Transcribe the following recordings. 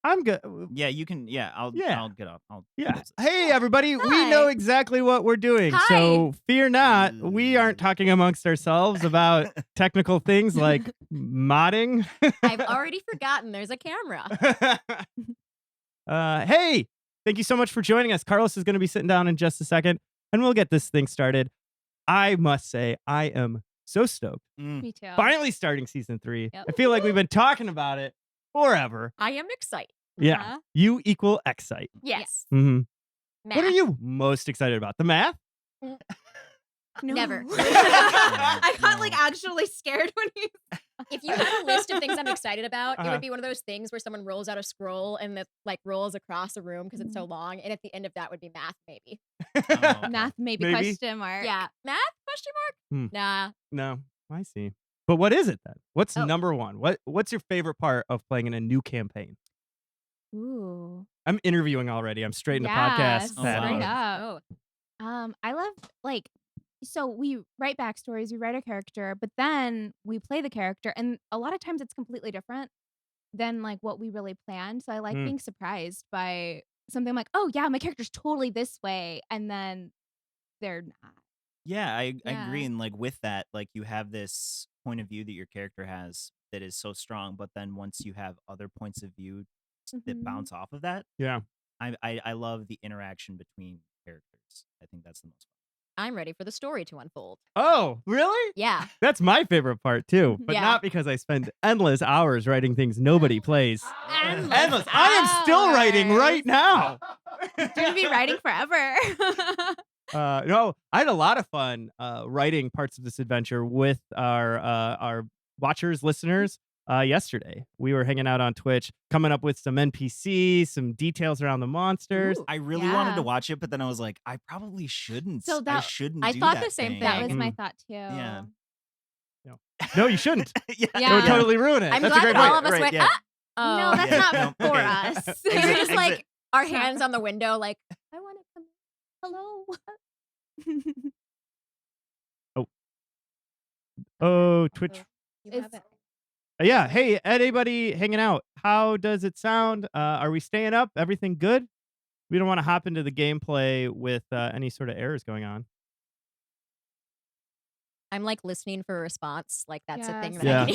I'm good. Yeah, you can. Yeah, I'll get up. Yeah. Hey, everybody. Hi. We know exactly what we're doing. Hi. So fear not. We aren't talking amongst ourselves about technical things like modding. I've already forgotten there's a camera. Hey, thank you so much for joining us. Carlos is going to be sitting down in just a second, and we'll get this thing started. I must say, I am so stoked. Me too. Finally starting season 3. Yep. I feel like we've been talking about it forever. I am excited. Yeah. Uh-huh. You equal excite. Yes. Mm-hmm. Math. What are you most excited about? The math? No. Never. I got like actually scared when you. If you had a list of things I'm excited about, it Uh-huh. would be one of those things where someone rolls out a scroll and it like rolls across a room because it's so long, and at the end of that would be math, maybe. Oh, Math maybe, Maybe. question mark. Yeah, math? Question mark? Nah. No, I see. But what is it then? What's Oh. number one? What's your favorite part of playing in a new campaign? Ooh. I'm interviewing already. I'm straight into Yes, podcast. Oh, Pat wow. straight mode. up. I love like. So we write backstories, we write a character, but then we play the character, and a lot of times it's completely different than like what we really planned. So I like being surprised by something like, oh yeah, my character's totally this way, and then they're not. Yeah, I Yeah. agree. And like with that, like you have this point of view that your character has that is so strong, but then once you have other points of view that Mhm. bounce off of that, Yeah. I love the interaction between characters. I think that's the most fun. I'm ready for the story to unfold. Oh, really? Yeah. That's my favorite part too, but Yeah. not because I spend endless hours writing things nobody plays. Endless I am still writing right now. You're gonna be writing forever. No, I had a lot of fun writing parts of this adventure with our watchers, listeners. Yesterday, we were hanging out on Twitch, coming up with some NPCs, some details around the monsters. Ooh. I really wanted Yeah. to watch it, but then I was like, I probably shouldn't. So I that- shouldn't. I do thought that the same thing. That was thing. my thought too. Yeah. No, you shouldn't. yeah. Yeah. It would totally ruin it. I'm That's glad a great that all point. of us Right, went, yeah. ah! No, Oh. that's Yeah, not no, for okay. us. We were Exit, just like, exit. our hands on the window, like, I want to come. Hello. Oh, Twitch. you It's- have it. Yeah. Hey, anybody hanging out? How does it sound? Are we staying up? Everything good? We don't want to hop into the gameplay with any sort of errors going on. I'm like listening for a response. Like, that's a thing Yes. that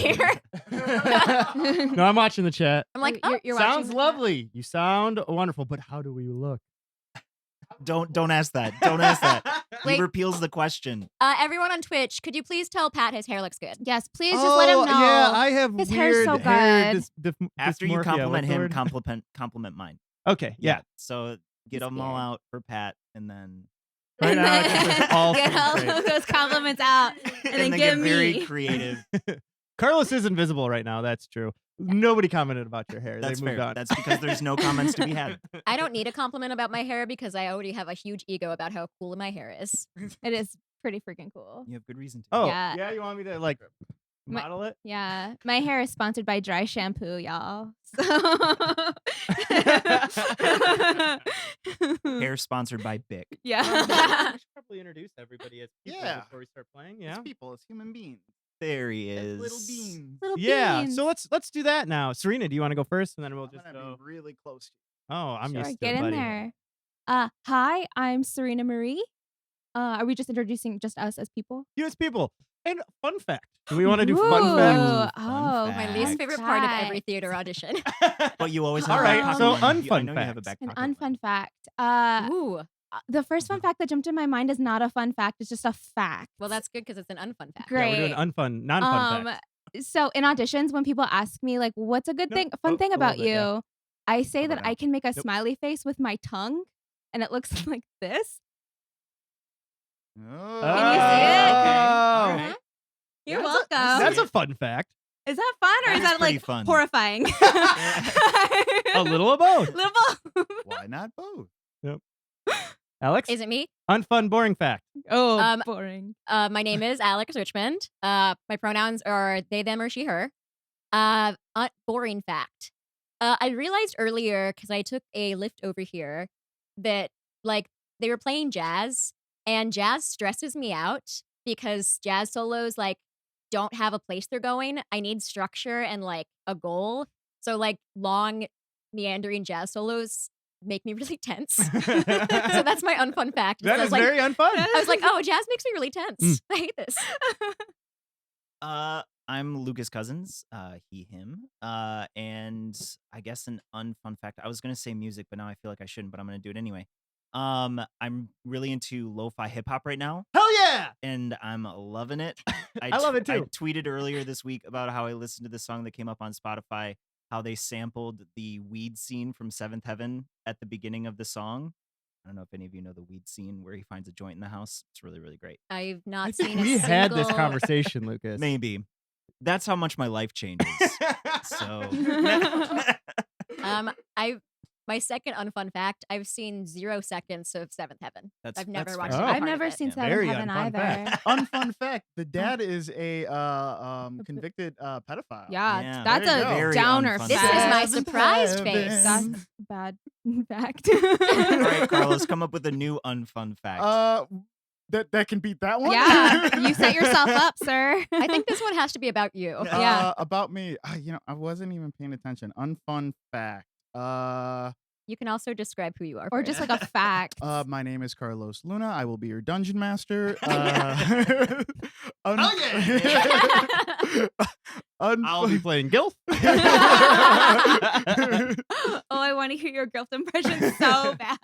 I can hear. No, I'm watching the chat. I'm like, you're watching Sounds the chat? lovely. You sound wonderful, but how do we look? Don't ask that. Don't ask that. Wait. He repeals the question. Everyone on Twitch, could you please tell Pat his hair looks good? Yes, please just let him know. Yeah, I have His hair's weird so hair good. After you dysmorphia. compliment What's the him, word? compliment mine. Okay, yeah. So get He's them all scared. out for Pat, and then Right now, it's just all get all great. those compliments out, and then get give very me. creative. Carlos is invisible right now. That's true. Nobody commented about your hair. That's they moved fair. on. That's because there's no comments to be had. I don't need a compliment about my hair because I already have a huge ego about how cool my hair is. It is pretty freaking cool. You have good reason to. Oh, Yeah. yeah. You want me to like My- model it? Yeah, my hair is sponsored by Dry Shampoo, y'all. So Hair sponsored by Bic. Yeah. We should probably introduce everybody as people Yeah. before we start playing. As Yeah. people, as human beings, There he as is. little beans. Little Yeah. beans. So let's do that now. Serena, do you want to go first, and then we'll I'm just gonna go. be really close to Oh, I'm Sure, used to get it, in buddy. there. Hi, I'm Serena Marie. Are we just introducing just us as people? You as people. And fun fact. Do we want to do fun Ooh, fact? Oh, fact. My Fun least favorite part of fact. every theater audition. But you always have All a right, back so pocket one. I unfun know you have a fact. back An pocket one. unfun fact. Ooh. The first fun fact that jumped in my mind is not a fun fact. It's just a fact. Well, that's good because it's an unfun fact. Great. Yeah, we're doing unfun, non-fun facts. So in auditions, when people ask me like, "What's a good Nope. thing, fun Oh, thing a about little bit, you?" yeah. I say How that about I can make a Nope. smiley face with my tongue, and it looks like this. you. Can you see it? Oh. Okay. You're That's welcome. That's a fun fact. Is that fun or That is is that pretty like fun. horrifying? A little of both. Little both. Why not both? Alex? Is it me? Unfun, boring fact. Oh, boring. My name is Alex Richmond. My pronouns are they, them, or she, her. Boring fact. I realized earlier, because I took a lift over here, that like they were playing jazz, and jazz stresses me out because jazz solos like don't have a place they're going. I need structure and like a goal. So like long meandering jazz solos make me really tense. So that's my unfun fact. That I is was like, very unfun. I was like, oh, jazz makes me really tense. I hate this. I'm Lucas Cousins, he, him. And I guess an unfun fact. I was gonna say music, but now I feel like I shouldn't, but I'm gonna do it anyway. I'm really into lo-fi hip hop right now, Hell yeah! and I'm loving it. I love it I too. tweeted earlier this week about how I listened to the song that came up on Spotify, how they sampled the weed scene from Seventh Heaven at the beginning of the song. I don't know if any of you know the weed scene where he finds a joint in the house. It's really, really great. I've I not think seen a we had this single- conversation, Lucas. Maybe. That's how much my life changes. So My second unfun fact, I've seen 0 seconds of Seventh Heaven. That's- I've never that's watched fair. any Oh. I've part of never it. seen Yeah. Seventh Very Heaven unfun either. fact. Unfun fact: the dad is a convicted pedophile. Yeah, Yeah, that's there you a go. Very downer unfun This fact. is my Seventh surprised face. heaven. That's a bad fact. All right, Carlos, come up with a new unfun fact. That can beat that one. Yeah, you set yourself up, sir. I think this one has to be about you. Yeah. About me. I wasn't even paying attention. Unfun fact. You can also describe who you are. Or first. just like a fact. My name is Carlos Luna. I will be your dungeon master. Oh, yeah. I'll be playing Gilf. Oh, I want to hear your guilt impression so bad.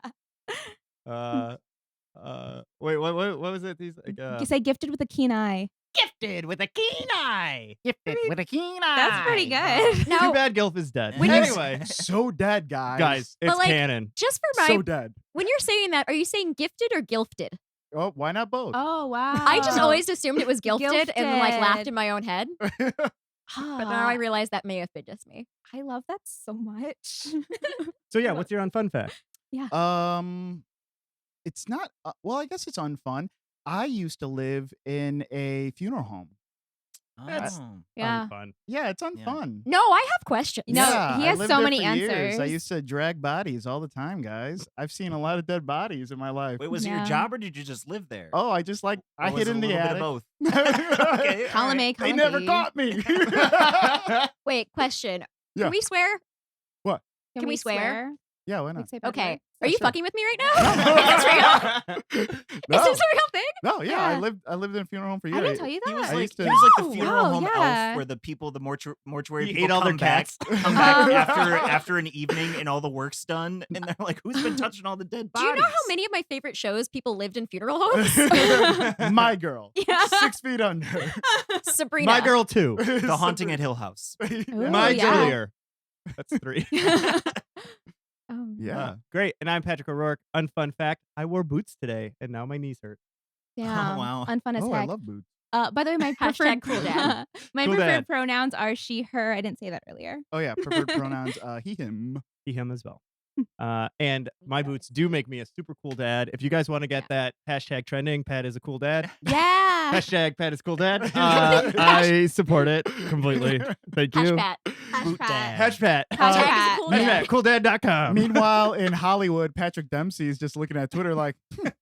Wait, what was it? These like, You say gifted with a keen eye. gifted with a keen eye. Gifted with a keen eye. That's pretty good. Too Now, bad Gilf is dead. When you're- Anyway, So dead, guys. guys, it's like, canon. just for my, So dead. when you're saying that, are you saying gifted or gilfted? Oh, why not both? Oh, wow. I just always assumed it was gilfted and then like laughed Gilfted. in my own head. But now I realize that may have been just me. I love that so much. So yeah, what's your unfun fact? It's not. Well, I guess it's unfun. I used to live in a funeral home. That's- Oh. Yeah. Unfun. Yeah, it's unfun. No, I have questions. No, Yeah, he I has lived so there many for years. I answers. used to drag bodies all the time, guys. I've seen a lot of dead bodies in my life. Wait, was it your Yeah. job or did you just live there? Oh, I just Or I was hid it in a the little attic. bit of both. Okay, all Column A, right. They column never B. caught me. Wait, question. Yeah. Can we swear? Can we swear? Yeah, why Like, not? say bad Okay. words? Are Yeah, you sure. fucking with me right now? Is this real? No, Is this a real thing? no, yeah, I Yeah. lived in a funeral home for I years. didn't tell you He was that. I like used to- he was like the Oh, funeral wow, home yeah. elf where the people, the mortuary He people ate all their come back, cats. come back Oh. after an evening and all the work's done, and they're like, "Who's been touching all the dead Do bodies?" you know how many of my favorite shows people lived in funeral homes? My girl, Yeah. 6 feet under. Sabrina. My girl too. The Haunting at Hill House. Ooh, My yeah. Jillier. That's 3. Yeah. Great. And I'm Patrick O'Rourke. Unfun fact: I wore boots today, and now my knees hurt. Damn. wow. Unfun as Oh, I heck. love boots. By the way, my preferred Hashtag cool dad. my Cool preferred dad. pronouns are she, her. I didn't say that earlier. Oh yeah, preferred pronouns. He, him. He, him as well. And my boots do make me a super cool dad. If you guys want to get that hashtag trending, Pat is a cool dad. Yeah. Hashtag Pat is cool dad. I support it completely. Thank you. Hashpat. Boot dad. Hash Pat. Hashtag Pat. is a cool Hash dad. Pat. Cooldad.com. Meanwhile, in Hollywood, Patrick Dempsey is just looking at Twitter like,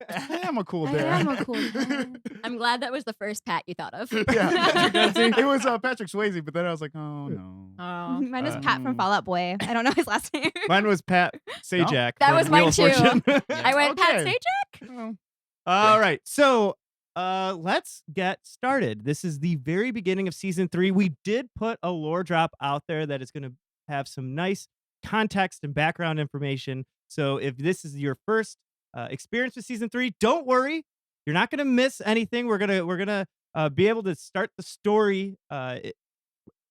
I am a cool I dad. am a cool dad. I'm glad that was the first Pat you thought of. Yeah, Patrick Dempsey. It was Patrick Swayze, but then I was like, oh no. Oh. Mine was Pat from Um, Fall Out Boy. I don't know his last name. Mine was Pat Sajak. That from was mine Wheel of too. Fortune. I went Pat Okay. Sajak. Oh. All right. So let's get started. This is the very beginning of season 3. We did put a lore drop out there that is going to have some nice context and background information. So if this is your first experience with season 3, don't worry. You're not going to miss anything. We're gonna be able to start the story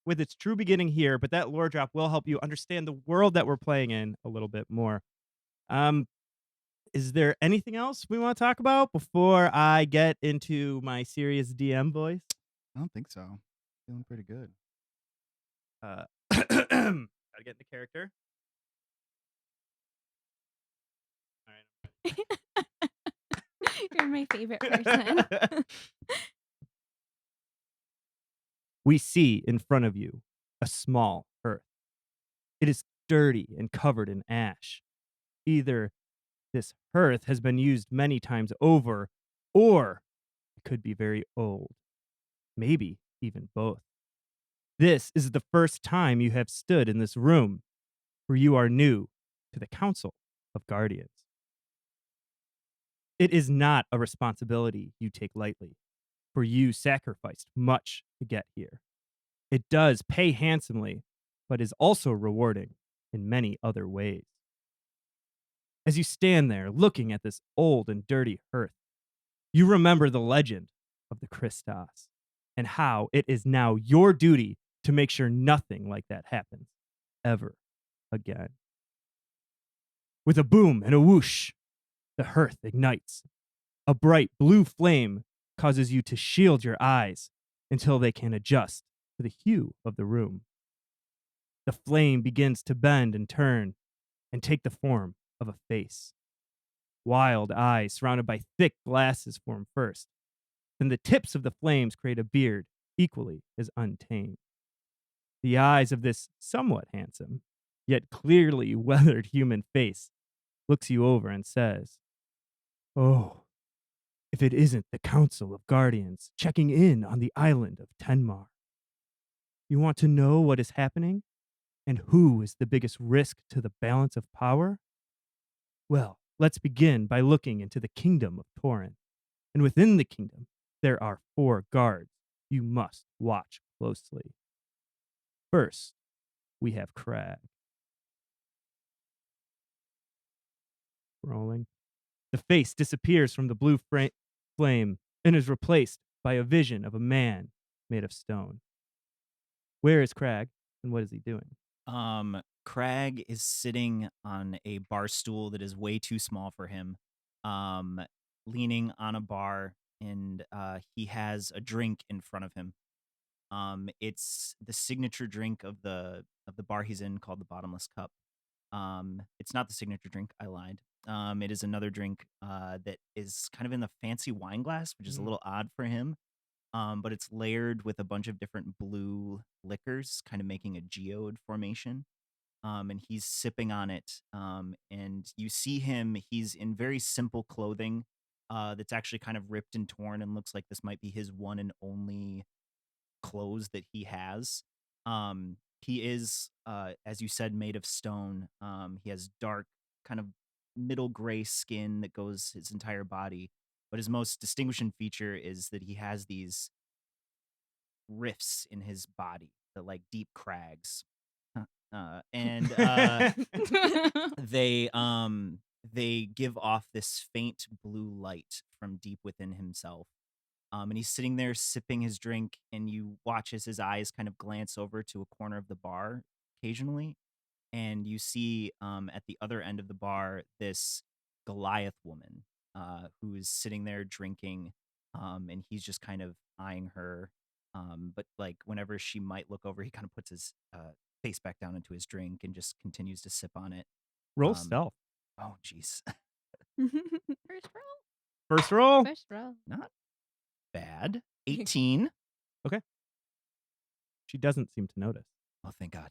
with its true beginning here, but that lore drop will help you understand the world that we're playing in a little bit more. Is there anything else we want to talk about before I get into my serious DM voice? I don't think so. Feeling pretty good. Gotta get into character. All right. You're my favorite person. We see in front of you a small earth. It is dirty and covered in ash. Either this hearth has been used many times over, or it could be very old. Maybe even both. This is the first time you have stood in this room. for you are new to the Council of Guardians. It is not a responsibility you take lightly, for you sacrificed much to get here. It does pay handsomely, but is also rewarding in many other ways. As you stand there looking at this old and dirty hearth, you remember the legend of the Christos and how it is now your duty to make sure nothing like that happens ever again. With a boom and a whoosh, the hearth ignites. A bright blue flame causes you to shield your eyes until they can adjust to the hue of the room. The flame begins to bend and turn and take the form of a face. Wild eyes surrounded by thick glasses form first. Then the tips of the flames create a beard equally as untamed. The eyes of this somewhat handsome, yet clearly weathered human face looks you over and says, "Oh, if it isn't the Council of Guardians checking in on the island of Tenmar. You want to know what is happening and who is the biggest risk to the balance of power? Well, let's begin by looking into the kingdom of Tourin. And within the kingdom, there are 4 guards you must watch closely. First, we have Crag. Rolling. The face disappears from the blue flame and is replaced by a vision of a man made of stone. Where is Crag and what is he doing? Crag is sitting on a bar stool that is way too small for him, leaning on a bar, and he has a drink in front of him. It's the signature drink of the bar he's in, called the Bottomless Cup. It's not the signature drink. I lied. It is another drink that is kind of in the fancy wine glass, which is a little odd for him. But it's layered with a bunch of different blue liquors, kind of making a geode formation. And he's sipping on it. And you see him, he's in very simple clothing that's actually kind of ripped and torn and looks like this might be his one and only clothes that he has. He is, as you said, made of stone. He has dark, kind of middle gray skin that goes his entire body. But his most distinguishing feature is that he has these rifts in his body, the like deep crags. And they give off this faint blue light from deep within himself. And he's sitting there sipping his drink, and you watch as his eyes kind of glance over to a corner of the bar occasionally, and you see at the other end of the bar this Goliath woman who is sitting there drinking, and he's just kind of eyeing her. But like whenever she might look over, he kind of puts his face back down into his drink and just continues to sip on it. Roll stealth. Oh, jeez. First roll. First roll. First roll. Not bad. 18. She doesn't seem to notice. Oh, thank God.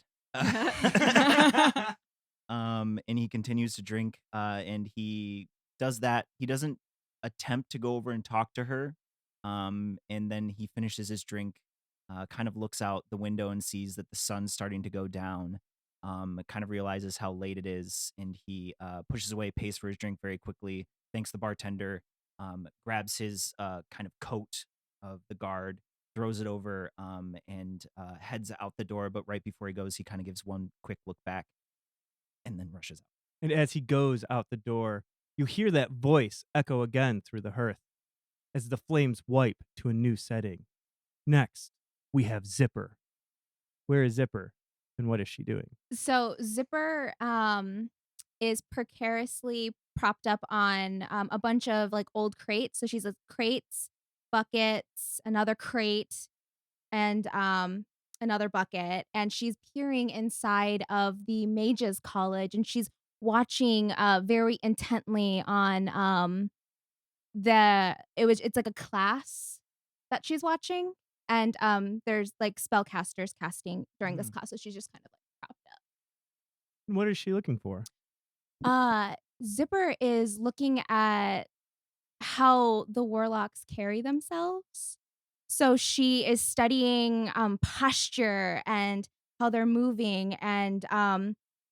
And he continues to drink, and he does that. He doesn't attempt to go over and talk to her. And then he finishes his drink, kind of looks out the window and sees that the sun's starting to go down. Kind of realizes how late it is, and he pushes away, pays for his drink very quickly, thanks the bartender, grabs his kind of coat of the guard, throws it over, and heads out the door. But right before he goes, he kind of gives one quick look back and then rushes out. And as he goes out the door, you hear that voice echo again through the hearth as the flames wipe to a new setting. Next, we have Zipper. Where is Zipper and what is she doing? So Zipper is precariously propped up on a bunch of like old crates. So she's with crates, buckets, another crate, and another bucket. And she's peering inside of the Mages College, and she's watching very intently on it's like a class that she's watching. And there's like spellcasters casting during this class, so she's just kind of like propped up. What is she looking for? Zipper is looking at how the warlocks carry themselves. So she is studying posture and how they're moving. And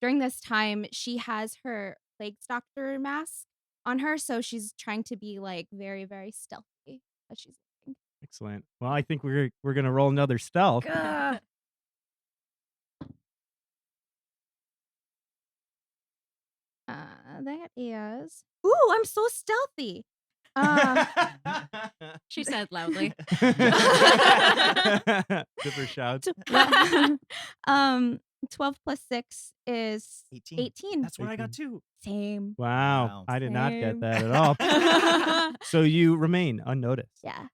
during this time, she has her plague doctor mask on her, so she's trying to be like very, very stealthy as she's leaving. Excellent. Well, I think we're gonna roll another stealth. Gah. That is. Ooh, I'm so stealthy. She said loudly. Zipper shouts. 12 plus 6 is 18. That's what I got too. Same. Wow. Wow. I did not get Same. that at all. So you remain unnoticed. Yeah.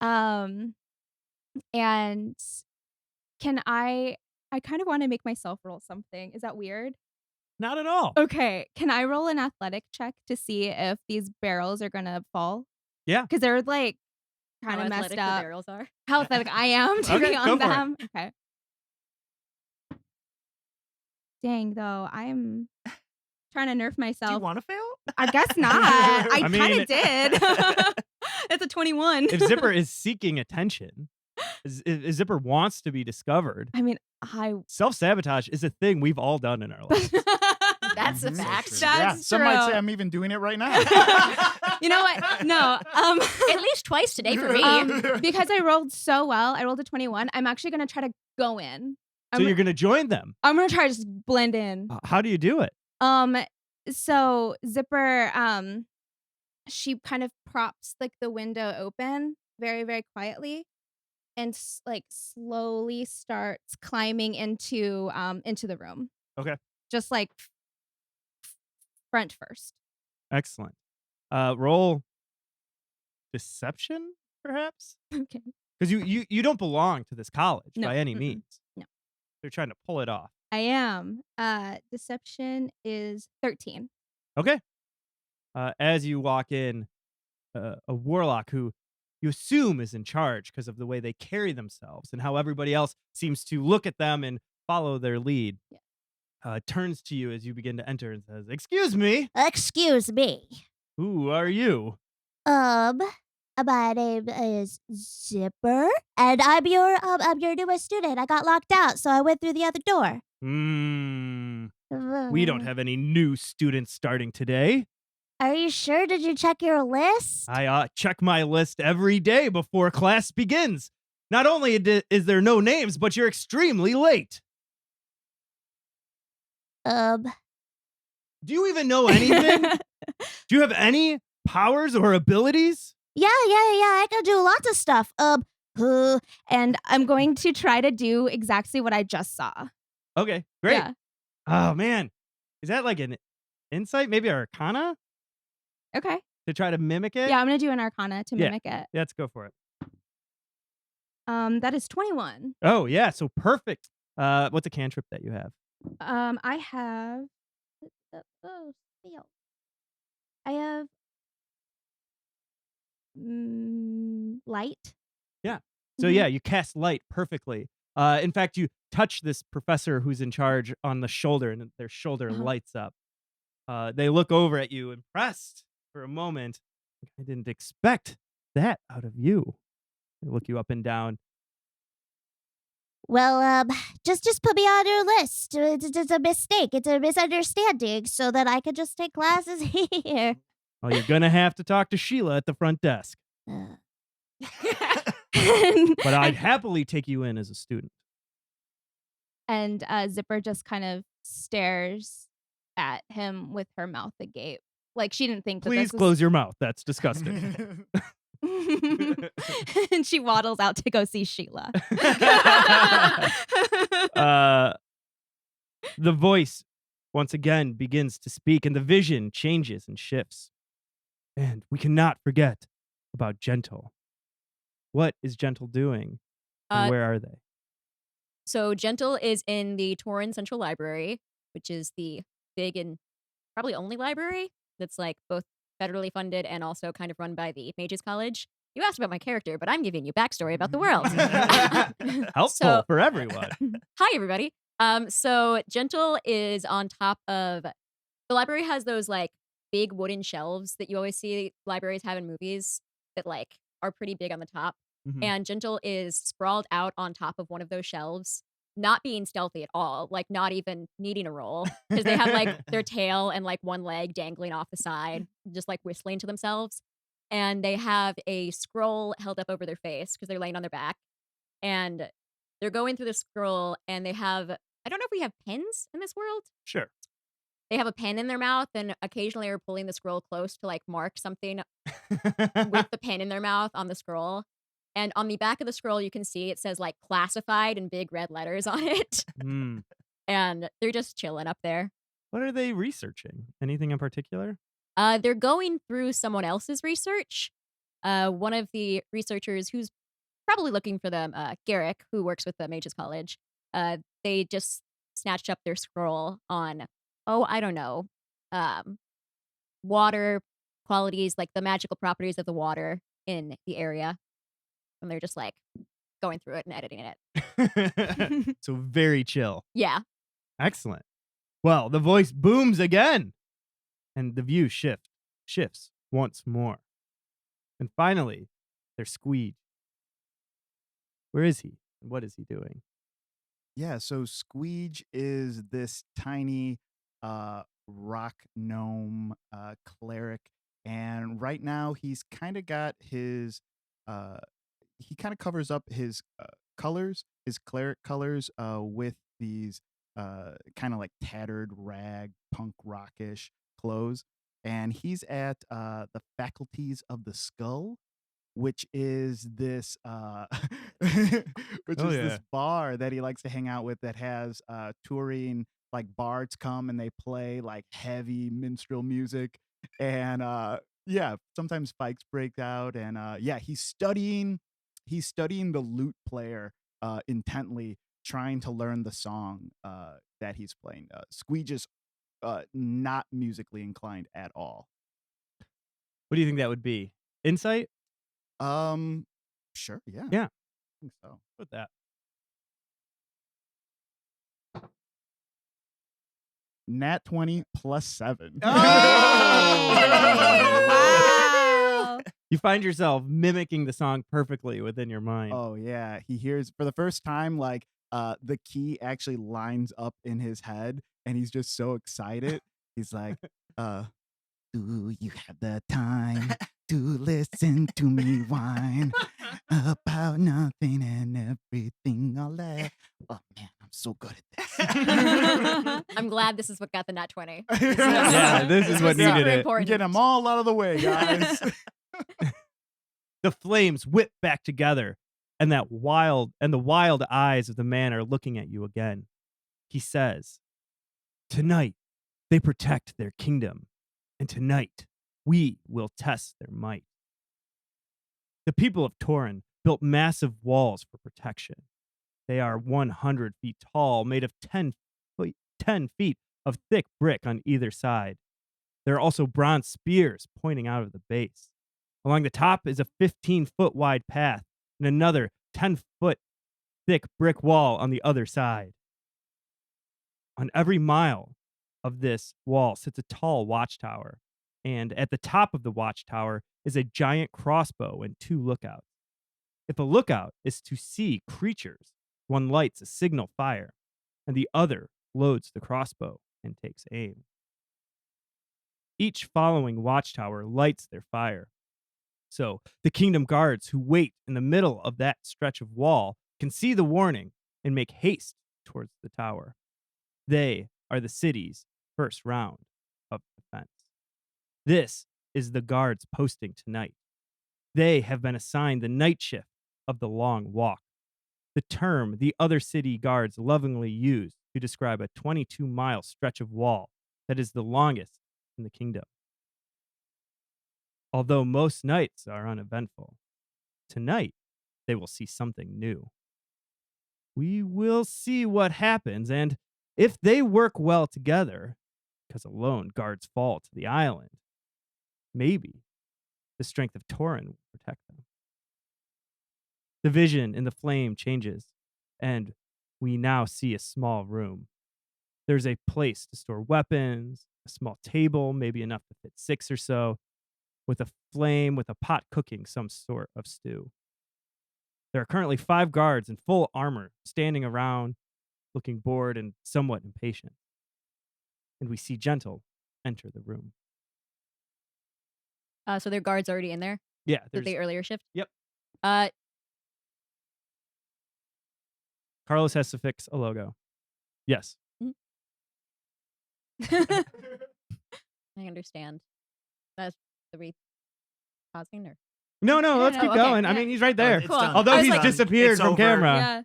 And can I kind of want to make myself roll something. Is that weird? Not at all. Okay. Can I roll an athletic check to see if these barrels are gonna fall? Yeah. Because they're like How kind of messed athletic the up. barrels are. How athletic I am to Okay, be go on for it. them. Okay. Dang, though, I'm trying to nerf Do you myself. want to fail? I guess not. I I kind mean- of did. It's a 21. If Zipper is seeking attention, if Zipper wants to be discovered, I mean, I. self-sabotage is a thing we've all done in our lives. That's a Mhm. fact. So true. Yeah, That's some might say true. I'm even doing it right now. You know what? No. At least twice today for me. Because I rolled so well, I rolled a 21. I'm actually gonna try to go in. So you're gonna join them. I'm gonna try to just blend in. How do you do it? So Zipper, she kind of props like the window open very, very quietly, and like slowly starts climbing into the room. Okay. Just like front first. Excellent. Roll deception, perhaps, Okay. because you don't belong to this college No, by any mm-mm, means. no. They're trying to pull it off. I am. Deception is 13. Okay. As you walk in, a warlock who you assume is in charge because of the way they carry themselves and how everybody else seems to look at them and follow their lead, turns to you as you begin to enter and says, "Excuse me, Excuse me. who are you?" My name is Zipper, and I'm your newest student. I got locked out, so I went through the other door. We don't have any new students starting today. Are you sure? Did you check your list? I check my list every day before class begins. Not only is there no names, but you're extremely late. Um, Do you even know anything? Do you have any powers or abilities? yeah. I can do lots of stuff. And I'm going to try to do exactly what I just saw. Okay, great. Yeah. Oh man, is that like an insight, maybe Arcana, Okay. to try to mimic it? Yeah, I'm gonna do an Arcana to Yeah. mimic it. Yeah, let's go for it. That is 21. Oh yeah, so perfect. What's a cantrip that you have? I have. Oh, fail. I have light. So Mhm. yeah, you cast light perfectly. In fact, you touch this professor who's in charge on the shoulder, and their shoulder Uh-huh. lights up. They look over at you, impressed for a moment. I didn't expect that out of you. They look you up and down. well, just put me on your list. It's a mistake. It's a misunderstanding, so that I can just take classes here. Well, you're gonna have to talk to Sheila at the front desk, Uh, but I'd happily take you in as a student. And Zipper just kind of stares at him with her mouth agape. Like she didn't think that Please this close your mouth. That's disgusting. and she waddles out to go see Sheila. The voice once again begins to speak, and the vision changes and shifts. And we cannot forget about Gentle. What is Gentle doing? And Uh, where are they? So Gentle is in the Tourin Central Library, which is the big and probably only library that's like both federally funded and also kind of run by the Mages College. You asked about my character, but I'm giving you backstory about the world. Helpful So- for everyone. Hi, everybody. So Gentle is on top of the library has those like big wooden shelves that you always see libraries have in movies that like are pretty big on the top. Mhm. And Gentle is sprawled out on top of one of those shelves not being stealthy at all, like not even needing a roll because they have like their tail and like one leg dangling off the side, just like whistling to themselves. And they have a scroll held up over their face because they're laying on their back. And they're going through the scroll and they have, I don't know if we have pens in this world. Sure. They have a pen in their mouth and occasionally are pulling the scroll close to like mark something with the pen in their mouth on the scroll. And on the back of the scroll, you can see it says like classified in big red letters on it. Hmm. And they're just chilling up there. What are they researching? Anything in particular? They're going through someone else's research. One of the researchers who's probably looking for them, Garrick, who works with the Mages College, they just snatched up their scroll on, I don't know, water qualities, like the magical properties of the water in the area. And they're just like going through it and editing it. So very chill. Yeah. Excellent. Well, the voice booms again, and the view shifts once more. And finally, there's Squeege. Where is he? And what is he doing? Yeah, so Squeege is this tiny rock gnome cleric, and right now he's kind of got his he kind of covers up his colors, his cleric colors, with these kind of like tattered rag punk rockish clothes, and he's at the Faculties of the Skull, which is this this bar that he likes to hang out with that has touring like bards come and they play like heavy minstrel music, and yeah, sometimes fights break out, and yeah, he's studying the lute player intently, trying to learn the song that he's playing. Squeege is not musically inclined at all. What do you think that would be? Insight? Sure, yeah. Yeah. I think so. With that. Nat 20 plus 7. Wow. You find yourself mimicking the song perfectly within your mind. Oh yeah, he hears for the first time like the key actually lines up in his head, and he's just so excited. He's like, do you have the time to listen to me whine about nothing and everything all that? Oh man, I'm so good at this. I'm glad this is what got the nat 20. Yeah, this is what needed it. Get them all out of the way, guys. The flames whip back together, and the wild eyes of the man are looking at you again. He says, "Tonight they protect their kingdom, and tonight we will test their might." The people of Tourin built massive walls for protection. They are 100 feet tall, made of 10 feet of thick brick on either side. There are also bronze spears pointing out of the base. Along the top is a 15-foot wide path and another 10-foot thick brick wall on the other side. On every mile of this wall sits a tall watchtower, and at the top of the watchtower is a giant crossbow and 2 lookouts. If a lookout is to see creatures, one lights a signal fire, and the other loads the crossbow and takes aim. Each following watchtower lights their fire. So the kingdom guards who wait in the middle of that stretch of wall can see the warning and make haste towards the tower. They are the city's first round of defense. This is the guards posting tonight. They have been assigned the night shift of the long walk, the term the other city guards lovingly use to describe a 22-mile stretch of wall that is the longest in the kingdom. Although most nights are uneventful, tonight they will see something new. We will see what happens, and if they work well together, because alone guards fall to the island, maybe the strength of Tourin will protect them. The vision in the flame changes, and we now see a small room. There's a place to store weapons, a small table, maybe enough to fit 6 or so, with a flame with a pot cooking some sort of stew. There are currently 5 guards in full armor standing around looking bored and somewhat impatient. And we see Gentle enter the room. So their guard's already in there Yeah, with there's the earlier shift. Yep. Uh, Carlos has to fix a logo. Yes. I understand. That's the pausing or No, Yeah, let's no, keep okay, going. I yeah. mean, he's right Oh, there. it's Cool. done. Although I was he's like- disappeared It's from over. camera. yeah.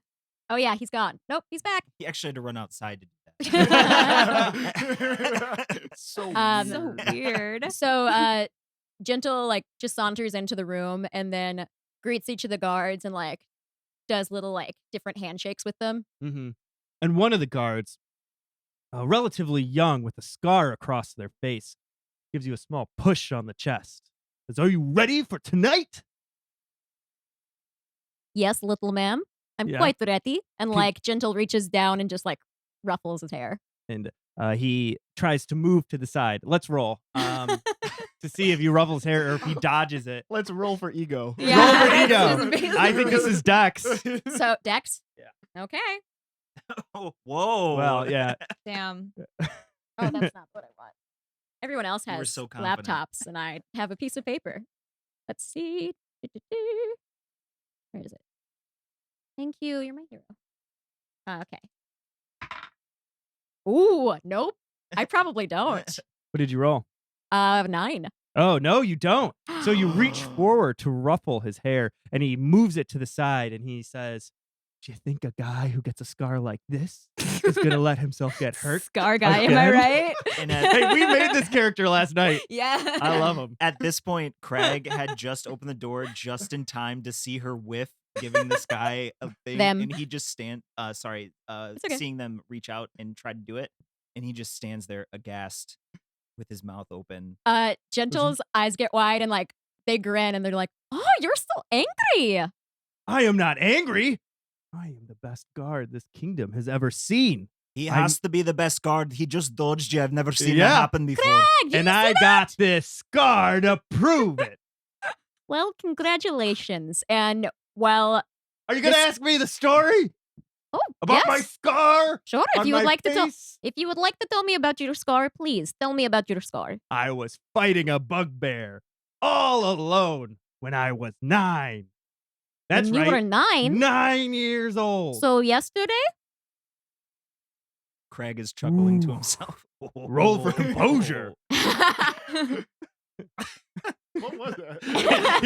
Oh yeah, he's gone. Nope, he's back. He actually had to run outside to do that. So So weird. Weird. So Gentle like just saunters into the room and then greets each of the guards and like does little like different handshakes with them. Mm-hmm. And one of the guards, relatively young with a scar across their face, gives you a small push on the chest. Says, "Are you ready for tonight?" Yes, little ma'am. I'm Yeah. quite ready. And Can- like Gentle reaches down and just like ruffles his hair. And he tries to move to the side. Let's roll to see if you ruffle his hair or if he dodges it. Let's roll for ego. Yeah, Roll for that's ego. basically I think this is Dex. So Dex? Yeah. Okay. Oh, whoa. Well, yeah. Damn. Oh, that's not what I want. Everyone else You were has so confident. laptops and I have a piece of paper. Let's see. Where is it? Thank you. You're my hero. Okay. Ooh, nope. I probably don't. What did you roll? 9. Oh, no, you don't. So you reach forward to ruffle his hair and he moves it to the side and he says, "Do you think a guy who gets a scar like this is going to let himself get hurt?" Scar guy, am I Again? right? And Hey, we made this character last night. Yeah. I love him. at this point, Craig had just opened the door just in time to see her whiff giving this guy a thing. Them. And he just okay. seeing them reach out and try to do it. And he just stands there aghast with his mouth open. Gentle's eyes get wide and like they grin and they're like, "Oh, you're so angry." I am not angry. I am the best guard this kingdom has ever seen. He I'm- has to be the best guard. He just dodged you. I've never seen Yeah. that happen before. Craig, did And you I see that? got this scar to prove it. Well, congratulations. And while Are you going to This- ask me the story about yes, my scar? sure, if on you would my like to tell face? if you would like to tell me about your scar, please tell me about your scar. I was fighting a bugbear all alone when I was 9. That's When right. you were 9. 9 years old. So yesterday? Craig is chuckling to Ooh. himself. Roll for composure. What was that?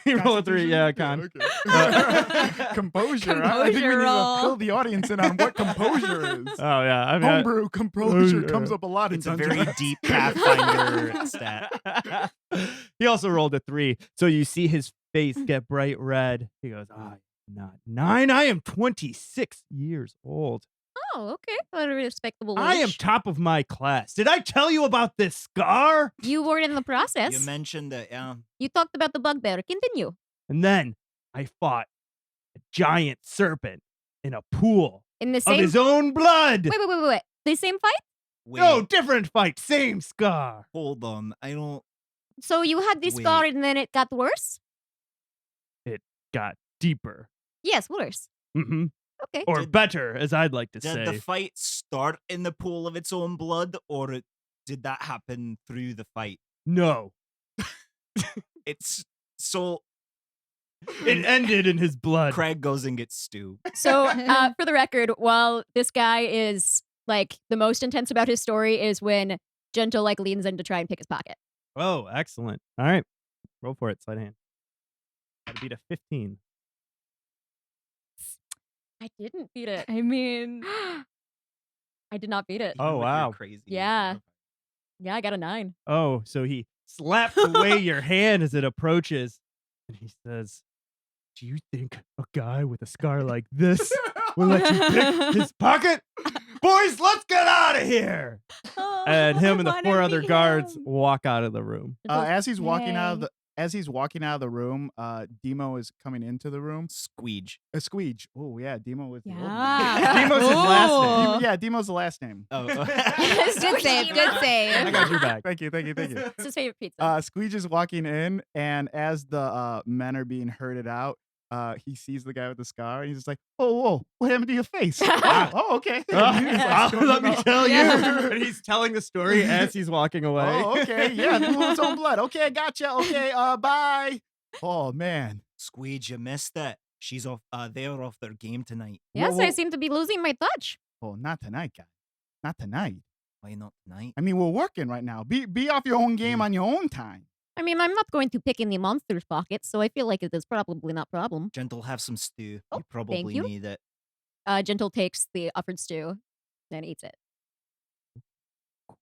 he rolled a 3. Yeah, con. Okay. Composure. I think we Composure need to roll. fill the audience in on what composure is. Oh yeah, I mean, Homebrew composure Oh, comes yeah. up a lot in It's a Dungeon very Master. deep Pathfinder stat. he also rolled a 3, so you see his face get bright red. He goes, "I'm not 9. I am 26 years old. Oh, okay. A respectable I am age. top of my class. Did I tell you about this scar?" You were in the process. You mentioned that, You talked about the bugbear. Continue. And then I fought a giant serpent in a pool In the of same his own blood. Wait. The same fight? wait, No, different fight, same scar. hold on. I don't. So you had this scar Wait. and then it got worse? Got deeper. Yes, worse. Hmm. Okay. Or Did- better, as I'd like to Did say. the fight start in the pool of its own blood, or did that happen through the fight? No, It's so. it ended in his blood. Craig goes and gets stew. So, for the record, while this guy is like the most intense about his story is when Gentle like leans in to try and pick his pocket. Oh, excellent. All right. Roll for it, sleight of hand. Gotta beat a 15. I didn't beat it. I mean, I did not beat it. Oh, Even with your wow. Crazy. Yeah. Yeah, I got a 9. Oh, so he slaps away your hand as it approaches. And he says, "Do you think a guy with a scar like this will let you pick his pocket? Boys, let's get out of here!" And him and the 4 other guards walk out of the room. As he's walking out of Dang. the room, Demo is coming into the room. Squeege. Squeege. Oh yeah, Demo was the old name. Yeah. Demo's his last name. Ooh. Yeah, Demo's the last name. Oh. Good save. Good save. I got your back. Thank you. It's his favorite pizza. Squeege is walking in, and as the men are being herded out, he sees the guy with the scar, and he's just like, "Oh, what happened to your face?" Okay. And he's like, Let me tell you. Yeah. And he's telling the story as he's walking away. Oh, okay. Yeah, blew his own blood. Okay, gotcha. Okay, bye. Oh man. Squeege, you missed it. She's off. They're off their game tonight. Yes, Whoa. I seem to be losing my touch. Oh, not tonight, guy. Not tonight. Why not tonight? I mean, we're working right now. Be off your own game on your own time. I mean, I'm not going to pick any monster's pockets, so I feel like it is probably not problem. Gentle, have some stew. Oh, You probably you. need it. Gentle takes the offered stew and eats it.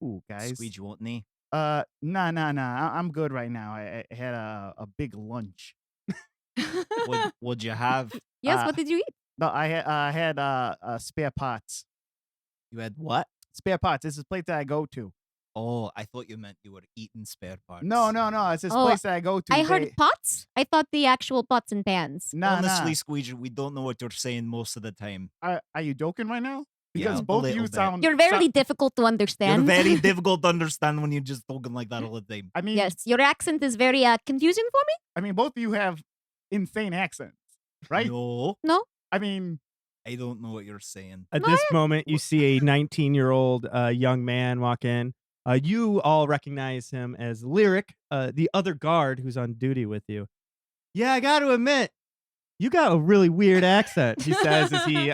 Cool, guys. Squeege, you want any? Nah. I'm good right now. I had a big lunch. What'd you have? Yes, Uh, what did you eat? No, I had spare pots. You had what? Spare pots. This is a place that I go to. Oh, I thought you meant you were eating spare parts. No. It's this Oh, place that I go to. I heard They- pots. I thought the actual pots and pans. Nah, Honestly, Squeege, we don't know what you're saying most of the time. Are you joking right now? Because Yeah, a both of you little bit. sound. You're very difficult to understand. You're very difficult to understand when you're just talking like that all the time. I mean, Yes, your accent is very confusing for me. I mean, both of you have insane accents, right? No, I mean, I don't know what you're saying. At this moment, you see a 19-year-old young man walk in. You all recognize him as Lyric, the other guard who's on duty with you. Yeah, I got to admit, you got a really weird accent, he says as he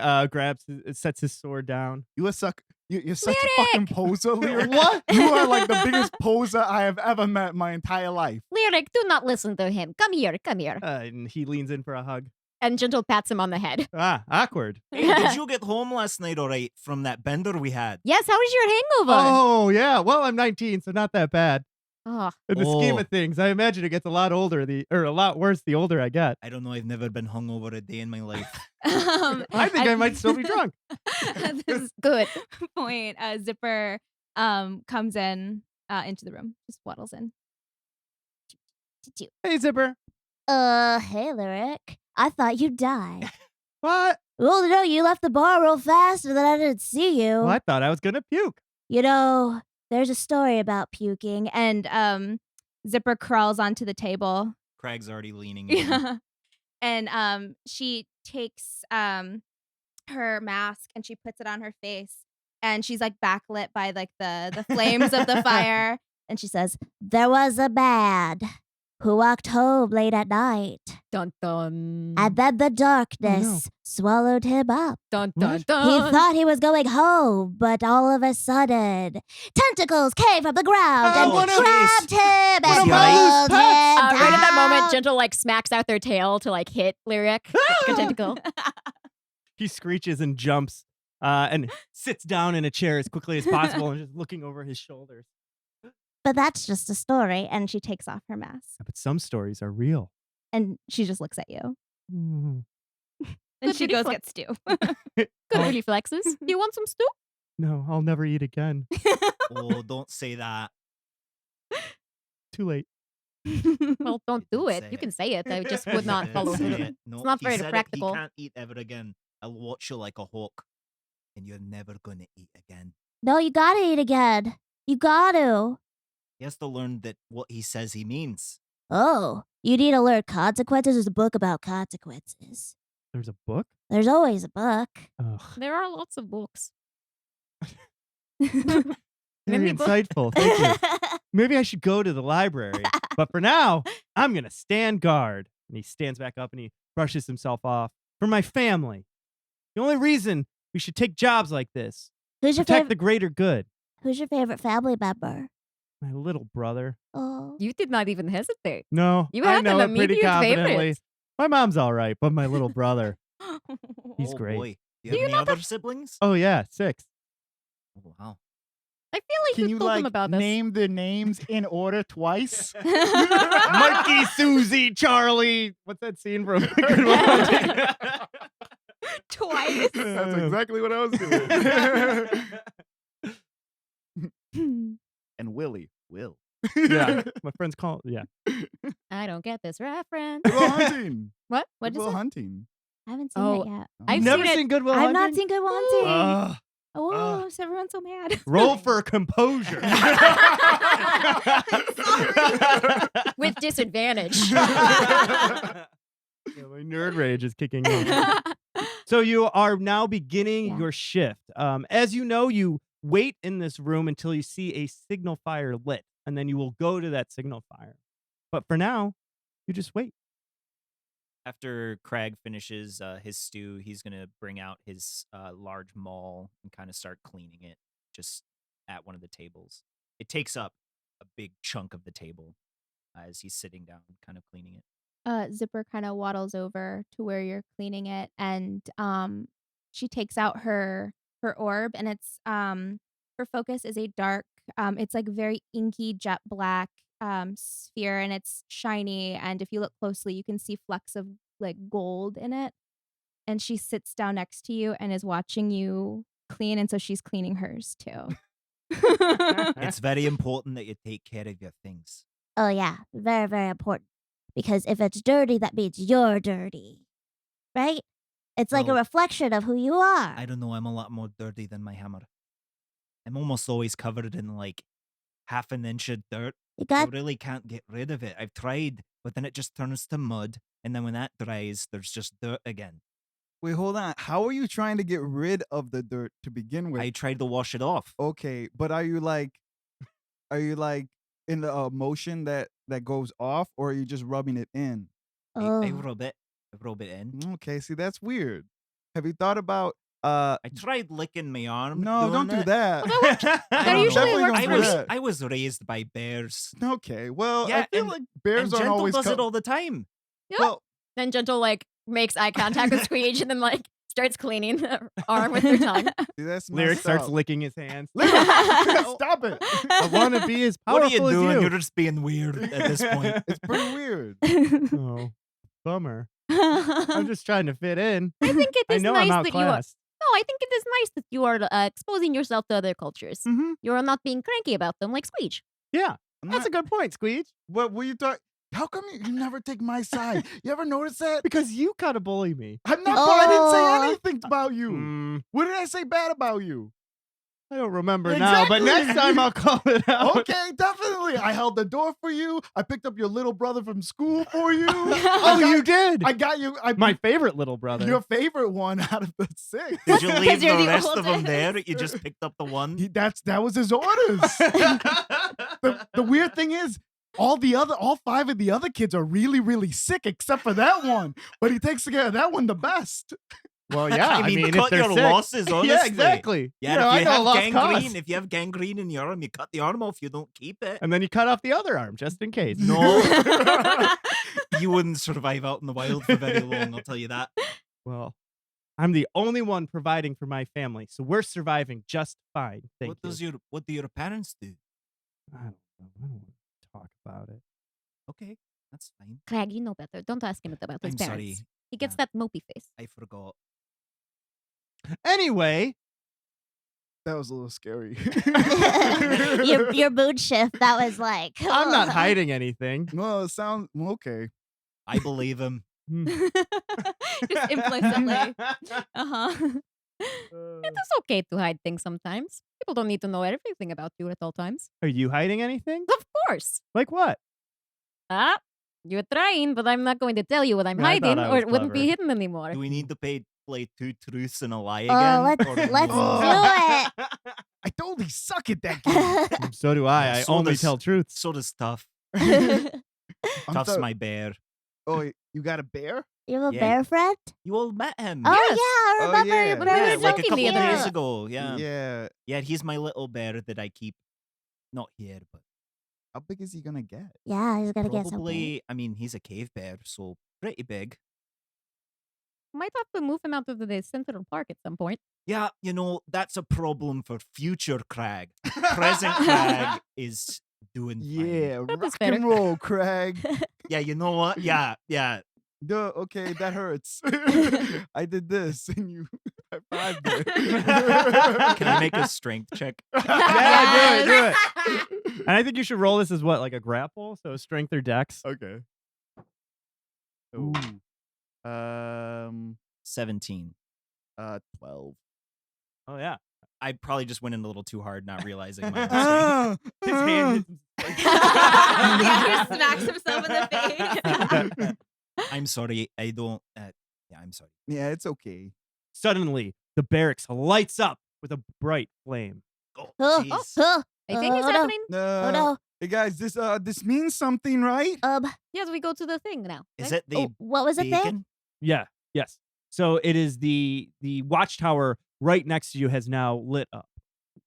sets his sword down. you're such a fucking poser, Lyric. What? You are like the biggest poser I have ever met in my entire life. Lyric, do not listen to him. Come here, come here. And he leans in for a hug. And Gentle pats him on the head. Awkward. Hey, did you get home last night all right from that bender we had? Yes, how was your hangover? Oh, yeah. Well, I'm 19, so not that bad. Oh, In the scheme Oh. of things, I imagine it gets a lot a lot worse the older I get. I don't know. I've never been hungover a day in my life. I think I might still be drunk. At this good. point, Zipper comes in into the room, just waddles in. Hey, Zipper. Hey, Lyric. I thought you died. What? Well, no, you left the bar real fast and then I didn't see you. Well, I thought I was going to puke. You know, there's a story about puking. And Zipper crawls onto the table. Craig's already leaning in. Yeah. And she takes her mask and she puts it on her face. And she's like backlit by like the flames of the fire. And she says, there was a man who walked home late at night. Dun dun. And then the darkness swallowed him up. Dun dun What? dun. He thought he was going home, but all of a sudden, tentacles came from the ground Oh, and what a- grabbed him What and a pulled him Right at that moment, down. Gentle like smacks out their tail to like hit Lyric. Like a tentacle. He screeches and jumps and sits down in a chair as quickly as possible and just looking over his shoulders. But that's just a story. And she takes off her mask. But some stories are real. And she just looks at you. Mm. And Good she goes reflex. get stew. Good Oh. reflexes. Do you want some stew? No, I'll never eat again. Oh, don't say that. Too late. Well, don't You do didn't it. say You it. can say it. I just You would not didn't follow say through. it. No, not he very said it. practical. He can't eat ever again. I'll watch you like a hawk, and you're never gonna eat again. No, you gotta eat again. You gotta. He has to learn that what he says he means. Oh, you need to learn consequences. There's a book about consequences. There's a book? There's always a book. Ugh. There are lots of books. Very Many books. insightful. Thank you. Maybe I should go to the library. But for now, I'm going to stand guard. And he stands back up and he brushes himself off. For my family. The only reason we should take jobs like this. Who's your Protect the favorite? greater good. Who's your favorite family member? My little brother. Oh, You did not even hesitate. No, You I had know an it pretty immediate confidently. favorite. My mom's all right, but my little brother. He's Oh, great. Boy. Do you have any other siblings? Oh, yeah, 6. Oh, wow. I feel like Can you you told them like about this. name the names in order twice? Mikey, Susie, Charlie. What's that scene from Good Will Hunting? Twice. That's exactly what I was doing. And Willie, Will. Yeah, my friends call. Yeah, I don't get this reference. Good Will Hunting. What? What Good is Will it? Hunting. I haven't seen Oh, it yet. I've You've never seen it. seen Good Will I've Hunting? not seen Good Will Hunting. Ugh. Oh, so everyone's so mad. Roll for composure. With disadvantage. Yeah, my nerd rage is kicking in. So you are now beginning Yeah. your shift. As you know, you wait in this room until you see a signal fire lit, and then you will go to that signal fire. But for now, you just wait. After Crag finishes his stew, he's gonna bring out his large maul and kind of start cleaning it just at one of the tables. It takes up a big chunk of the table as he's sitting down, kind of cleaning it. Zipper kind of waddles over to where you're cleaning it, and she takes out her orb, and it's her focus is a dark, it's like very inky jet black sphere, and it's shiny. And if you look closely, you can see flecks of like gold in it. And she sits down next to you and is watching you clean, and so she's cleaning hers too. It's very important that you take care of your things. Oh, yeah. Very, very important. Because if it's dirty, that means you're dirty. Right? It's like a Well, reflection of who you are. I don't know. I'm a lot more dirty than my hammer. I'm almost always covered in like half an inch of dirt. You I got really can't get rid of it. I've tried, but then it just turns to mud. And then when that dries, there's just dirt again. Wait, hold on. How are you trying to get rid of the dirt to begin with? I tried to wash it off. Okay, but are you like in the motion that goes off, or are you just rubbing it in? I oh. rub it. I rub it in. Okay, see, that's weird. Have you thought about I tried licking my arm. no, don't do doing it. that. I That don't usually know. works I for was me. I was raised by bears. Okay, well, Yeah, I feel and- like bears And aren't Gentle always does it all the time. Yeah. well. Then Gentle like makes eye contact with Squeege and then like starts cleaning the arm with her tongue. See, that's Lyric messed starts up. licking his hands. Stop it! I want to be as What are powerful you doing? as You're just being weird at this point. It's pretty weird. Oh, bummer. I'm just trying to fit in. I think it I is know nice I'm that you are. outclassed. No, I think it is nice that you are exposing yourself to other cultures. Mm-hmm. You are not being cranky about them like Squeege. Yeah, I'm that's not- a good point, Squeege. What were you talking? How come you never take my side? You ever notice that? Because you kind of bully me. I'm not. I didn't Oh. say anything about you. Mm, What did I say bad about you? I don't remember now, but Exactly. next time I'll call it out. Okay, definitely. I held the door for you. I picked up your little brother from school for you. Oh, you did. I got you. My favorite little brother. your favorite one out of the 6. Did you leave Because the you're the rest of them oldest. there? You just picked up the one. That was his orders. the weird thing is, all 5 of the other kids are really, really sick except for that one. But he takes care of that one the best. Well, yeah. I mean, if cut they're your sick. losses, honestly. Yeah, exactly. Yeah, You know, if I you know have lost gangrene, cause. if you have gangrene in your arm, you cut the arm off. You don't keep it. And then you cut off the other arm just in case. No, you wouldn't survive out in the wild for very long. I'll tell you that. Well, I'm the only one providing for my family, so we're surviving just fine. Thank you. What do your parents do? I don't know. I don't want to talk about it. Okay, that's fine. Crag, you know better. Don't ask him about his I'm parents. sorry. He gets Yeah. that mopey face. I forgot. Anyway, That was a little scary. your mood shift, that was like. I'm not hiding anything. Well, it sounds okay. I believe him. Hmm. Just implicitly. Uh-huh. It is okay to hide things sometimes. People don't need to know everything about you at all times. Are you hiding anything? Of course. Like what? Ah, you're trying, but I'm not going to tell you what I'm Yeah, I thought hiding, I or was it wouldn't be clever. hidden anymore. Do we need to play 2 truths and a lie Oh, again? let's- or let's no? do it. I totally suck at that game. So do I. Yeah, I so only does- tell truths. So does Tough. I'm Tough's sorry. my bear. Oh, wait, you got a bear? You have a Yeah. bear friend? You all met him. Oh, Yes. yeah, I Oh, remember. yeah. When Yeah, we Yeah, were like a joking couple the other days day. ago. Yeah. Yeah. He's my little bear that I keep. Not here, but How big is he gonna get? Yeah, he's gonna get something. probably. I mean, he's a cave bear, so pretty big. Might have to move him out of the Central Park at some point. Yeah, that's a problem for future Crag. Present Crag is doing fine. Yeah, That is rock better. and roll, Craig. Yeah, you know what? Yeah. Duh, okay, that hurts. I did this and you high-fived it. Can I make a strength check? Yeah, do it. And I think you should roll this as what, like a grapple? So strength or dex? Okay. Ooh. Ooh. 17. 12. Oh, yeah. I probably just went in a little too hard, not realizing my mistake. His hand hits Yeah, he smacks himself in the face. I'm I'm sorry. I don't. Yeah, I'm sorry. Yeah, it's okay. Suddenly, the barracks lights up with a bright flame. Oh, Huh, jeez. huh, Anything is no. happening? Oh no. Hey guys, this means something, right? Yes, we go to the thing now. Is right? it the What was it there? beacon? Yeah, yes. So it is the watchtower right next to you has now lit up.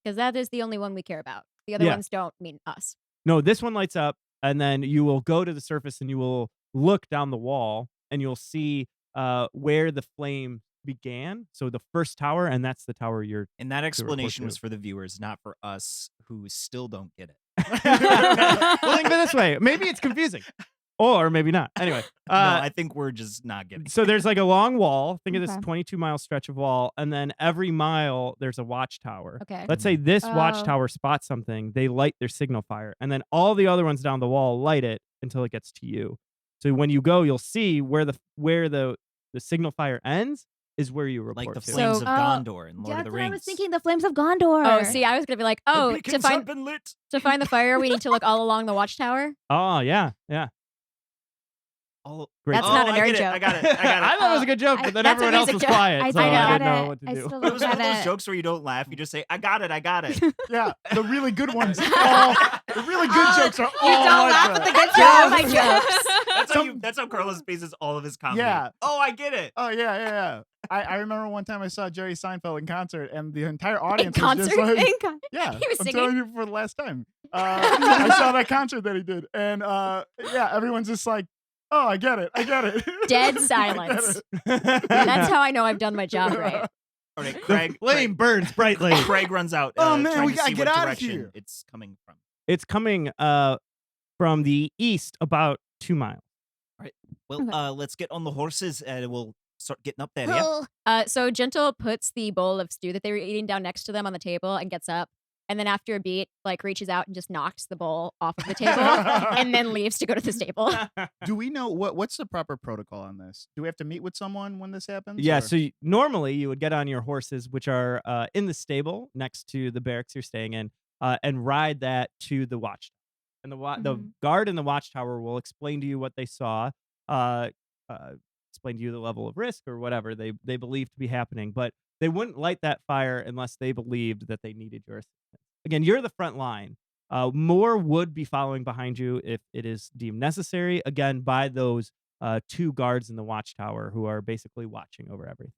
Because that is the only one we care about. The other Yeah. ones don't mean us. No, this one lights up, and then you will go to the surface and you will look down the wall, and you'll see where the flame began. So the first tower, and that's the tower you're. And that explanation to. was for the viewers, not for us who still don't get it. Well, think of it this way. Maybe it's confusing, or maybe not. Anyway, No, I think we're just not getting it. so there's like a long wall. Think of this Okay. 22-mile stretch of wall, and then every mile there's a watchtower. Okay. Let's say this Oh. watchtower spots something, they light their signal fire, and then all the other ones down the wall light it until it gets to you. So when you go, you'll see where the signal fire ends is where you report Like the to. flames So- of Gondor and Lord That's of the what Rings. I was thinking. The flames of Gondor. Oh, see, I was gonna be like, oh, The to beacons have find been lit. the fire, we need to look all along the watchtower. Oh yeah. Oh, Great. That's oh, not a I nerd get it. joke. I got it. I got it. I thought it was a good joke, but then That's a everyone else music was joke. quiet, I so I don't didn't get know it. what to I do. still It don't was one of get those it. jokes where you don't laugh. You just say, I got it. I got it. Yeah, the really good ones. The really good jokes are all You don't like laugh that. at the good jokes. My jokes. That's how Carlos bases all of his comedy. Yeah. Oh, I get it. Oh yeah. I remember one time I saw Jerry Seinfeld in concert, and the entire audience In was concert? just like, In con- yeah, He was I'm singing? telling you for the last time. I saw that concert that he did, and yeah, everyone's just like, oh, I get it. Dead I get silence. it. That's how I know I've done my job right. All right, The Craig. flame burns brightly. Craig runs out. Oh, man, trying we to gotta see get what out of direction here. it's coming from. It's coming from the east about 2 miles. Well, Okay. let's get on the horses and we'll start getting up there. Yeah. Oh, So Gentle puts the bowl of stew that they were eating down next to them on the table and gets up. And then after a beat, like reaches out and just knocks the bowl off of the table and then leaves to go to the stable. Do we know what's the proper protocol on this? Do we have to meet with someone when this happens? Yeah, or- so normally you would get on your horses, which are in the stable next to the barracks you're staying in, and ride that to the watchtower. And the Mhm. guard in the watchtower will explain to you what they saw, explain to you the level of risk or whatever they believe to be happening. But they wouldn't light that fire unless they believed that they needed your assistance. Again, you're the front line. More would be following behind you if it is deemed necessary. Again, by those 2 guards in the watchtower who are basically watching over everything.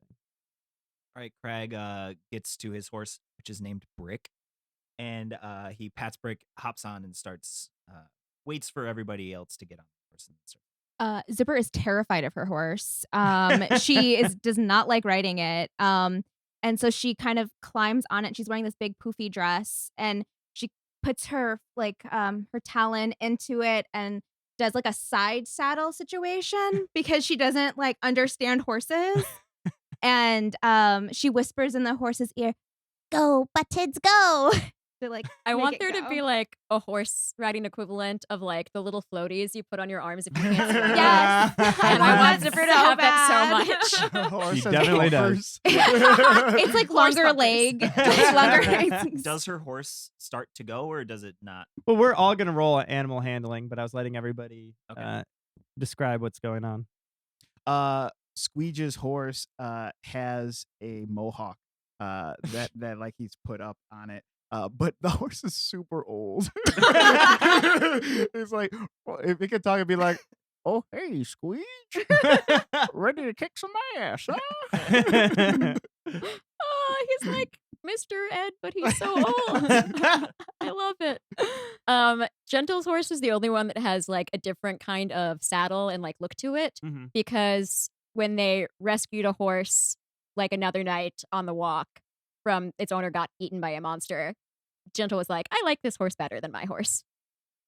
All right, Craig gets to his horse, which is named Brick, and he pats Brick, hops on, and starts waits for everybody else to get on the horse. Zipper is terrified of her horse. She does not like riding it. And so she kind of climbs on it. She's wearing this big poofy dress, and she puts her her talon into it and does like a side saddle situation because she doesn't like understand horses. And she whispers in the horse's ear, go, buttons, go. to like I make want it there to go. be like a horse riding equivalent of like the little floaties you put on your arms if you can't swim. Yes. And I want Zipper to so have bad. that so much. Horse She has definitely bumpers. It's like Horse longer bumpers. leg. longer. Does her horse start to go, or does it not? Well, we're all gonna roll animal handling, but I was letting everybody Okay. describe what's going on. Squeege's horse has a mohawk that like he's put up on it. But the horse is super old. It's like, if it could talk, it'd be like, "Oh, hey, Squeege, ready to kick some ass, huh?" Oh, he's like Mr. Ed, but he's so old. I love it. Gentle's horse is the only one that has like a different kind of saddle and like look to it Mhm. because when they rescued a horse like another night on the walk from its owner got eaten by a monster, Gentle was like, I like this horse better than my horse.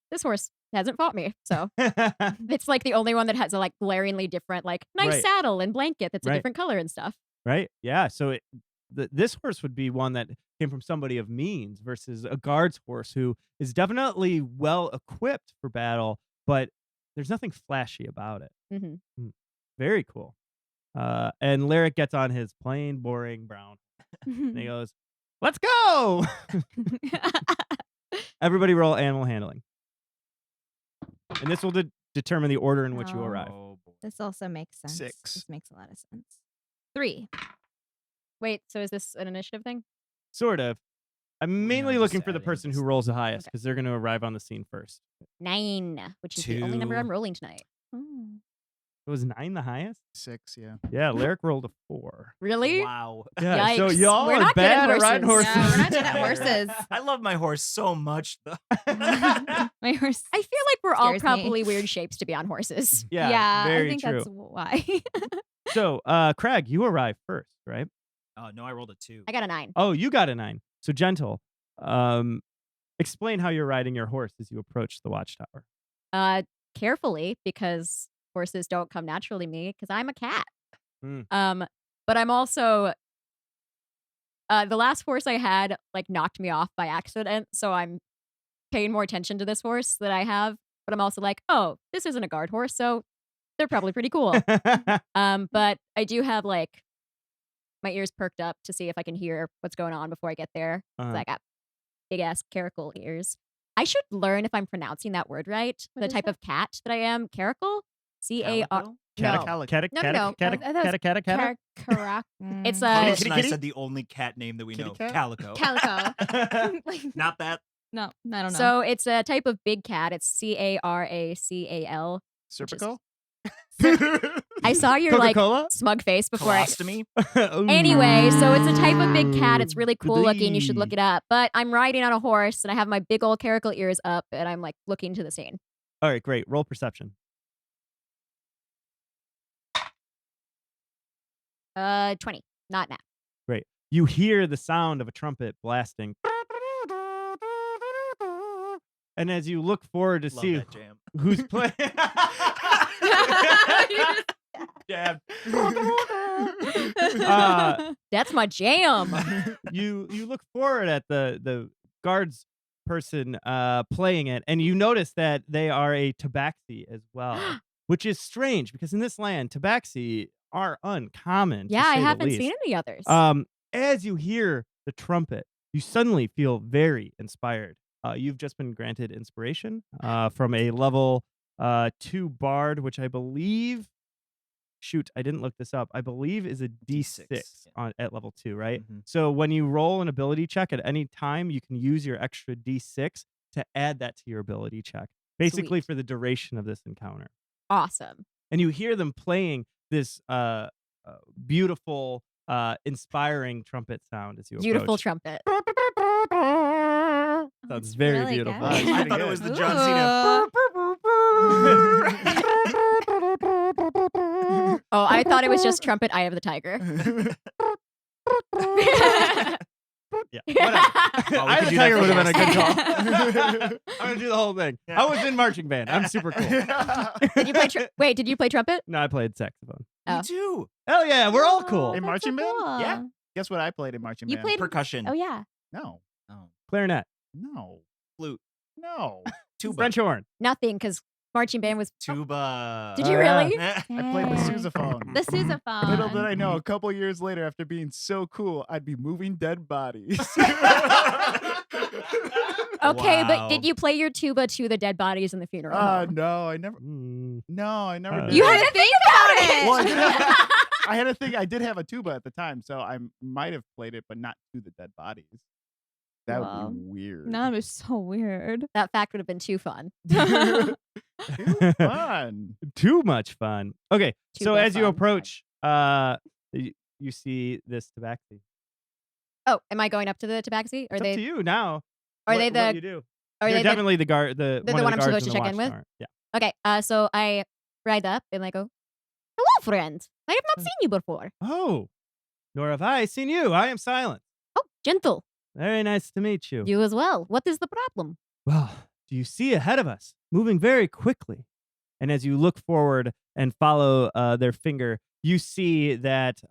This horse hasn't fought me. So it's like the only one that has a like glaringly different, like nice Right. saddle and blanket that's a Right. different color and stuff. Right? Yeah. So this horse would be one that came from somebody of means versus a guard's horse who is definitely well equipped for battle, but there's nothing flashy about it. Mm-hmm. Very cool. And Lyric gets on his plain, boring brown, and he goes, "Let's go!" Everybody roll animal handling, and this will determine the order in which you arrive. Oh boy. This also makes sense. 6. This makes a lot of sense. 3. Wait, so is this an initiative thing? Sort of. I'm mainly just looking for the adding person who this- rolls the highest Okay. because they're going to arrive on the scene first. 9, which is the only number 2. I'm rolling tonight. Oh. Was 9 the highest? 6, yeah. Yeah, Lyric rolled a 4. Really? Wow. Yeah, so Yikes. y'all We're are not good at bad at riding horses. horses. Yeah, we're not good at horses. I love my horse so much, though. My horse. I feel like we're all Scares me. probably weird shapes to be on horses. Yeah, very I think true. that's why. So, Craig, you arrive first, right? No, I rolled a 2. I got a 9. Oh, you got a 9. So, Gentle, explain how you're riding your horse as you approach the watchtower. Carefully, because horses don't come naturally to me because I'm a cat. Mm. But I'm also the last horse I had like knocked me off by accident, so I'm paying more attention to this horse that I have. But I'm also like, oh, this isn't a guard horse, so they're probably pretty cool. But I do have like my ears perked up to see if I can hear what's going on before I get there. 'Cause Uh-huh. I got big ass caracal ears. I should learn if I'm pronouncing that word right. What the is type that? of cat that I am, caracal, C-A-R. Calico? No, No. Cata. It's Alex a and I said the only cat name that we Kitty know. cat? Calico. Calico. Like, Not that. no, I don't know. So it's a type of big cat. It's Caracal. Serpico? I saw your like Coca-Cola? smug face before I. Colostomy? Anyway, so it's a type of big cat. It's really cool looking. You should look Glee. it up. But I'm riding on a horse and I have my big old caracal ears up and I'm like looking to the scene. All right, great. Roll perception. 20. Not now. Great. You hear the sound of a trumpet blasting. And as you look forward to Love see that jam. who's playing. Jab. That's my jam. you look forward at the guards person playing it, and you notice that they are a tabaxi as well, which is strange because in this land, tabaxi are uncommon. Yeah, to I say the haven't least. seen any others. As you hear the trumpet, you suddenly feel very inspired. You've just been granted inspiration from a level 2 bard, which I believe. Shoot, I didn't look this up. I believe is a D6 yeah. at level 2, right? Mhm. So when you roll an ability check at any time, you can use your extra D6 to add that to your ability check, basically Sweet. for the duration of this encounter. Awesome. And you hear them playing this beautiful, inspiring trumpet sound as you Beautiful approach. trumpet. Sounds that's very really beautiful. good. It's I pretty thought it good. was the John Cena. Oh, I thought it was just trumpet Eye of the Tiger. Yeah, whatever. Oh, we I could the do that Tiger for would have been a good call. podcast. I'm gonna do the whole thing. Yeah. I was in marching band. I'm super cool. Did you play wait, did you play trumpet? No, I played saxophone. Oh. Me too. Hell yeah, we're all Oh, cool. In that's so marching band? cool. Yeah. Guess what I played in marching You band? played- Percussion. Oh yeah. No. Oh. Clarinet, No. Flute. No. Tuba. French horn. Nothing, because marching band was. Tuba. Did you Oh, really? I played the Dang. sousaphone. The sousaphone. Little did I know, a couple years later, after being so cool, I'd be moving dead bodies. Okay, but Wow. did you play your tuba to the dead bodies in the funeral? home? No, I never. Mm. No, I never did. You that. had to think about it. Well, I did have- I had a thing. I did have a tuba at the time, so I might have played it, but not to the dead bodies. That Wow. would be weird. No, it was so weird. That fact would have been too fun. Fun. Too much fun. Okay, so Tuba as you fun. approach, you see this tabaxi. Oh, am I going up to the tabaxi? Are It's up they? to you now. Are what, they what the? you do? Are You're they the? definitely the guard? the One of one the I'm guards supposed to in the check in with? watchtower. Yeah. Okay, so I ride up and I go, "Hello, friend. I have not seen you before. Oh, nor have I seen you. I am Silent. Oh, gentle. Very nice to meet you. You as well. What is the problem? Well, do you see ahead of us, moving very quickly? And as you look forward and follow their finger, you see that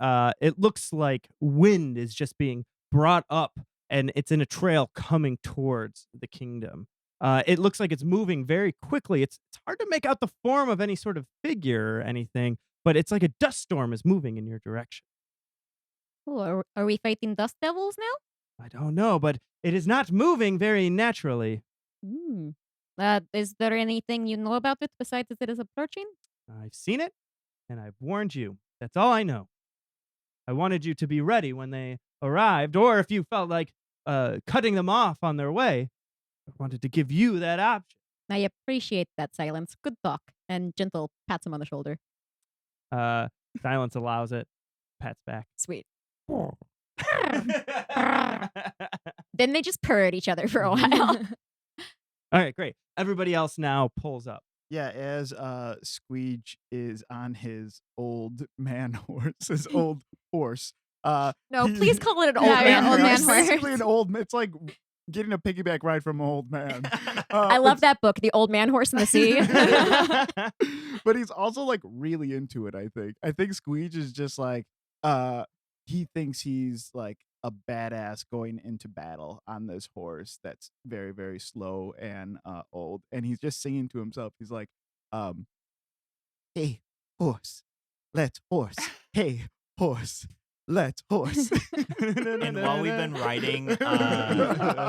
it looks like wind is just being brought up and it's in a trail coming towards the kingdom. It looks like it's moving very quickly. It's hard to make out the form of any sort of figure or anything, but it's like a dust storm is moving in your direction. Oh, are we fighting dust devils now? I don't know, but it is not moving very naturally. Hmm. Is there anything you know about it besides that it is approaching? I've seen it. and I've warned you. That's all I know. I wanted you to be ready when they arrived, or if you felt like cutting them off on their way, I wanted to give you that option. I appreciate that silence. Good talk. And gentle pats him on the shoulder. Silence allows it. Pats back. Sweet. Then they just purr at each other for a while. All right, great. Everybody else now pulls up. Yeah, as Squeege is on his old man horse, his old horse. No, he- please call it an old Yeah, man old man It's horse. basically an old. It's like getting a piggyback ride from an old man. I love that book, The Old Man Horse in the Sea. But he's also like really into it. I think Squeege is just like he thinks he's like a badass going into battle on this horse that's very, very slow and old, and he's just singing to himself. He's like, hey horse, let's horse. Hey horse, let's horse. And while we've been riding, That's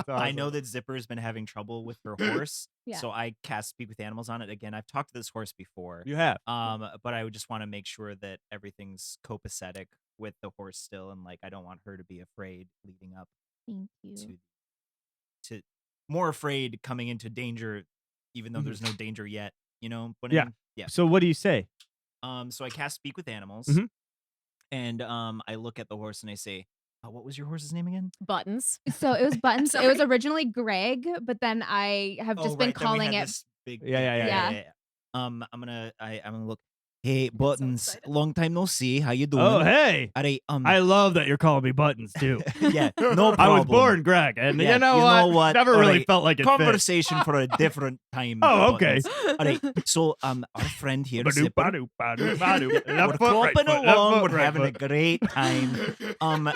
I know awesome. that Zipper's been having trouble with her horse, Yeah. so I cast Speak with Animals on it again. I've talked to this horse before, You have. but I would just want to make sure that everything's copacetic with the horse still, and like I don't want her to be afraid leading up Thank you. to more afraid coming into danger, even though Mhm. there's no danger yet. You know? What Yeah. I mean? Yeah. So what do you say? So I cast Speak with Animals, Mhm. and I look at the horse and I say, "What was your horse's name again?" Buttons. So it was Buttons. It Sorry. was originally Greg, but then I have just been Right, then we calling had it. this big, Yeah. I'm gonna look. Hey, Buttons, excited. long time no see. How you doing? Oh, hey. All right, I love that you're calling me Buttons too. yeah, no problem. I was born Greg, and Yeah, you know what? Never All really right, felt like it fit. Conversation for a different time. Oh, okay. Buttons. All right, so our friend here, Ba-doop, Zipper, ba-doop, ba-doop, ba-doop. Left we're foot, right clopping foot, left along. foot, We're right having a foot. great time.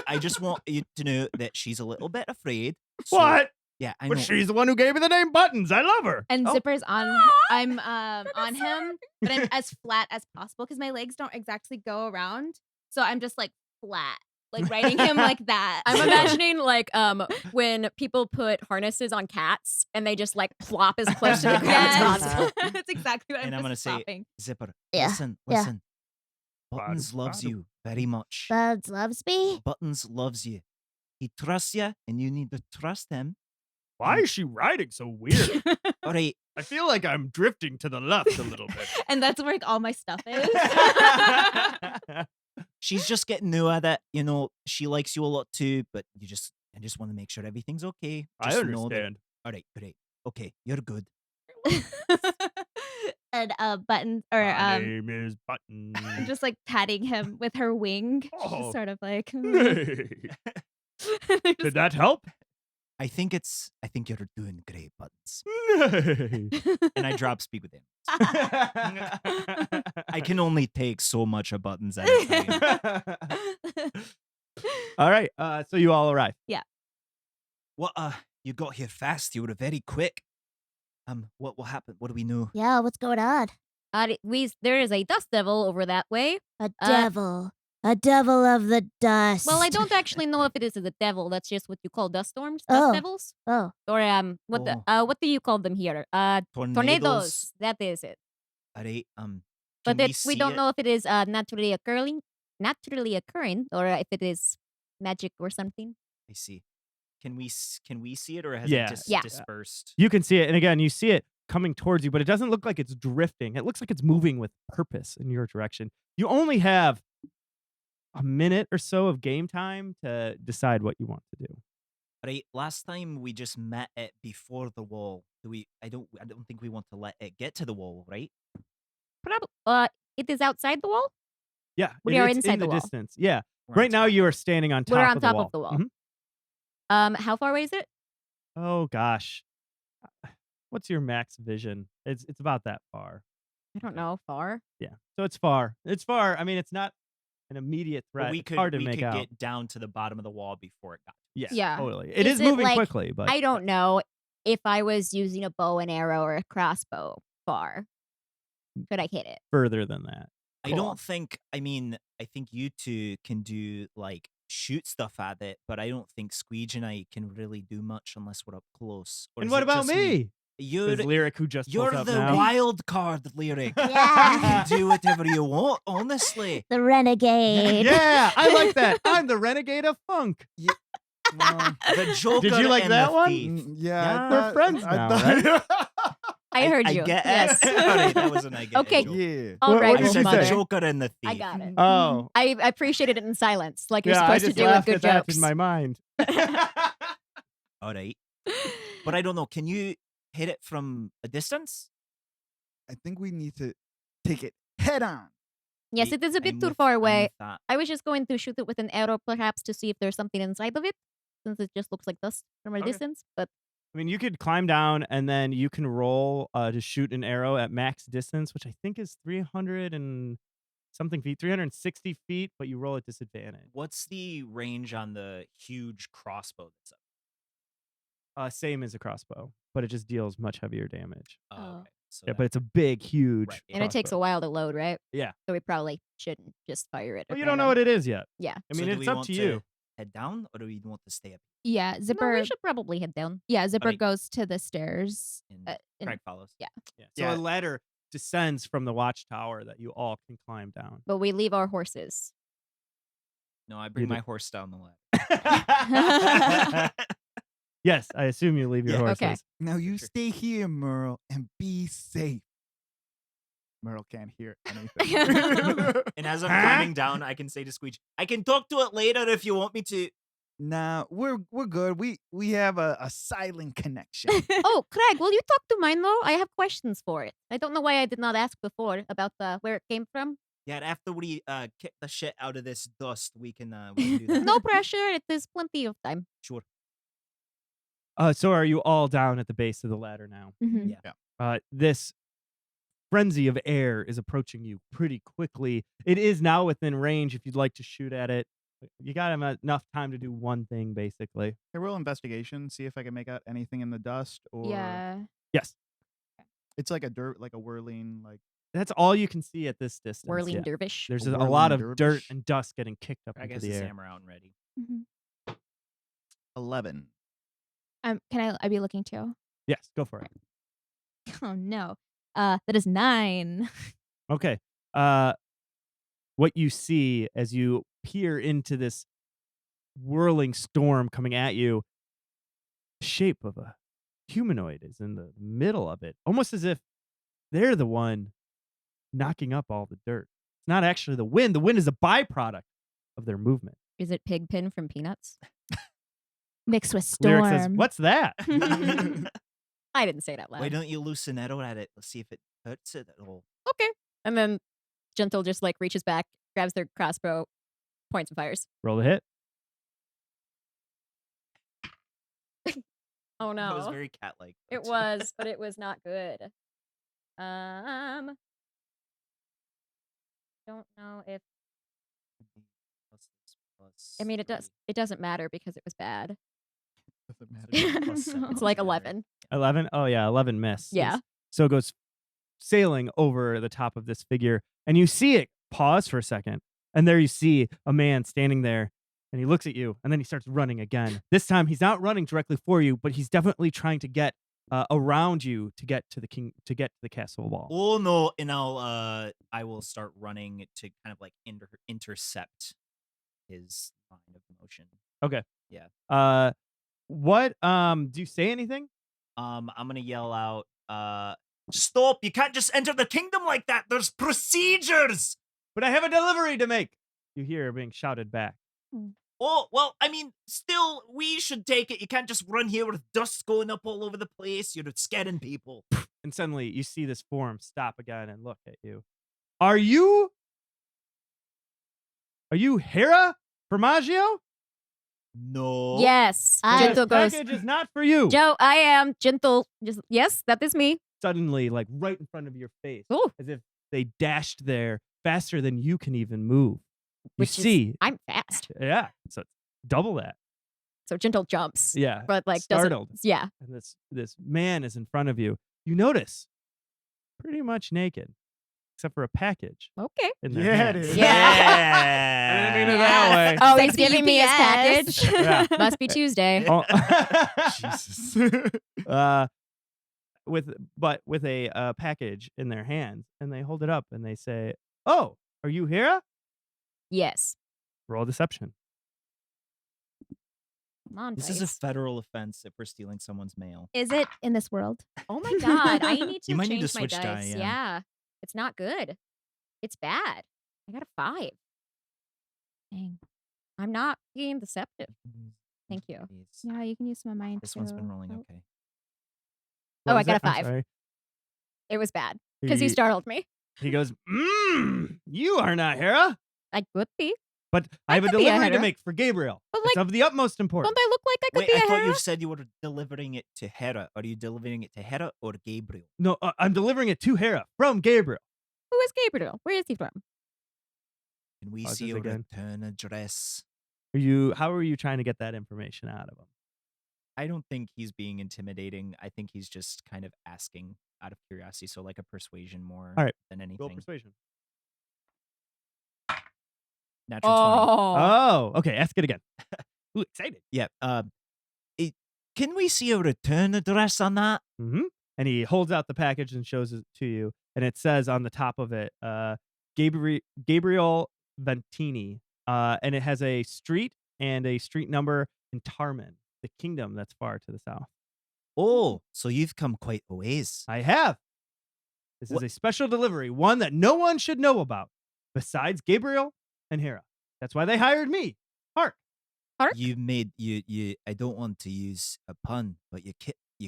I just want you to know that she's a little bit afraid. So, What? Yeah, I But know. she's the one who gave me the name Buttons. I love her. And Oh. Zipper's on. I'm on him, but I'm as flat as possible because my legs don't exactly go around. So I'm just like flat, like riding him like that. I'm imagining like when people put harnesses on cats and they just like plop as close to the ground as Yes, possible. that's exactly what And I'm I'm gonna just say, stopping. Zipper, Yeah, listen, yeah. listen. Buttons loves Ba-doop. you very much. Buds loves me. Buttons loves you. He trusts you, and you need to trust him. Why is she riding so weird? All right, I feel like I'm drifting to the left a little bit. And that's where like all my stuff is. she's just getting new at it. You know, she likes you a lot too, but I just want to make sure everything's okay. I Just know that- understand. all right, great. Okay, you're good. And Buttons or My name is Buttons. I'm just like patting him with her wing. She's Oh. just sort of like. Hey. Did that help? I think you're doing great, Buttons. Nay. And I drop Speak with him. I can only take so much of Buttons at a time. All right. So you all arrive. What? You got here fast. You were very quick. What will happen? What do we know? Yeah, what's going on? There is a dust devil over that way. A devil. A devil of the dust. Well, I don't actually know if it is a devil. That's just what you call dust storms, Oh. dust devils, Oh, or what do you call them here? Tornadoes. That is it. All right. But can we see don't it? know if it is naturally occurring, or if it is magic or something. I see. Can we see it, or has Yeah. it just Yeah. dispersed? You can see it, and again, you see it coming towards you, but it doesn't look like it's drifting. It looks like it's moving with purpose in your direction. You only have a minute or so of game time to decide what you want to do. Right. Last time we just met it before the wall. I don't think we want to let it get to the wall, right? Probably. It is outside the wall. Yeah, We are it's inside in the the wall. distance. Yeah, We're on right now top. you are standing on top. We're on of top of the wall. Mhm. How far away is it? Oh gosh, what's your max vision? It's about that far. I don't know. Far. Yeah, so it's far. It's far. I mean, it's not an immediate But threat. we It's could hard to we make could out. get down to the bottom of the wall before it got. Yes, Yeah. totally. It Is is it moving like- quickly, but I don't know if I was using a bow and arrow or a crossbow. Far. Could I hit it? further than that. I Cool. don't think. I mean, I think you two can do like shoot stuff at it, but I don't think Squeege and I can really do much unless we're up close. Or And is what it about just me? You're His lyric who just you're pulls up the now. wild card lyric. You Yeah. can do whatever you want, honestly. The renegade. Yeah, I like that. I'm the renegade of funk. Well, The Joker Did you like and that the one? thief. yeah, We're friends now, I heard you. I get Yes. it. All right, that was an I get Okay. it joke. yeah. All What- right, what I did said you the say? Joker and the thief. I got it. Oh. I appreciated it in silence, like you're Yeah, I supposed to just do with laughed good at that jokes. in my mind. All right. But I don't know. Can you hit it from a distance? I think we need to take it head on. Yes, I- it is a bit I'm too with- far I'm away. with that. I was just going to shoot it with an arrow, perhaps, to see if there's something inside of it, since it just looks like dust from a Okay. distance. But I mean, you could climb down and then you can roll to shoot an arrow at max distance, which I think is 300 and something feet, 360 feet, but you roll at disadvantage. What's the range on the huge crossbow that's up? Same as a crossbow, but it just deals much heavier damage. Oh, Oh. okay. So Yeah, that- but it's a big, huge. Right, and it takes a crossbow. while to load, right? Yeah. So we probably shouldn't just fire it. Well, at you don't know what random. it is yet. Yeah. I so mean, do it's we up want to you. Head down, or do we want to stay up? Yeah, No, Zipper. we should probably head down. Yeah, Zipper Alright. goes to the stairs. And and- Craig follows. yeah. Yeah. So Yeah. a ladder descends from the watchtower that you all can climb down. But we leave our horses. No, I bring do. my horse down the ladder. Yes, I assume you leave your Yeah. horses. Okay. Now you Sure. stay here, Merle, and be safe. Merle can't hear anything. And as I'm Huh? climbing down, I can say to Squeech, "I can talk to it later if you want me to." Nah, we're good. We have a silent connection. Oh, Craig, will you talk to mine though? I have questions for it. I don't know why I did not ask before about where it came from. Yeah, and after we kick the shit out of this dust, we can do that. No pressure. It is plenty of time. Sure. So are you all down at the base of the ladder now? Mhm. Yeah. This frenzy of air is approaching you pretty quickly. It is now within range if you'd like to shoot at it. You got enough time to do one thing, basically. I roll investigation, see if I can make out anything in the dust or Yeah. Yes. it's like a whirling like That's all you can see at this distance. Whirling yeah. dervish. There's A a lot whirling of dirt dervish. and dust getting kicked up I into guess the the air. hammer out and ready. Mhm. 11. Can I be looking too? Yes, go for it. Oh no. That is 9. Okay. What you see as you peer into this whirling storm coming at you, the shape of a humanoid is in the middle of it, almost as if they're the one knocking up all the dirt. It's not actually the wind. The wind is a byproduct of their movement. Is it Pigpen from Peanuts? Mixed with Storm. Lyric says, "What's that?" I didn't say it out loud. Why don't you loosen arrow at it? Let's see if it hurts it at all. Okay. And then Gentle just like reaches back, grabs their crossbow, points and fires. Roll the hit. Oh no. That was very cat-like. It was, but it was not good. Don't know if I mean it does. It doesn't matter because it was bad. Doesn't matter. Plus seven. It's like Better. 11. 11? Oh, yeah, 11 miss. Yeah. So it goes sailing over the top of this figure, and you see it pause for a second, and there you see a man standing there, and he looks at you, and then he starts running again. This time, he's not running directly for you, but he's definitely trying to get around you to get to the castle wall. Oh no! And I will start running to kind of like intercept his line of motion. What do you say anything? I'm gonna yell out, "Stop! You can't just enter the kingdom like that. There's procedures." But I have a delivery to make. You hear being shouted back. Oh, well, I mean, still, we should take it. You can't just run here with dust going up all over the place. You're scaring people. And suddenly you see this form stop again and look at you. Are you Hera Formaggio? No. Yes. I- Gentle This goes. package is not for you. Joe, I am Gentle. Just yes, that is me. Suddenly, like right in front of your face, Ooh. as if they dashed there faster than you can even move. You Which is- see, I'm fast. yeah, so it's double that. So Gentle jumps. Yeah, But like startled. doesn't. Yeah. And this man is in front of you. You notice, pretty much naked, except for a package Okay. in their Yeah, it hands. is. Yeah. I didn't mean it that way. Oh, he's Sexy giving me his UPS. package. Yeah. Must be Tuesday. Oh. Jesus. with a package in their hands, and they hold it up and they say, "Oh, are you Hera?" Yes. Roll deception. Come on, This is a dice. federal offense if we're stealing someone's mail. Is it in this world? Oh my god, I need to You might need change to my switch dice. die, yeah. Yeah. It's not good. It's bad. I got a 5. Dang. I'm not being deceptive. Thank you. Yeah, you can use some of mine This one's been too. rolling Oh. okay. What Oh, I was got it? a I'm 5. sorry. It was bad because you He, startled me. he goes, you are not Hera, I could be. but I I have a could be a delivery to Hera. make for Gabriel. But, It's like, of the utmost importance. Don't I look like I could Wait, be I a thought Hera? you said you were delivering it to Hera. Are you delivering it to Hera or Gabriel? No, I'm delivering it to Hera from Gabriel. Who is Gabriel? Where is he from? Can we Pauses see your again. return address? How are you trying to get that information out of him? I don't think he's being intimidating. I think he's just kind of asking out of curiosity. So like a persuasion more All right. than Roll anything. persuasion. Natural 20. Oh. Oh, okay. Ask it again. Ooh, excited. Yeah. Can we see a return address on that? Mm-hmm. And he holds out the package and shows it to you, and it says on the top of it, Gabriel Ventini, and it has a street and a street number in Tarman, the kingdom that's far to the south. Oh, so you've come quite a ways. I have. This is What- a special delivery, one that no one should know about, besides Gabriel and Hera. That's why they hired me. Hark. You made you. I don't want to use a pun, but you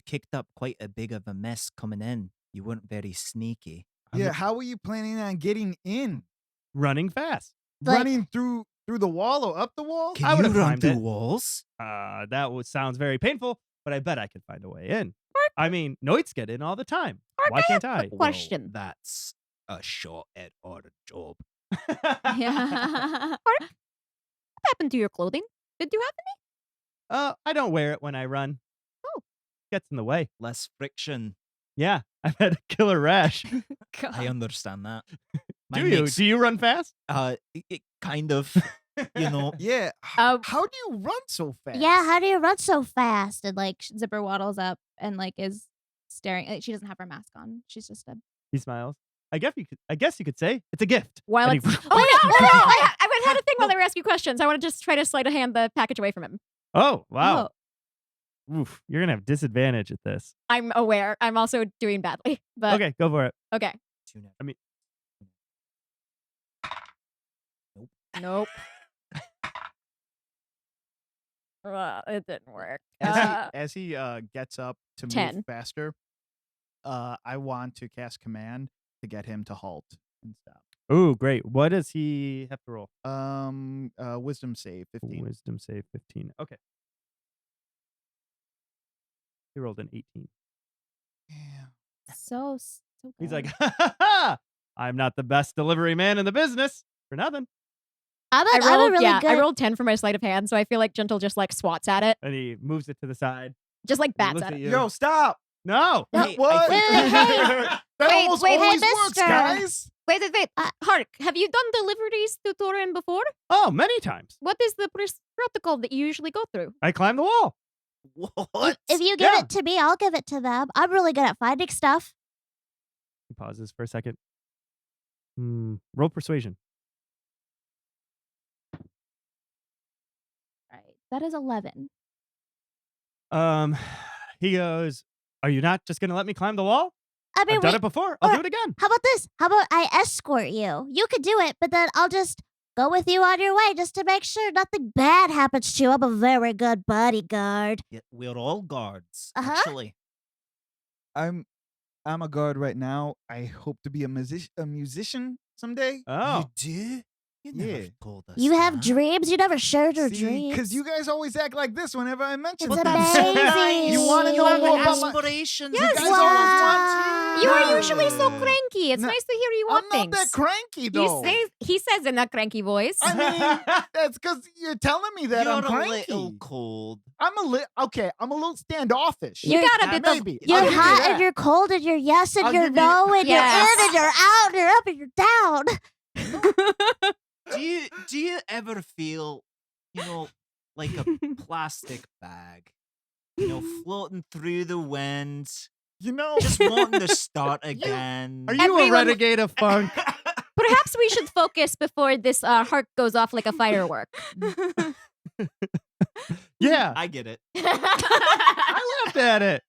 kicked up quite a big of a mess coming in. You weren't very sneaky. I'm Yeah, how are you planning on getting in? running fast. Like- Running through the wall or up the wall? Can I you would've run climbed through it. walls? Sounds very painful, but I bet I could find a way in. I mean, Noids get in all the time. Why can't I? Well, Question. that's a shot at our job. Yeah. What happened to your clothing? Did you have I don't wear it when I run. Oh. Gets in the way. Less friction. Yeah, I've had a killer rash. I understand that. Do you? Do you run fast? It kind of. You know. Yeah. Uh, How do you run so fast? Yeah, how do you run so fast? and like Zipper waddles up and like is staring. Like, she doesn't have her mask on. She's just a. He smiles. I guess you could say it's a gift. While And it's, he- oh no, no, no! I had a thing while they were asking questions. I want to just try to sleight of hand the package away from him. Oh, wow. Oof, you're gonna have disadvantage at this. I'm aware. I'm also doing badly, but Okay, go for it. okay. Tune I mean- Nope. It didn't work. As he gets up to 10. move faster, I want to cast command to get him to halt and stop. Ooh, great. What does he have to roll? Wisdom save 15. Wisdom save 15. Okay. He rolled an 18. Yeah. So He's good. like, ha, ha, ha, I'm not the best delivery man in the business for nothing. I'm I a rolled, really yeah, good. I rolled 10 for my sleight of hand, so I feel like Gentle just like swats at it, And he moves it to the side. just like He bats looks at at it. you. Yo, stop! No. No, Hey, What? Wait, wait, hey. That Wait, almost wait, hey, always works, mister. guys. Wait. Hark, have you done deliveries to Tourin before? Oh, many times. What is the protocol that you usually go through? I climbed the wall. What? If you give Yeah. it to me, I'll give it to them. I'm really good at finding stuff. He pauses for a second. Roll persuasion. Right. That is 11. He goes, "Are you not just gonna let me climb the wall? I mean, I've done it before. I'll do it again." how about this? How about I escort you? You could do it, but then I'll just go with you on your way just to make sure nothing bad happens to you. I'm a very good bodyguard. Yeah, we're all guards, Uh-huh. actually. I'm a guard right now. I hope to be a musician someday. Oh, You do? You never Yeah. told us. You have that. dreams. You never shared your dreams. Because you guys always act like this whenever I mention It's But things. that's so amazing. nice. You wanna You know have more about my- aspirations. You You guys guys always always You No. are usually so No. cranky. It's No, nice to hear you I'm want not things. that cranky though. He says in a cranky voice. I mean, that's because you're telling me that You're I'm a cranky. little cold. I'm a little standoffish. You got a Yeah, bit of maybe. You're I'll give you hot that. and you're cold and you're yes and I'll you're give you- no and Yes. you're in and you're out and you're up and you're down. Do you ever feel, like a plastic bag, floating through the wind, You know, Just wanting to start again. Are you Everyone- a renegade of funk? Perhaps we should focus before this heart goes off like a firework. Yeah, I get it. I laughed at it.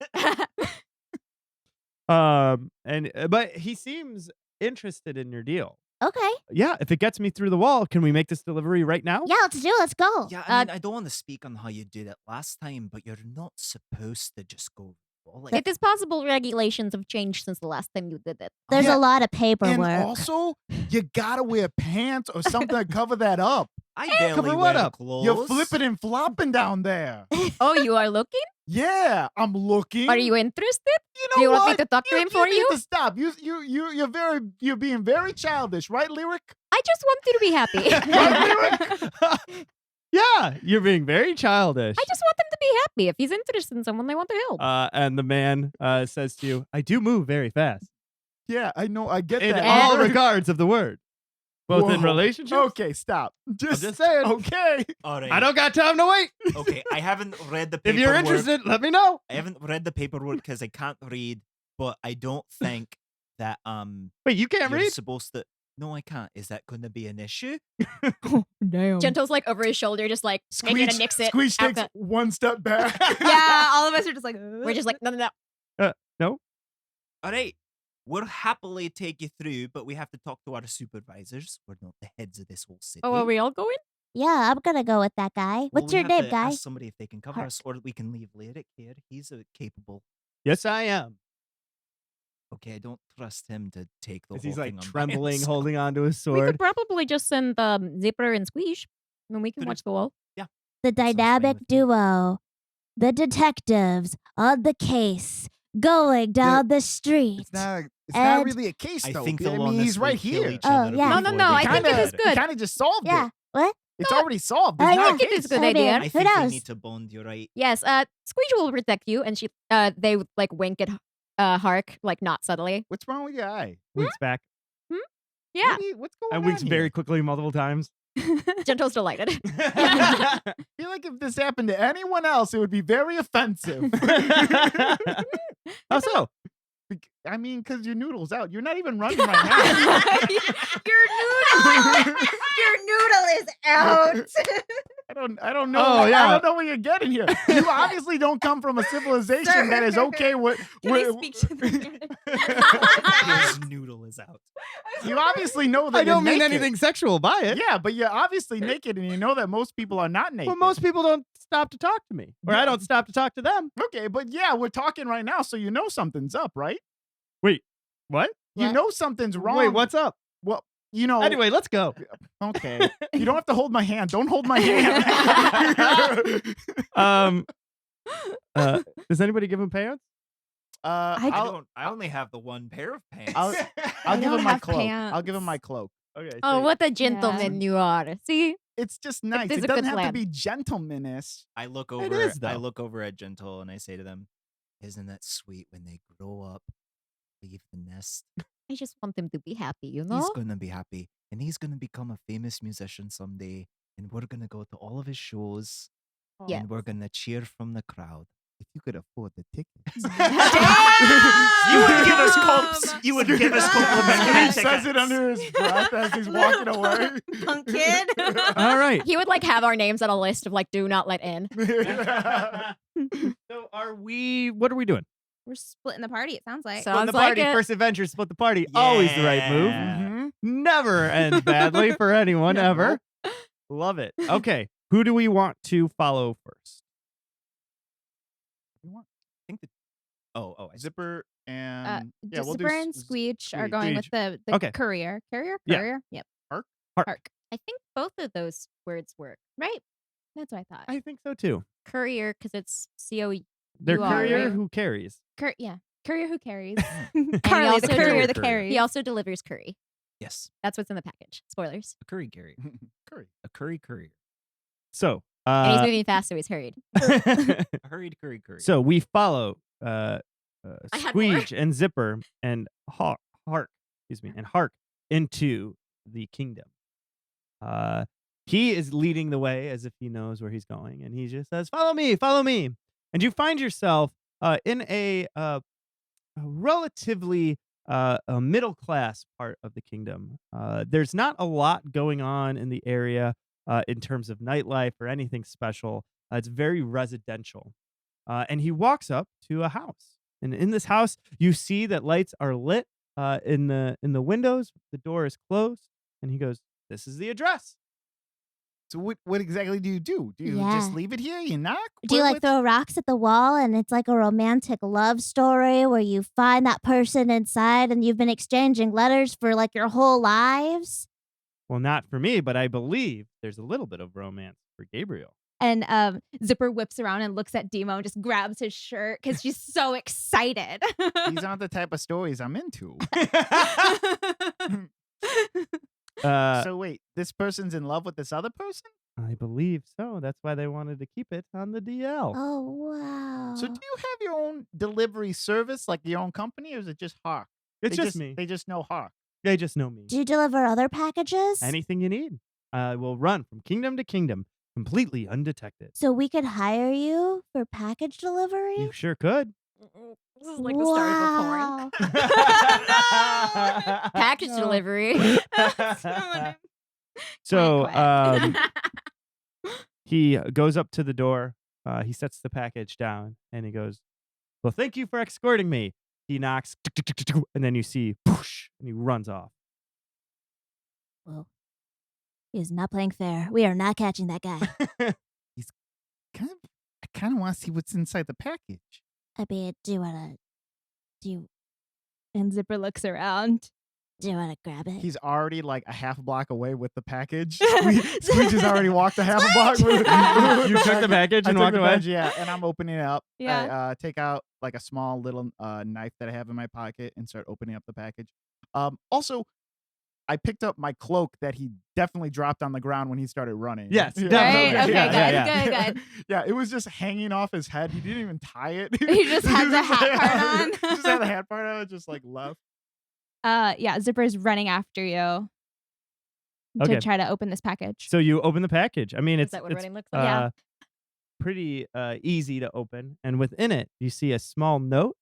But he seems interested in your deal. Okay. Yeah, if it gets me through the wall, can we make this delivery right now? Yeah, let's do it. Let's go. Yeah, I mean, I don't want to speak on how you did it last time, but you're not supposed to just go. Like, It is possible regulations have changed since the last time you did it. There's Yeah, a lot of and paperwork. also you gotta wear pants or something to cover that up. I barely cover wear what up? clothes. You're flipping and flopping down there. Oh, you are looking? Yeah, I'm looking. Are you interested? You Do know you want what? me to talk to him for need you? to stop. You're being very childish, right, Lyric? I just want you to be happy. Right, Lyric? Yeah, you're being very childish. I just want them to be happy. If he's interested in someone, they want to help. And the man says to you, I do move very fast. Yeah, I know. I get In that. all regards of the word. Both in Whoa. relationships. Okay, stop. Just saying. Okay. All right. I don't got time to wait. Okay, I haven't read the If paperwork. you're interested, let me know. I haven't read the paperwork because I can't read, but I don't think that Wait, you can't you're read? supposed to. No, I can't. Is that going to be an issue? Damn. Gentle's like over his shoulder, just like making a nix it. Squeech takes Outfit. one step back. Yeah, all of us are just like. We're just like, no. All right. We'll happily take you through, but we have to talk to our supervisors. We're not the heads of this whole city. Oh, are we all going? Yeah, I'm gonna go with that guy. Well, What's we your have name, to guy? ask somebody if they can cover Hark. us, or we can leave Lyric here. He's capable. Yes, I am. Okay, I don't trust him to take the As whole he's like thing on by trembling, himself. holding onto his We sword. could probably just send Zipper and Squeeze, and we can Could've- watch the wall. The sounds fine dynamic with me. duo. The detectives on the case going down the street. It's not And- really a case, I though. think I they'll mean, he's honestly right kill here. each Oh, other yeah. No, before I they think do it is that. good. He kind of just solved Yeah. it. What? It's No, already solved. I It's not know. a think it is case. good Maybe. idea. I Who think they knows? need to bond. You're right. Yes, Squeeze will protect you, and they would like wink at Hark, like not subtly. What's wrong with your eye? Winks back. Yeah, What's going And on winks here? very quickly multiple times. Gentle's delighted. I feel like if this happened to anyone else, it would be very offensive. How so? I mean, because your noodle's out. You're not even running right Your noodle is out. now. I don't know. Oh, yeah. I don't know where you're getting here. You obviously don't come from a civilization Sir. that is okay with. Can I speak to the His noodle is out. You obviously know that I don't you're mean naked. anything sexual by it. Yeah, but you're obviously naked, and you know that most people are not naked. Well, most people don't stop to talk to me, or I Yeah. don't stop to talk to them. Okay, but yeah, we're talking right now, so you know something's up, right? Wait, what? You What? know something's wrong. Wait, what's up? Well, you know. Anyway, let's go. Okay. You don't have to hold my hand. Don't hold my hand. Does anybody give him pants? I I'll, don't. I only have the one pair of pants. I'll give don't him my have cloak. I'll give him pants. my cloak. Okay. Oh, what a gentleman you are! See, It's just nice. is It a doesn't good have to plan. be gentlemanish. I look It over. is, I though. look over at Gentle and I say to them, "Isn't that sweet when they grow up, leave the nest? I just want them to be happy, you He's know. gonna be happy, and he's gonna become a famous musician someday. And we're gonna go to all of his shows, Yeah. and we're gonna cheer from the crowd. If you could afford the tickets. You would give us comps. You would give us complimentary He says it tickets. under his breath as he's walking away. Punk kid. All right. He would like have our names on a list of like do not let in. So are we? What are we doing? We're splitting the party. It sounds like. So- Split the Sounds like party. it. First adventure, split the party. Always the right move. Yeah. Mhm. Never ends badly for anyone ever. Love it. Okay. Who do we want to follow first? I think that. Oh, I see. Zipper and yeah, we'll Zipper do and Squeech are going with Squeech. the Okay. courier. Yeah. Courier? Yep. Hark. I think both of those words work. Right. That's what I thought. I think so too. Courier, because it's COE. They're You are, courier right? who carries. Yeah. Courier who carries. he Carly, also the courier delivers that curry. carries. He also delivers curry. Yes, That's what's in the package. Spoilers. a curry carrier, Curry. a curry courier, So, And he's moving fast, so he's hurried. a hurried curry courier. so we follow I had more. Squeege and Zipper and Hark, and Hark into the kingdom. He is leading the way as if he knows where he's going, and he just says, "Follow me, follow me." And you find yourself in a relatively a middle class part of the kingdom. There's not a lot going on in the area in terms of nightlife or anything special. It's very residential. And he walks up to a house, and in this house, you see that lights are lit in the windows. The door is closed, and he goes, "This is the address." So what exactly do you do? Do you just leave it here? You knock? Do you like throw rocks at the wall and it's like a romantic love story where you find that person inside and you've been exchanging letters for like your whole lives? Well, not for me, but I believe there's a little bit of romance for Gabriel. And Zipper whips around and looks at Demo and just grabs his shirt because she's so excited. These aren't the type of stories I'm into. So wait, this person's in love with this other person? I believe so. That's why they wanted to keep it on the DL. Oh, wow. So do you have your own delivery service, like your own company, or is it just Hawk? It's just me. They just know Hawk. They just know me. Do you deliver other packages? Anything you need. I will run from kingdom to kingdom, completely undetected. So we could hire you for package delivery? You sure could. This is like the start of a porn. Wow. Package delivery. So Quack, he goes up to the door. He sets the package down, and he goes, "Well, thank you for escorting me." He knocks, and then you see, whoosh, and he runs off. Whoa. He is not playing fair. We are not catching that guy. I kind of want to see what's inside the package. I mean, do you and Zipper looks around. want to grab it? He's already like a half block away with the package. Squeege has already walked a half a block. You took the package I and took walked the away? package, yeah, and I'm opening it up. Yeah. I take out like a small little knife that I have in my pocket and start opening up the package. Also, I picked up my cloak that he definitely dropped on the ground when he started running. Yes, Yeah. definitely. Right? Okay, Yeah, good, yeah. good. Yeah, it was just hanging off his head. He didn't even tie it. He just had the hat part on. He just had the hat part on, just like left. Yeah, Zipper's running after you Okay. to try to open this package. So you open the package. I mean, Is it's that what it's running looks like? Yeah. pretty easy to open, and within it, you see a small note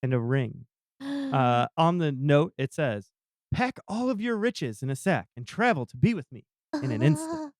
and a ring. On the note, it says, "Pack all of your riches in a sack and travel to be with me in an instant."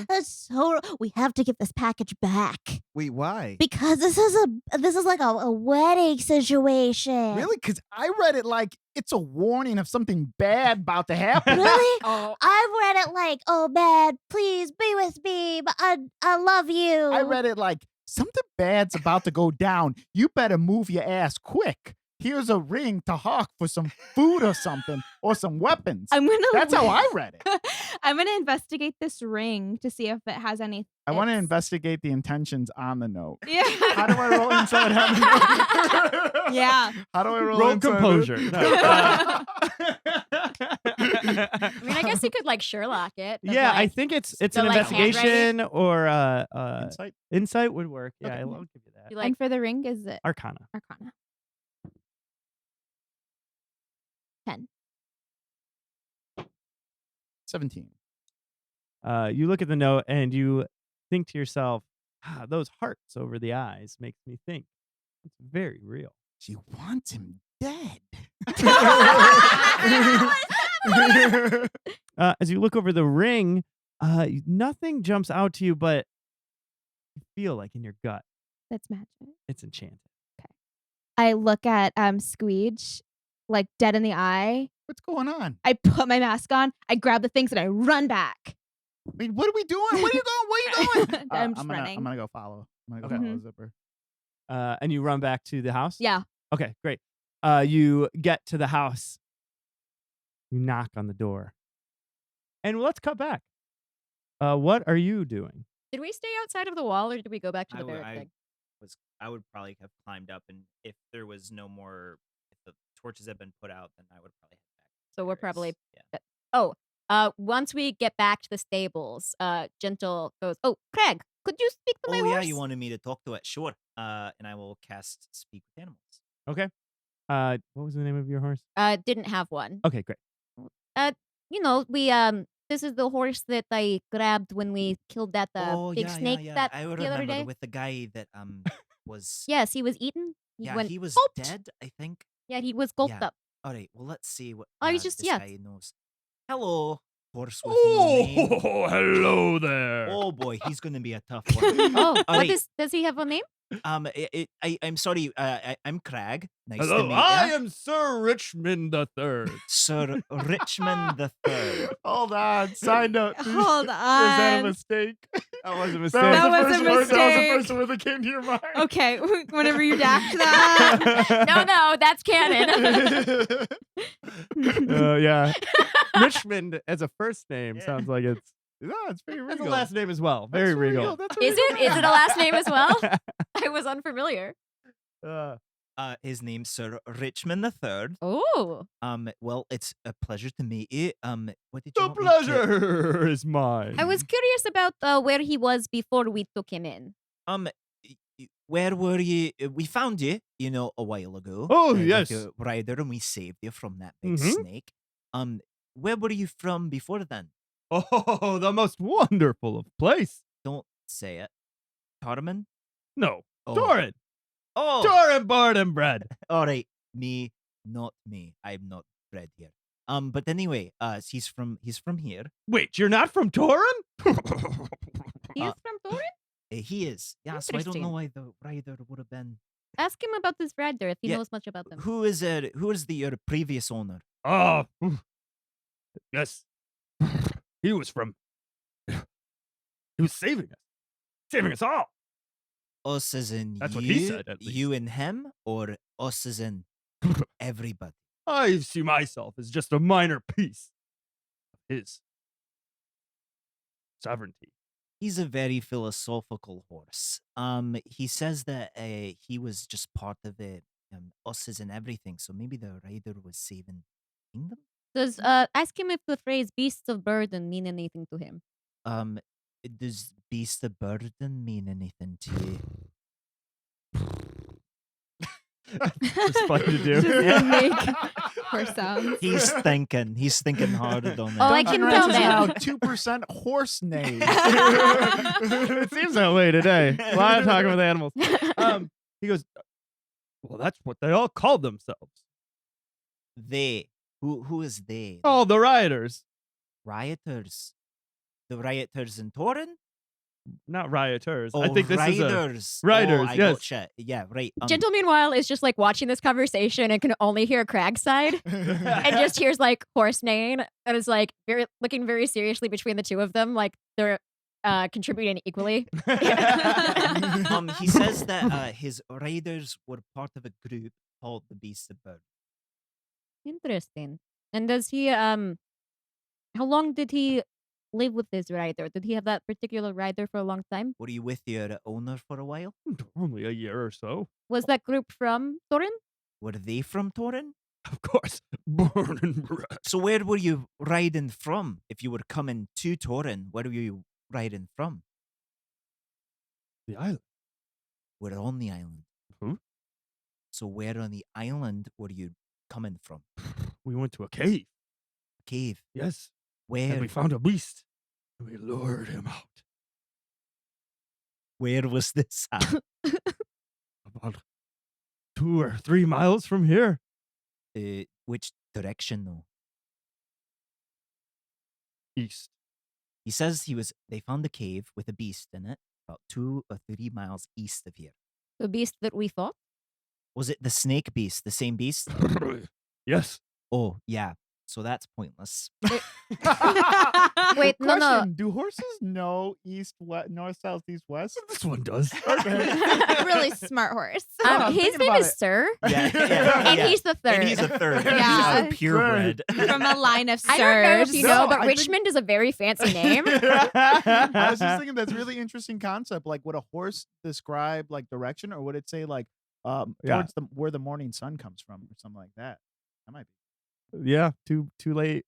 That's so. We have to get this package back Wait, why? because this is like a wedding situation. Really? Because I read it like it's a warning of something bad about to happen. Really? Oh, I've read it like, oh man, please be with me, but I love you. I read it like something bad's about to go down. You better move your ass quick. Here's a ring to Hawk for some food or something or some weapons. That's how I read it. I'm gonna investigate this ring to see if it has any. I want to it's- investigate the intentions on the note. Yeah. How do I roll inside having the note? Yeah. How do I roll Roll inside composure. it? No, I mean, I guess you could like Sherlock it. of, yeah, I like, think it's the, an like, investigation or Insight? insight would work. Yeah, Okay. I'll give you that. you like And for the ring, is it Arcana. Arcana? 10. 17. You look at the note and you think to yourself, those hearts over the eyes makes me think it's very real. She wants him dead. As you look over the ring, nothing jumps out to you, but you feel like in your gut That's magic. it's enchanted. I look at Squeege, like dead in the eye. What's going on? I put my mask on. I grab the things and I run back. Wait, what are we doing? Where are you going? Where are you going? I'm just running. I'm gonna go follow. I'm gonna go Okay. follow Zipper. And you run back to the house? Yeah. Okay, great. You get to the house. You knock on the door. And let's cut back. What are you doing? Did we stay outside of the wall or did we go back to I the would- barrack? I would probably have climbed up, and if there was no more, if the torches had been put out, then I would probably head back. So we're upstairs. probably Yeah. once we get back to the stables, Gentle goes, "Oh, Craig, could you speak to my Oh yeah, horse?" you wanted me to talk to it, sure. And I will cast Speak with Animals. Okay. What was the name of your horse? Didn't have one. Okay, great. You know, we this is the horse that I grabbed when we killed that big snake that I the remember other day. with the guy that was Yes, he was eaten. He yeah, went, he was "Helped." dead, I think. Yeah, he was gulped Yeah. up. All right. Well, let's see what Oh, he's just this yeah. guy knows. Hello, horse with no name. hello there. Oh boy, he's gonna be a tough one. Oh, All what right. does he have a name? I'm sorry. I'm Crag. Nice to Hello, meet I you. am Sir Richmond III. Sir Richmond III. Hold on. Side note. Hold Was that a on. mistake? That was a mistake. That was a That was the mistake. first word that came to your mind. Okay, whenever you dash that. No, that's canon. Yeah. Richmond as a first name Yeah. sounds like it's No, it's very as regal. a last name as well. That's Very regal. That's Is it? Is it a last name as well? I was unfamiliar. His name's Sir Richmond III. Oh. Well, it's a pleasure to meet you. What did you The want me to- pleasure is mine. I was curious about where he was before we took him in. Where were you? We found you, a while ago. Oh, like yes. a rider, and we saved you from that big Mhm. snake. Where were you from before then? Oh, the most wonderful of place. Don't say it. Tourin? No, Oh. Tourin. Oh, Tourin, born and bred. all right. Me, not me. I'm not bred here. But anyway, he's from here. Wait, you're not from Tourin? He is from Tourin? He is. Yeah, so I don't know why the rider would have been. Ask him about this rider if he Yeah. knows much about them. Who is your previous owner? Oh, yes. He was saving us all. Us as in That's you, what he said, at you and him, or us as in everybody? I see myself as just a minor piece of his sovereignty. He's a very philosophical horse. He says that he was just part of it, us as in everything. So maybe the rider was saving the kingdom. Does ask him if the phrase "beasts of burden" mean anything to him? Does beast of burden mean anything to you? It's fun to do. Just make horse sounds. He's thinking hard on it. Oh, I can tell now that. 2% horse name. It seems that way today. A lot of talking with animals. He goes, well, that's what they all called themselves. They. Who is they? Oh, the rioters. Rioters. The rioters in Tourin? Not rioters. Oh, I think this is a riders. Riders, Oh, I yes. gotcha. Yeah, right. Gentle, meanwhile, is just like watching this conversation and can only hear Crag's side and just hears like horse neighing and is like looking very seriously between the two of them, like they're contributing equally. He says that his riders were part of a group called the Beast of Burden. Interesting. And does he how long did he live with his rider? Did he have that particular rider for a long time? Were you with your owner for a while? only a year or so. Was that group from Tourin? Were they from Tourin? Of course, born and bred. So where were you riding from? If you were coming to Tourin, where were you riding from? The island. We're on the island. Mhm. So where on the island were you coming from? We went to a cave. Cave. Yes. Where? And we found a beast. And we lured him out. Where was this at? About 2 or 3 miles from here. Which direction though? East. He says they found a cave with a beast in it about 2 or 3 miles east of here. The beast that we fought? Was it the snake beast, the same beast? Yes. Oh, yeah. So that's pointless. Wait, no. Question, do horses know east, west, north, south, east, west? This one does. Really smart horse. I'm His thinking name about is it. Sir, Yeah, and yeah. he's the third. And he's a third. Yeah. He's a purebred. From a line of I don't know if sirs. you No, know, but I think- Richmond is a very fancy name. I was just thinking that's really interesting concept. Like, would a horse describe like direction, or would it say like Yeah. towards where the morning sun comes from, or something like that? That might be. Yeah, too late.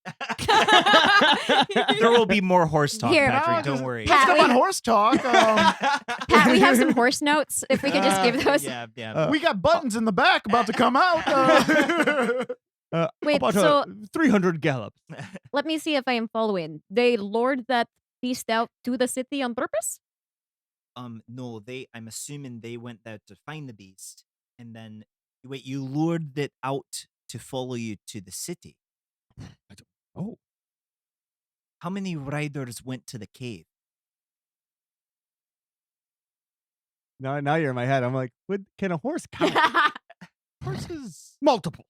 There will be more horse talk, Here. Patrick. No, Don't just- worry. Pat, Step we- on horse talk. Pat, we have some horse notes. If we could just give those. Yeah, yeah. Uh, We got buttons in the back about to come out. Wait, about so 300 gallops. let me see if I am following. They lured that beast out to the city on purpose? No, I'm assuming they went there to find the beast, and then Wait, you lured it out to follow you to the city. Oh, How many riders went to the cave? now you're in my head. I'm like, what can a horse count? Horses. Multiple.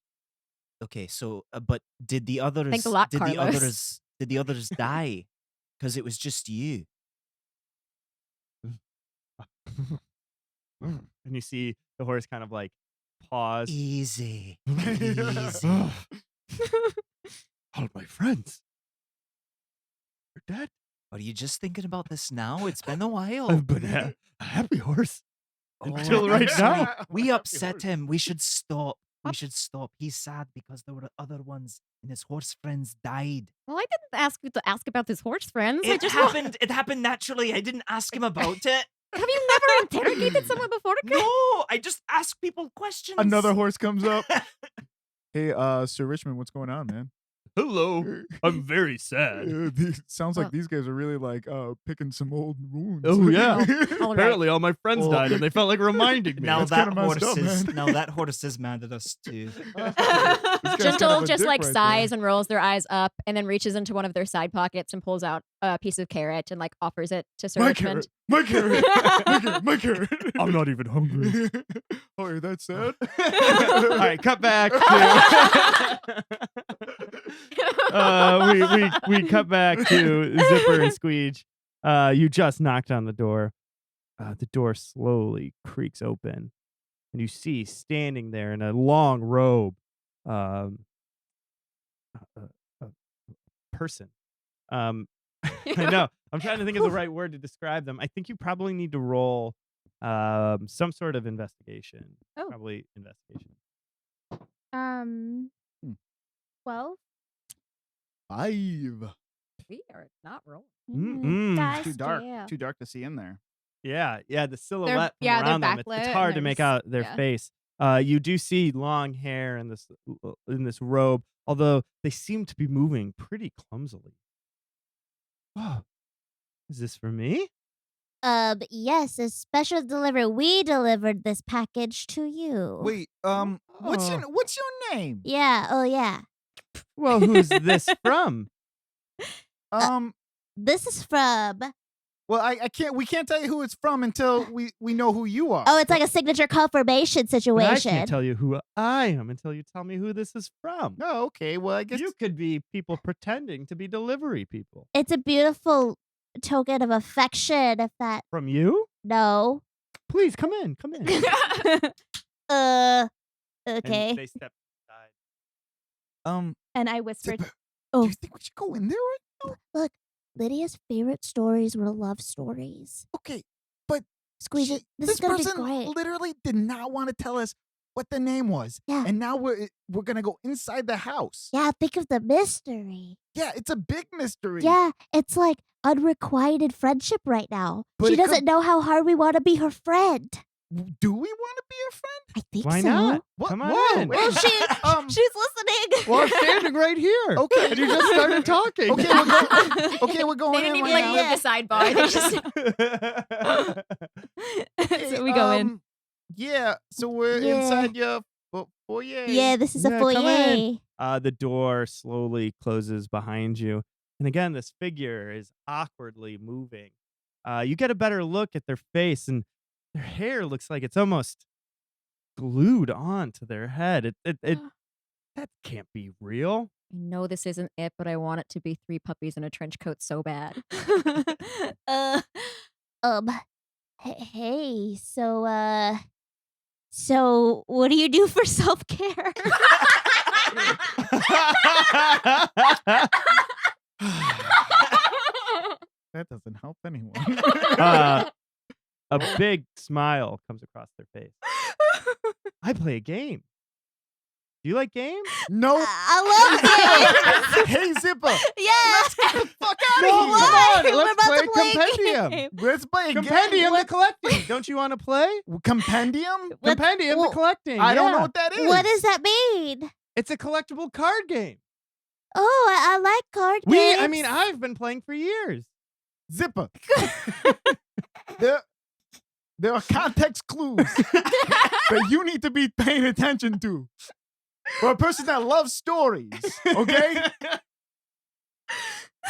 Okay, so but did the others Thanks a lot, did the Carlos. others did the others die? Because it was just you. And you see the horse kind of like pause. Easy. All my friends are dead. Are you just thinking about this now? It's been a while. I've been a happy horse Oh, until I'm right sorry. now. We upset him. We should stop. We should stop. He's sad because there were other ones and his horse friends died. Well, I didn't ask you to ask about his horse friends. I It just happened. It happened naturally. I didn't ask him about it. Have you never interrogated someone before? No, I just ask people questions. Another horse comes up. Hey, Sir Richmond, what's going on, man? Hello. I'm very sad. Sounds like these guys are really like picking some old wounds. Oh, yeah. All right. Apparently, all my friends Oh. died, and they felt like reminding me. Now That's that kinda messed horse up, is man. now that horse is mad at us too. guy's kind Gentle of a just dick like right sighs and rolls their eyes up and then reaches into one of their side pockets and pulls out a piece of carrot and like offers it to Sir My Richmond. carrot, my carrot, my carrot, my carrot. I'm not even hungry. Oh, you're that sad? All right, cut back to we cut back to Zipper and Squeege. You just knocked on the door. The door slowly creaks open, and you see standing there in a long robe, a person. I know. I'm trying to think of the right word to describe them. I think you probably need to roll some sort of investigation. Oh. Probably investigation. 12. 5. We are not rolling. Mm-mm. Dice Too dark. jail. Too dark to see in there. Yeah, the silhouette from yeah, they're around them. It's backlit hard to and make there's- out their yeah. face. You do see long hair in this robe, although they seem to be moving pretty clumsily. Oh, is this for me? Yes, a special delivery. We delivered this package to you. Wait, what's your name? Yeah, oh yeah. Well, who's this from? This is from. Well, we can't tell you who it's from until we know who you are. Oh, it's like a signature confirmation But I situation. can't tell you who I am until you tell me who this is from. Oh, okay. Well, I guess You could be people pretending to be delivery people. It's a beautiful token of affection, if that. From you? No. Please come in. Come in. Okay. And they step aside. And I whispered, Zipper, Oh. do you think we should go in there right now? Look, Lydia's favorite stories were love stories. Okay, Squeeze it. This is gonna be person great. literally did not want to tell us what the name was. Yeah. And now we're gonna go inside the house. Yeah, think of the mystery. Yeah, it's a big mystery. Yeah, it's like unrequited friendship right now. But She it could- doesn't know how hard we want to be her friend. Do we want to be a friend? I think Why so. not? What? Come on Whoa, in. wait. Well, she's listening. Well, I'm standing right here. Okay. And you just started talking. Okay, we're going They in didn't even right like now. move the sidebar. They just so we go in. Yeah, so we're Yeah. inside your foyer. Yeah, this is Yeah, a come foyer. in. The door slowly closes behind you. And again, this figure is awkwardly moving. You get a better look at their face, and their hair looks like it's almost glued onto their head. That can't be real. I know this isn't it, but I want it to be 3 puppies in a trench coat so bad. uh, hey, so what do you do for self-care? That doesn't help anyone. A big smile comes across their face. I play a game. Do you like games? No. I love games. Hey, Zipper. Yes. Get the fuck out No, of come here. Why? on, We're let's about to play play a Compendium. game. Let's play a Compendium game. the Collecting. Don't you want to play? Compendium? What- Compendium the well, Collecting. I don't know yeah. what that is. What does that mean? It's a collectible card game. Oh, I like card games. I've been playing for years. Zipper. There- There are context clues that you need to be paying attention to. For a person that loves stories, okay?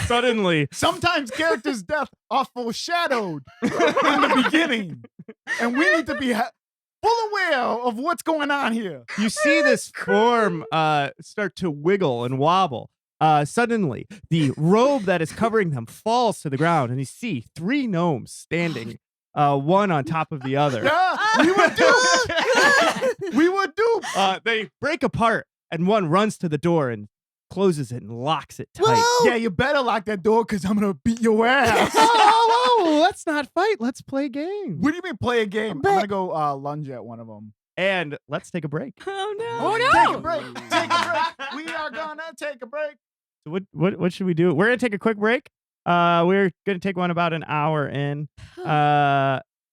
Suddenly, Sometimes characters' death are foreshadowed in the beginning. And we need to be full aware of what's going on here. you see this form start to wiggle and wobble. Suddenly, the robe that is covering them falls to the ground, and you see 3 gnomes standing, one on top of the other. Yeah, we were duped. We were duped. They break apart, and one runs to the door and closes it and locks it tight. Whoa! Yeah, you better lock that door because I'm going to beat your ass. Oh, let's not fight. Let's play a game. What do you mean play a game? But- I'm going to go lunge at one of them. And let's take a break. Oh no. Oh no! Take a break. Take a break. We are going to take a break. So what should we do? We're gonna take a quick break. We're gonna take one about an hour in.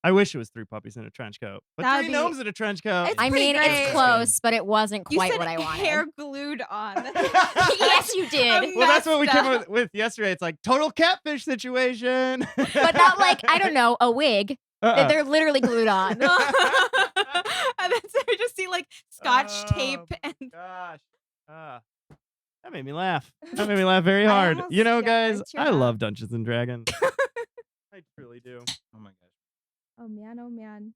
I wish it was 3 puppies in a trench coat, but That'd 3 be- gnomes in a trench coat. It's I pretty mean, great. it's close, but it wasn't You quite said what I wanted. hair glued on. Yes, you did. Well, that's what we messed came up. up with yesterday. It's like total catfish situation. But not like, I don't know, a wig that Uh-uh. they're literally glued on. And then so I just see like scotch tape and Gosh. That made me laugh. That made me laugh very hard. almost- You know, yeah, guys, I I teared love up. Dungeons and Dragons. I truly do. Oh my gosh. oh man.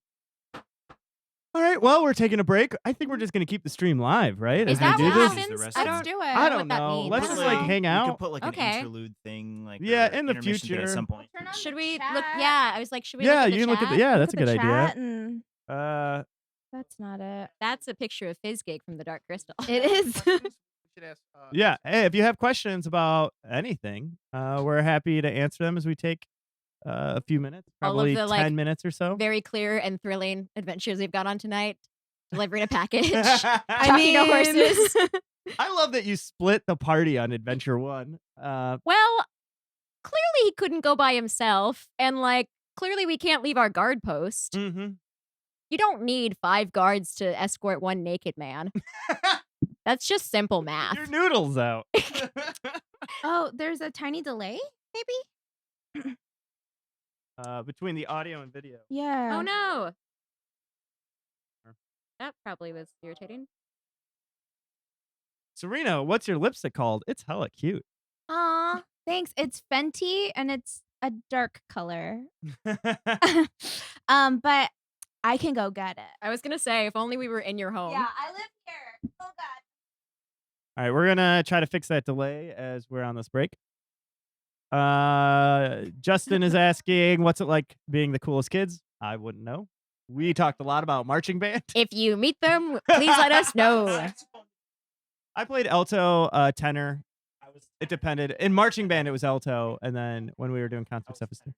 All right, well, we're taking a break. I think we're just going to keep the stream live, right? Is As we that do what this? The happens? rest I of don't Let's do it. I don't what that know. means. Let's I just don't like know. hang We out. could put like Okay. an interlude thing, like Yeah, or in the intermission thing future. at some point. Turn on Should the we chat. look? Yeah, I was like, should we Yeah, look at you the can look at chat? the. Yeah, that's a Look good at the idea. chat and that's not it. That's a picture of Fizzgig from the Dark Crystal. It is. Yeah. Hey, if you have questions about anything, we're happy to answer them as we take a few minutes, All of probably the, 10 like, minutes or so. Very clear and thrilling adventures we've got on tonight. Delivering a package. I Talking to horses. love that you split the party on Adventure 1. Well, clearly he couldn't go by himself, and like clearly we can't leave our guard post. Mm-hmm. You don't need 5 guards to escort one naked man. That's just simple math. Your noodles out. Oh, there's a tiny delay, maybe? Between the audio and video. Yeah. Oh no. That probably was irritating. Serena, what's your lipstick called? It's hella cute. Aw, thanks. It's Fenty and it's a dark color. But I can go get it. I was gonna say, if only we were in your home. I live here. Oh god. All right, we're gonna try to fix that delay as we're on this break. Justin is asking, what's it like being the coolest kids? I wouldn't know. We talked a lot about marching band. If you meet them, please let us know. I played alto, tenor. It depended. In marching band, it was alto, and then when we were doing concert stuff, it was.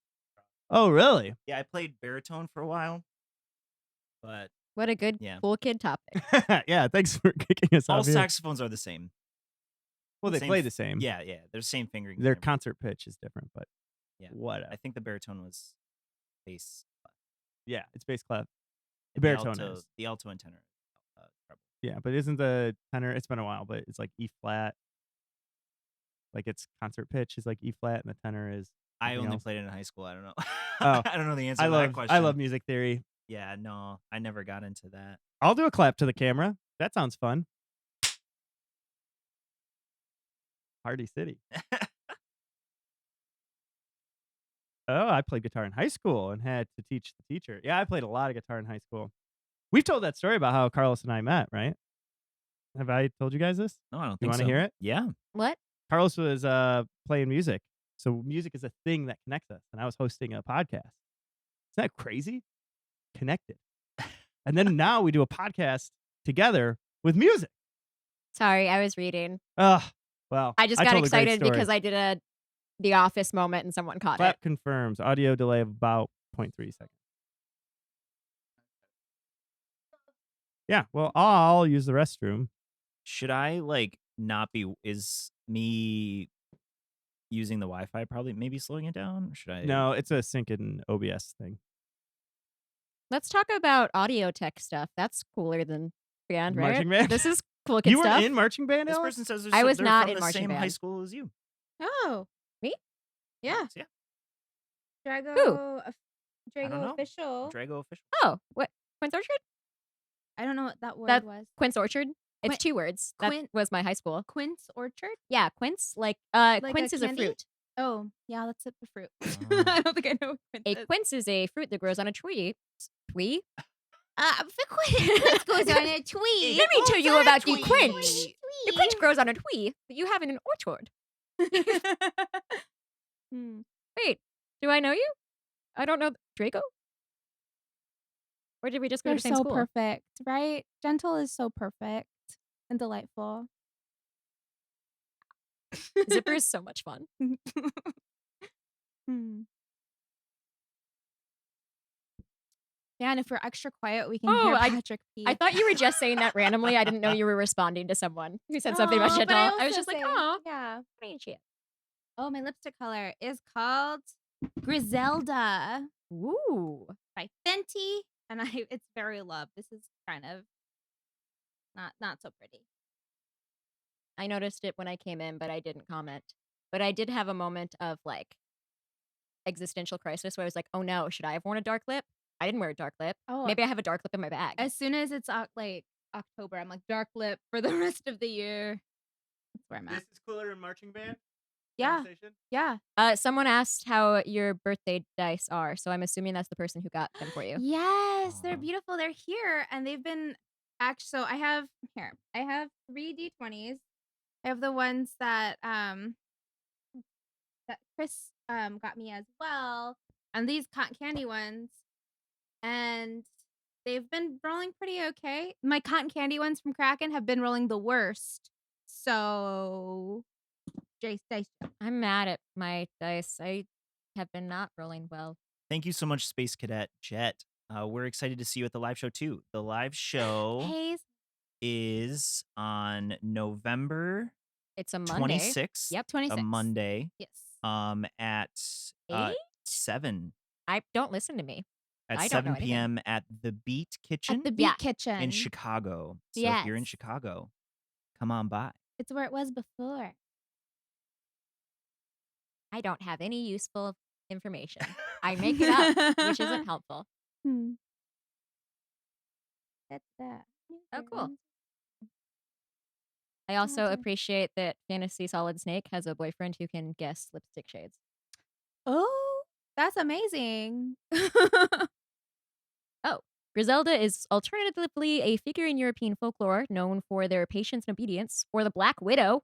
Oh, really? Yeah, I played baritone for a while, but What a good, Yeah. cool kid topic. Yeah, thanks for kicking us all off. here. saxophones are the same. Well, they same play f- the same. Yeah, yeah, they're same fingering. Their and everything. concert pitch is different, but Yeah. whatever. I think the baritone was bass. Yeah, it's bass clef. and baritone alto, is. the alto and tenor. Treble. Yeah, but isn't the tenor? It's been a while, but it's like E flat. Like its concert pitch is like E flat, and the tenor is. I something only else. played it in high school. I don't know. Oh. I don't know the answer I to love. that question. I love music theory. Yeah, no, I never got into that. I'll do a clap to the camera. That sounds fun. Party City. Oh, I played guitar in high school and had to teach the teacher. Yeah, I played a lot of guitar in high school. We've told that story about how Carlos and I met, right? Have I told you guys this? No, I don't You think want so. to hear it? Yeah. What? Carlos was playing music. So music is a thing that connects us. And I was hosting a podcast. Isn't that crazy? Connected. And then now we do a podcast together with music. Sorry, I was reading. Oh, well. I just got told a great excited story. because I did a The Office moment and someone caught Clap it. confirms. Audio delay of about 0.3 seconds. Yeah, well, I'll use the restroom. Should I like not be? Is me using the Wi-Fi probably maybe slowing it down? Or should I? No, it's a sync in OBS thing. Let's talk about audio tech stuff. That's cooler than band, right? Marching band? This is cool kid You were stuff. in marching band, This Alex? person says I was they're not from in the marching same high band. school as you. Oh. Me? Yeah. Yeah. Should I go? Who? I don't Drago know. official. Drago official. Oh, what? Quince Orchard? I don't know what that word That- was. Quince Orchard? It's Quin- 2 words. That Quin- was my high school. Quince Orchard? Yeah, quince. Like a quince is candy? a fruit. Oh, yeah, that's it. The fruit. Oh. I don't think I know what quince A is. quince is a fruit that grows on a tree. Twee? Quince goes on a tweet. Let me tell you about the tweet. quince. The quince grows on a tree that you have in an orchard. Hmm. Wait, do I know you? I don't know Draco? Or did we just go to They're the same so school? perfect, right? Gentle is so perfect and delightful. Zipper is so much fun. Hmm. Yeah, and if we're extra quiet, we can Oh, hear I- Patrick pee. I thought you were just saying that randomly. I didn't know you were responding to someone who said something about Aw, but Chantal. I was also just like, say- oh, yeah. shit. Oh, my lipstick color is called Griselda Ooh. by Fenty, and it's very loved. This is kind of not so pretty. I noticed it when I came in, but I didn't comment. But I did have a moment of like existential crisis where I was like, oh no, should I have worn a dark lip? I didn't wear a dark lip. Oh, Maybe I have a dark lip in my bag. as soon as it's like October, I'm like dark lip for the rest of the year. That's where I'm at. This is cooler in marching band. Yeah, Conversation? yeah. Someone asked how your birthday dice are, so I'm assuming that's the person who got them for you. Yes, they're Aw. beautiful. They're here, and they've been so I have 3 D20s. I have the ones that Chris got me as well, and these cotton candy ones, and they've been rolling pretty okay. My cotton candy ones from Kraken have been rolling the worst. So, Jace dice. I'm mad at my dice. I have been not rolling well. Thank you so much, Space Cadet Jet. We're excited to see you at the live show too. The live show Hayes. is on November It's a Monday. 26th. Yep. 26. A Monday. Yes. At 8? 7 I don't listen to me. at I don't 7 know anything. p.m. at the Beat Kitchen At the Beat Yeah. Kitchen. in Chicago. So if you're in Yes. Chicago, come on by. It's where it was before. I don't have any useful information. I make it up, which isn't helpful. Hmm. That's that. Oh, cool. I also Okay. appreciate that Fantasy Solid Snake has a boyfriend who can guess lipstick shades. Oh, that's amazing. Griselda is alternatively a figure in European folklore known for their patience and obedience, or the Black Widow.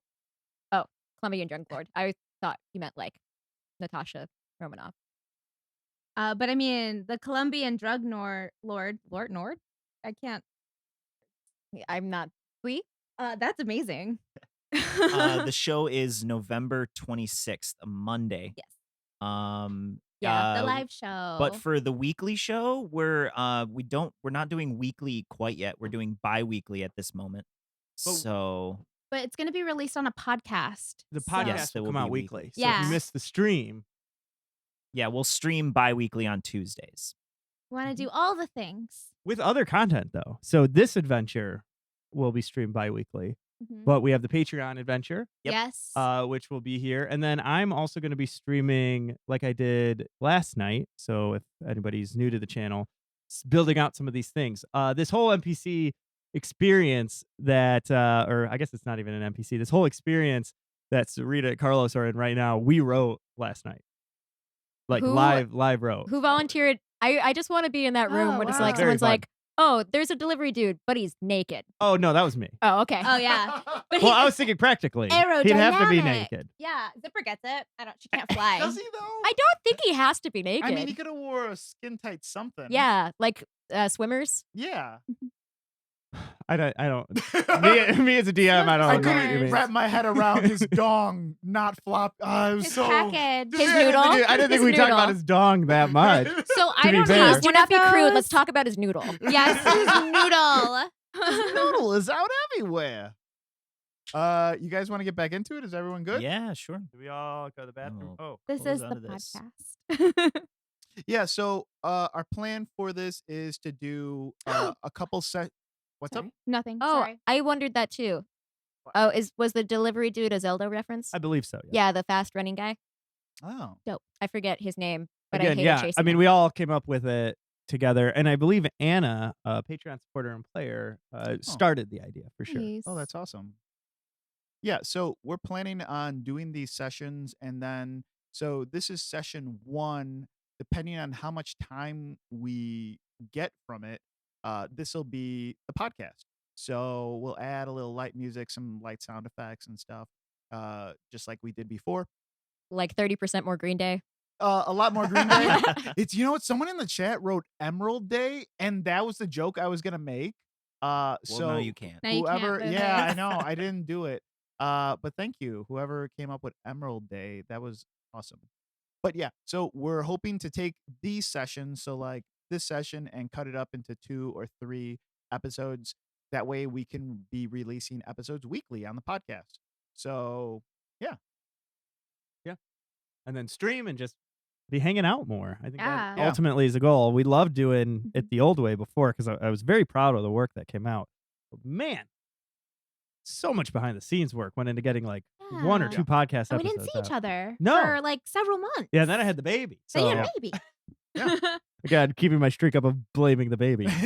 Oh, Colombian drug lord. I thought you meant like Natasha Romanoff. But I mean, the Colombian drug Lord Nord. I can't. I'm not. We? That's amazing. The show is November 26th, a Monday. Yes. Yeah, The live show. But for the weekly show, we're not doing weekly quite yet. We're doing bi-weekly at this moment. But- So But it's going to be released on a podcast. The so- podcast Yes, it will will come out be weekly. weekly. So if Yeah. you missed the stream, yeah, we'll stream bi-weekly on Tuesdays. We want to do all the things. with other content though. So this adventure will be streamed bi-weekly, Mhm. but we have the Patreon adventure, Yep. Yes. which will be here. And then I'm also going to be streaming like I did last night. So if anybody's new to the channel, building out some of these things. This whole NPC experience that, or I guess it's not even an NPC, this whole experience that Sarita and Carlos are in right now, we wrote last night. Like Who- live wrote. Who volunteered? I just want to be in that room Oh, when it's wow. like Very someone's fun. like, oh, there's a delivery dude, but he's naked. Oh, no, that was me. Oh, okay. oh yeah. But Well, I was thinking practically. He'd have to be Aerodynamic. naked. Yeah. Zipper gets it. She can't fly. Does he though? I don't think he has to be naked. I mean, he could have wore a skin tight something. Yeah, like swimmers. Yeah. I don't. Me as a DM, I don't I know what you couldn't mean. wrap my head around his dong not flop. It was His so. package. His I didn't noodle? think- I didn't think His we talked about noodle. his dong that much. So To I be don't fair. have Do one not of be crude. Let's those. talk about his noodle. Yes, his noodle. His noodle is out everywhere. You guys want to get back into it? Is everyone good? Yeah, sure. Do we all go to the bathroom? Oh. Oh, This Close is out the of this. podcast. Yeah. So our plan for this is to do a couple set. What's up? Sorry. Nothing. Oh, Sorry. I wondered that too. Oh, was the delivery dude a Zelda reference? I believe so. Yeah, the fast running guy. Oh. Dope. I forget his name, but I again, hated yeah. chasing I mean, them. we all came up with it together, and I believe Anna, a Patreon supporter and player, started the idea for sure. Nice. Oh, that's awesome. Yeah, so we're planning on doing these sessions, and then so this is session 1. Depending on how much time we get from it, this will be the podcast. So we'll add a little light music, some light sound effects and stuff, just like we did before. Like 30% more Green Day. A lot more Green Day. It's, you know what? Someone in the chat wrote Emerald Day, and that was the joke I was gonna make. Well, So no, you can't. Now you can't whoever, with yeah, I this. know, I didn't do it. But thank you, whoever came up with Emerald Day. That was awesome. But yeah, so we're hoping to take these sessions, so like this session, and cut it up into 2 or 3 episodes. That way, we can be releasing episodes weekly on the podcast. So yeah, And then stream and just be hanging out more. I think that Yeah. ultimately is a goal. We loved doing it Mhm. the old way before because I was very proud of the work that came out. But man, so much behind the scenes work went into getting like 1 or Yeah. 2 podcast And episodes. we didn't see each out. other No. for like several months. Yeah, and then I had the baby. So So you had a baby. Yeah. again, keeping my streak up of blaming the baby. So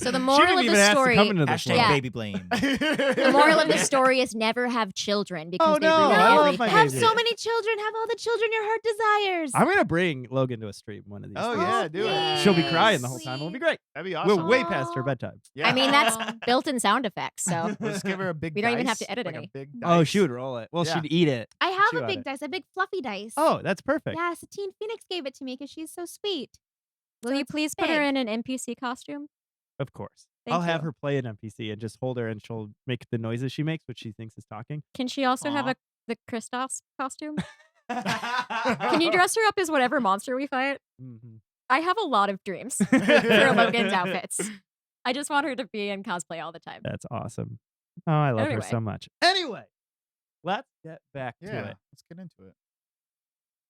the She moral didn't of even the ask to story, come into this Hashtag world. Yeah. baby blame. the moral of the story is never have children because Oh, they no, ruin I love everything. my Have baby. so many children. Have all the children your heart desires. I'm gonna bring Logan to a stream one of these. Oh days. yeah, do it. She'll be please, crying the whole time. It'll be great. That'd be We're awesome. way past her Aw. bedtime. Yeah. I mean, that's Aw. built-in sound effects. So We'll just give her a big. We don't even have dice, to edit like any. A big Oh, dice. she would roll it. Well, Yeah. she'd eat it. I have chew a on big it. dice, a big fluffy dice. Oh, that's perfect. Yeah, Satine Phoenix gave it to me because she's so sweet. will So you it's please put her big. in an NPC costume? Of course. Thank I'll have you. her play an NPC and just hold her and she'll make the noises she makes, which she thinks is talking. Can she also have Aw. the Kristoff's costume? Can you dress her up as whatever monster we fight? Mhm. I have a lot of dreams for Logan's outfits. I just want her to be in cosplay all the time. That's awesome. Oh, I love her Anyway. so much. Anyway, let's get back to Yeah, it. let's get into it.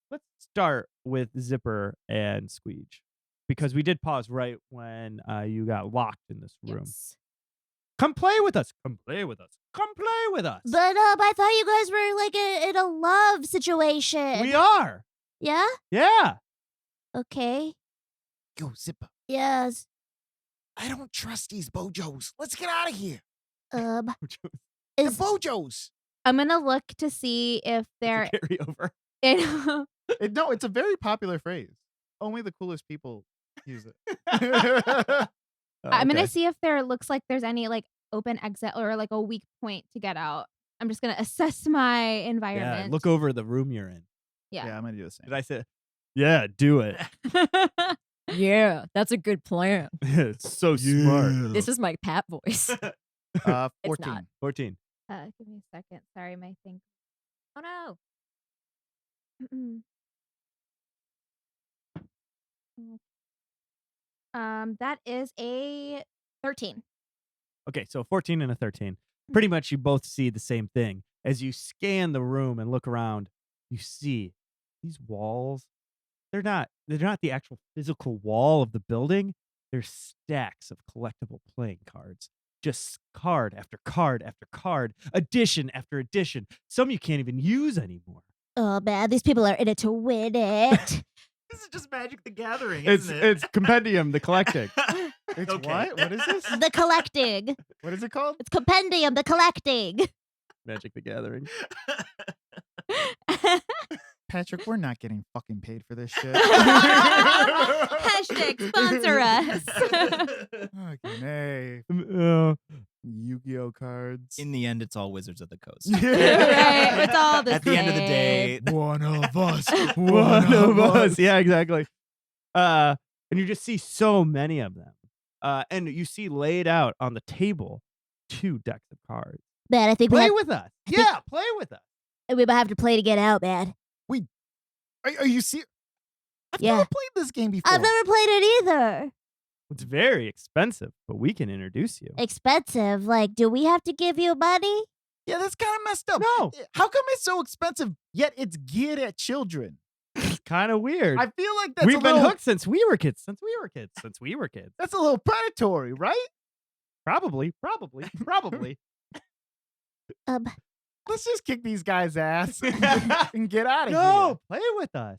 Let's start with Zipper and Squeege because we did pause right when you got locked in this room. Yes. Come play with us. Come play with us. Come play with us. But I thought you guys were like in a love situation. We are. Yeah? Yeah. Okay. Yo, Zipper. Yes. I don't trust these bojos. Let's get out of here. Um The is bojos. I'm gonna look to see if they're Carry over. in. No, it's a very popular phrase. Only the coolest people use it. I'm gonna Okay. see if there looks like there's any like open exit or like a weak point to get out. I'm just gonna assess my Yeah, environment. look over the room you're in. Yeah. Yeah, I'm gonna do the same. Did I say? Yeah, do it. Yeah, that's a good plan. It's so smart. This is my Pat voice. It's 14. not. 14. Give me a second. Sorry, my thing. Oh no. Mm-mm. That is a 13. Okay, so 14 and a 13. Pretty much you both see the same thing. As you scan the room and look around, you see these walls. They're not the actual physical wall of the building. They're stacks of collectible playing cards. Just card after card after card, edition after edition. Some you can't even use anymore. Oh man, these people are in it to win it. This is just Magic the Gathering, It's isn't it? compendium, the collecting. It's Okay. what? What is this? The collecting. What is it called? It's compendium, the collecting. Magic the Gathering. Patrick, we're not getting fucking paid for this shit. Hashtag sponsor us. Fucking hey. Yu-Gi-Oh cards. In the end, it's all Wizards of the Coast. Right, it's all the At the end of the day, One of us. One of us. Yeah, exactly. And you just see so many of them. And you see laid out on the table 2 decks of cards. Man, I think we Play have, with us. think- Yeah, play with us. we might have to play to get out, man. Are you serious? I've Yeah. never played this game before. I've never played it either. It's very expensive, but we can introduce you. Expensive. Like, do we have to give you money? Yeah, that's kind of messed up. No, How come it's so expensive, yet it's geared at children? it's kind of weird. I feel like that's We've a been little, hooked since we were kids. That's a little predatory, right? Probably. Let's just kick these guys' ass and get out of here. No, play with us.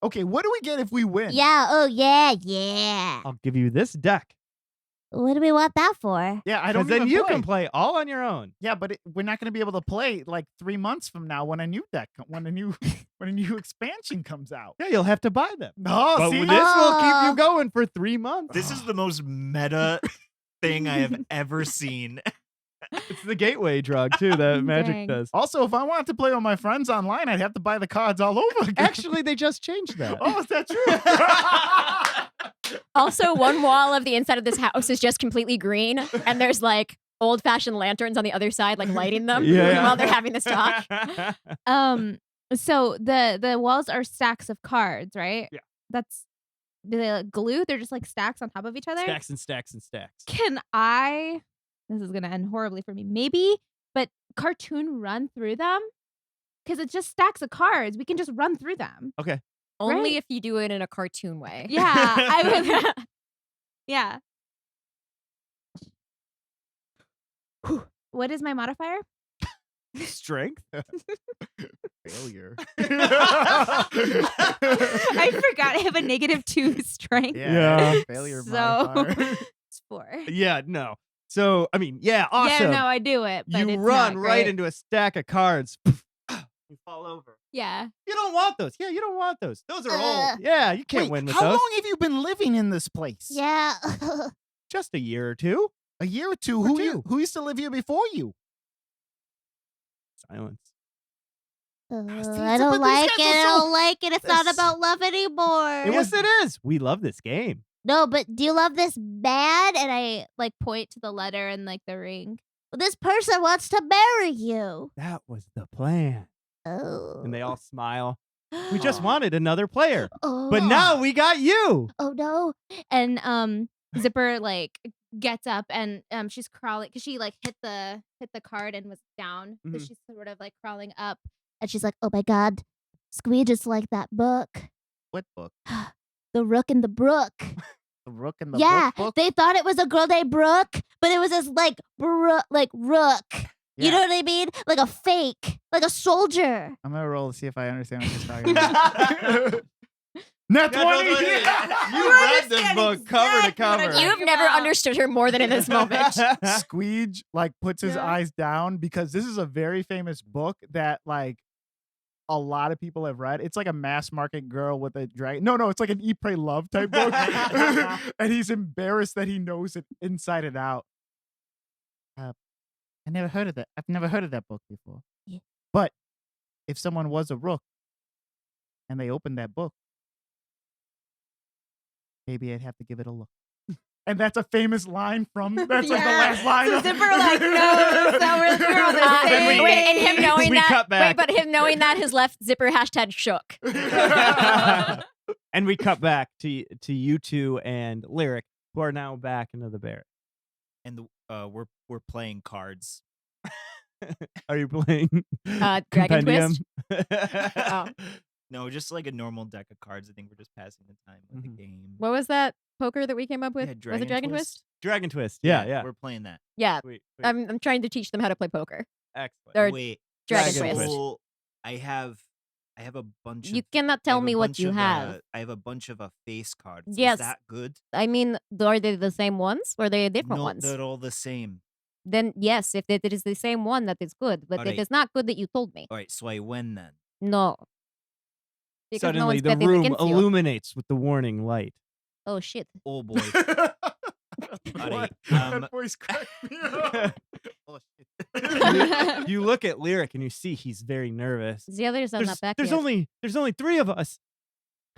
Okay, what do we get if we win? Yeah, oh yeah. I'll give you this deck. What do we want that for? Yeah, I don't Because then even you play. can play all on your own. Yeah, but we're not going to be able to play like 3 months from now when a new expansion comes out. Yeah, you'll have to buy them. No, But see, this will keep Oh. you going for 3 months. This is the most meta thing I have ever seen. It's the gateway drug too that Magic Dang. does. also, if I wanted to play with my friends online, I'd have to buy the cards all over again. Actually, they just changed that. oh, is that true? Also, one wall of the inside of this house is just completely green, and there's like old-fashioned lanterns on the other side, like lighting them while they're having this talk. So the walls are stacks of cards, right? Yeah. That's do they like glue? They're just like stacks on top of each other. Stacks and stacks and stacks. Can I? This is gonna end horribly for me. Maybe, but cartoon run through them because it's just stacks of cards. We can just run through them. Okay. Only Right. if you do it in a cartoon way. Yeah, I would. Yeah. Whew. What is my modifier? Strength. Failure. I forgot I have a -2 strength. Yeah. Failure So modifier. it's 4. Yeah, no. So, I mean, yeah, awesome. Yeah, no, I do it. But you it's run not right great. into a stack of cards. You fall over. Yeah. You don't want those. Yeah, you don't want those. Those are Uh, old. Yeah, you can't Wait, win with how those. long have you been living in this place? Yeah. Just a year or two. A year or two. Or Who two. who used to live here before you? Silence. I but don't these like guys it. are I so- don't like it. It's not this- about love anymore. Yes, it is. We love this game. No, but do you love this bad? And I Like point to the letter and like the ring. this person wants to marry you. That was the plan. Oh. And they all smile. We just wanted another player. Oh. But now we got you. Oh no. And Zipper like gets up and she's crawling because she like hit the card and was down. So Mhm. she's sort of like crawling up. And she's like, oh my god, Squee just like that book. What book? The Rook and the Brook. The Rook and the Yeah, Book? they thought it was a girl named Brooke, but it was this like Rook. You Yeah. know what I mean? Like a fake, like a soldier. I'm gonna roll to see if I understand what you're talking about. Nat 20! You read this book cover to cover. You've never understood her more than in this moment. Squeege like puts his Yeah. eyes down because this is a very famous book that like a lot of people have read. It's like a mass market girl with a dragon. No, it's like an Eat, Pray, Love type book. And he's embarrassed that he knows it inside and out. I never heard of that. I've never heard of that book before. Yeah. But if someone was a rook and they opened that book, maybe I'd have to give it a look. And that's a famous line from. That's like the last line. So of- Zipper like knows that we're on the Then same we- Wait, and him knowing We that. cut back. Wait, but him knowing that has left Zipper hashtag shook. And we cut back to you two and Lyric, who are now back into the barracks. And we're playing cards. Are you playing Dragon Compendium? Oh. No, just like a normal deck of cards. I think we're just passing the time with Mhm. the game. What was that poker that we came up with? Yeah, Was it Dragon Twist? Dragon Twist. Yeah. We're playing that. Yeah. Sweet. I'm trying to teach them how to play poker. Excellent. Or Wait, Dragon Dragon Twist. so I have a bunch You of. cannot I tell have a me what bunch you of, have. I have a bunch of face cards. Yes. Is that good? I mean, are they the same ones or are they different No, ones? they're all the same. Then yes, if it is the same one, that is good. But Alright. it is not good that you told me. All right, so I win then. No. Because no Suddenly, one's the betting room against you. illuminates with the warning light. Oh shit. Oh boy. What? um, That voice cracked me up. Oh, shit. You look at Lyric and you see he's very nervous. The others are not back There's yet. only 3 of us.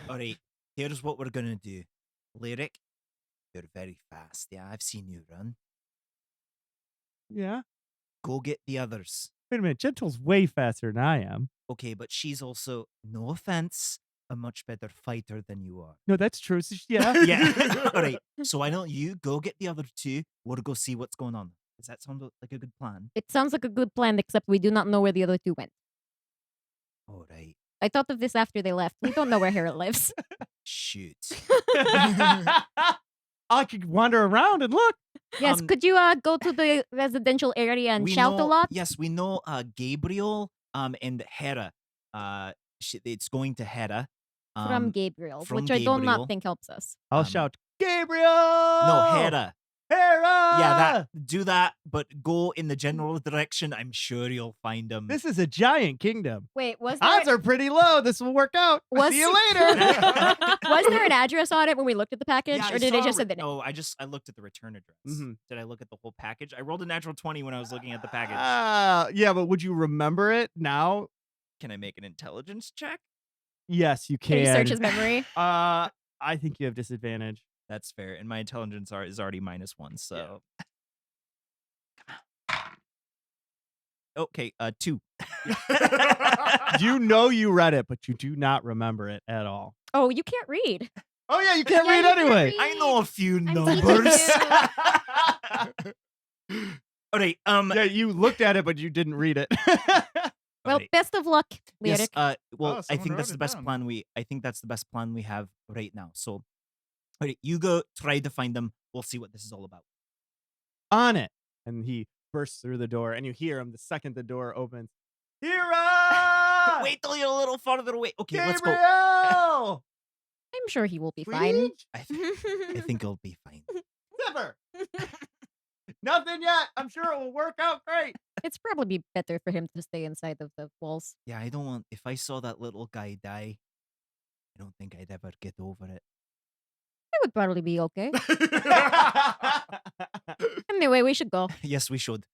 all right, here's what we're gonna do. Lyric, you're very fast. Yeah, I've seen you run. Yeah. Go get the others. Wait a minute. Gentle's way faster than I am. Okay, but she's also, no offense, a much better fighter than you are. No, that's true. Yeah. Yeah. All right. So why don't you go get the other 2? We'll go see what's going on. Does that sound like a good plan? It sounds like a good plan, except we do not know where the other 2 went. All right. I thought of this after they left. We don't know where Harold lives. Shoot. I could wander around and look. Yes, Um, could you go to the residential area and We shout a know- lot? Yes, we know Gabriel and Hera. It's going to Hera. From Gabriel, from which I do Gabriel. not think helps us. I'll shout, Gabriel! No, Hera. Hera! Yeah, do that, but go in the general direction. I'm sure you'll find him. This is a giant kingdom. Wait, was there Odds are pretty low. This will work out. Was- See you later. was there an address on it when we looked at the package, Yeah, or did it just say the name? No, I looked at the return address. Mhm. Did I look at the whole package? I rolled a natural 20 when I was looking at the package. Yeah, but would you remember it now? Can I make an intelligence check? Yes, you Can can. you search his memory? I think you have disadvantage. That's fair. And my intelligence is already -1, so. Okay, 2. You know you read it, but you do not remember it at all. Oh, you can't read. Oh yeah, you can't Yeah, read you can't anyway. read. I know a few teaching numbers. All right. Yeah, you looked at it, but you didn't read it. Well, Alright. best of luck, Yes. Lyric. Well, Oh, I someone think wrote that's the it best down. plan. I think that's the best plan we have right now. So, all right, you go try to find them. We'll see what this is all about. On it. And he bursts through the door, and you hear him the second the door opens. Hera! Wait till you're a little farther away. Okay, let's go. Gabriel! I'm sure he will be fine. Squeege? I think it'll be fine. Never. Nothing yet. I'm sure it will work out great. It's probably be better for him to stay inside of the walls. Yeah, I don't want. If I saw that little guy die, I don't think I'd ever get over it. It would probably be okay. Anyway, we should go. Yes, we should.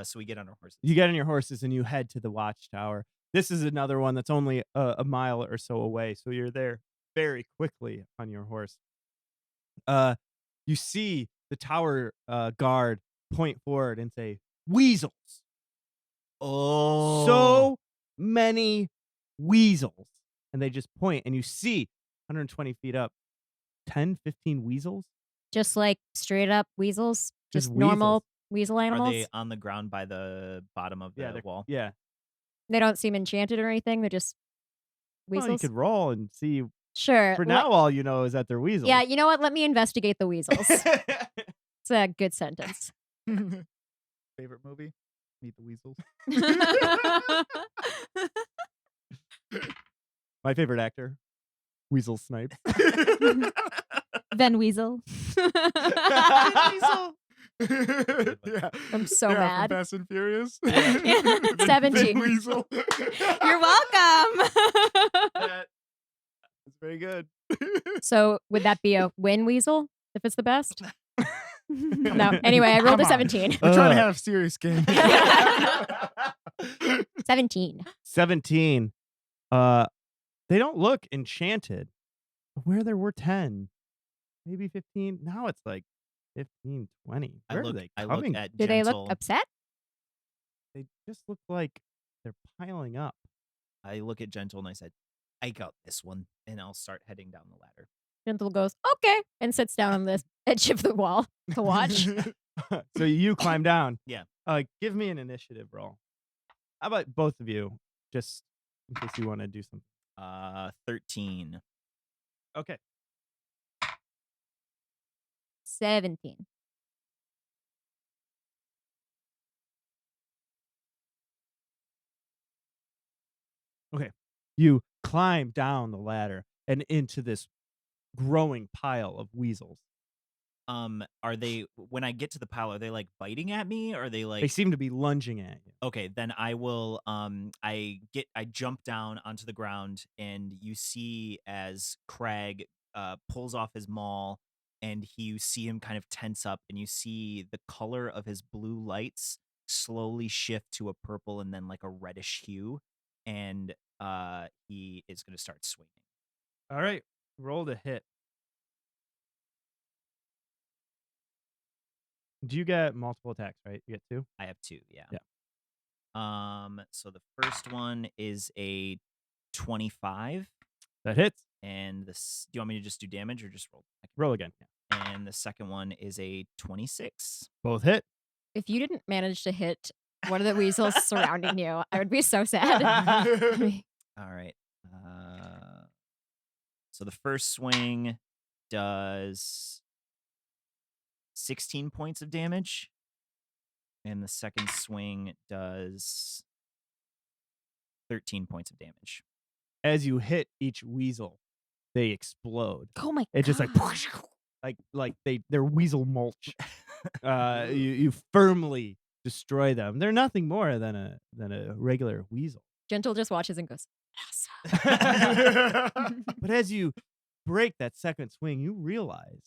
So we get on our horses. You get on your horses and you head to the watchtower. This is another one that's only a mile or so away, so you're there very quickly on your horse. You see the tower guard point forward and say, "Weasels! Oh, So many weasels!" And they just point, and you see 120 feet up, 10, 15 weasels. Just like straight up weasels, Just just normal weasel are animals. they on the ground by the bottom of the wall? Yeah. They don't seem enchanted or anything. They're just Well, weasels. you could roll and see. Sure. For let- now, all you know is that they're weasels. Yeah, you know what? Let me investigate the weasels. It's a good sentence. Favorite movie? Meet the Weasels. My favorite actor, Weasel Snipes. Then Weasel. Yeah. I'm so Yeah, from mad. Fast and Furious. Yeah. Vin 17. Weasel. You're welcome. That's very good. So would that be a win weasel if it's the best? No. Anyway, I rolled Come a on. 17. We're trying to have serious game. 17. 17. They don't look enchanted. Where there were 10, maybe 15. Now it's like 15, 20. Where are they I coming? look at Do they Gentle. look upset? They just look like they're piling up. I look at Gentle and I said, I got this one. And I'll start heading down the ladder. Gentle goes, okay, and sits down on the edge of the wall to watch. So you climb down. Yeah. Give me an initiative roll. How about both of you? Just in case you want to do something. 13. Okay. 17. You climb down the ladder and into this growing pile of weasels. Are they, when I get to the pile, are they like biting at me? Or are they like, They seem to be lunging at you. okay, then I will, I jump down onto the ground and you see as Craig, pulls off his maul and you see him kind of tense up and you see the color of his blue lights slowly shift to a purple and then like a reddish hue. And, he is going to start swinging. All right. Roll to hit. Do you get multiple attacks, right? You get 2? I have 2, yeah. Yeah. So the first one is a 25. That hits. And this, do you want me to just do damage or just roll? Roll again. Yeah. And the second one is a 26. Both hit. If you didn't manage to hit one of the weasels surrounding you, I would be so sad. All right. So the first swing does 16 points of damage. And the second swing does 13 points of damage. As you hit each weasel, they explode. Oh my It's just like they're weasel mulch. You firmly destroy them. They're nothing more than a regular weasel. Gentle just watches and goes, yes. But as you break that second swing, you realize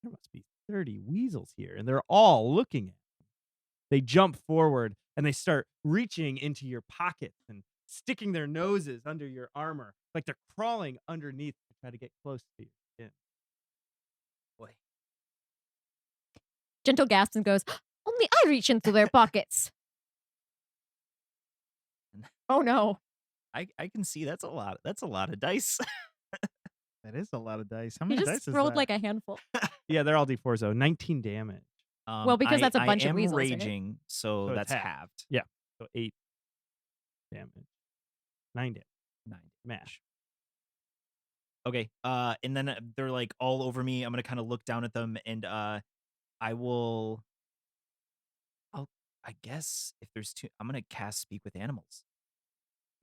there must be 30 weasels here, and they're all looking at you. They jump forward and they start reaching into your pockets and sticking their noses under your armor, like they're crawling underneath to try to get close to your skin. Boy. Gentle gasps and goes, only I reach into their pockets. Oh no. I can see that's a lot. That's a lot of dice. That is a lot of dice. How He many just dice is rolled that? like a handful. Yeah, they're all D4s though. 19 damage. Well, because that's a bunch I of am weasels, right? raging, so So it's that's half. halved. Yeah. So 8 damage. 9 damage. 9. Mash. Okay. And then they're like all over me. I'm gonna kind of look down at them, and I guess if there's two, I'm gonna cast Speak with Animals,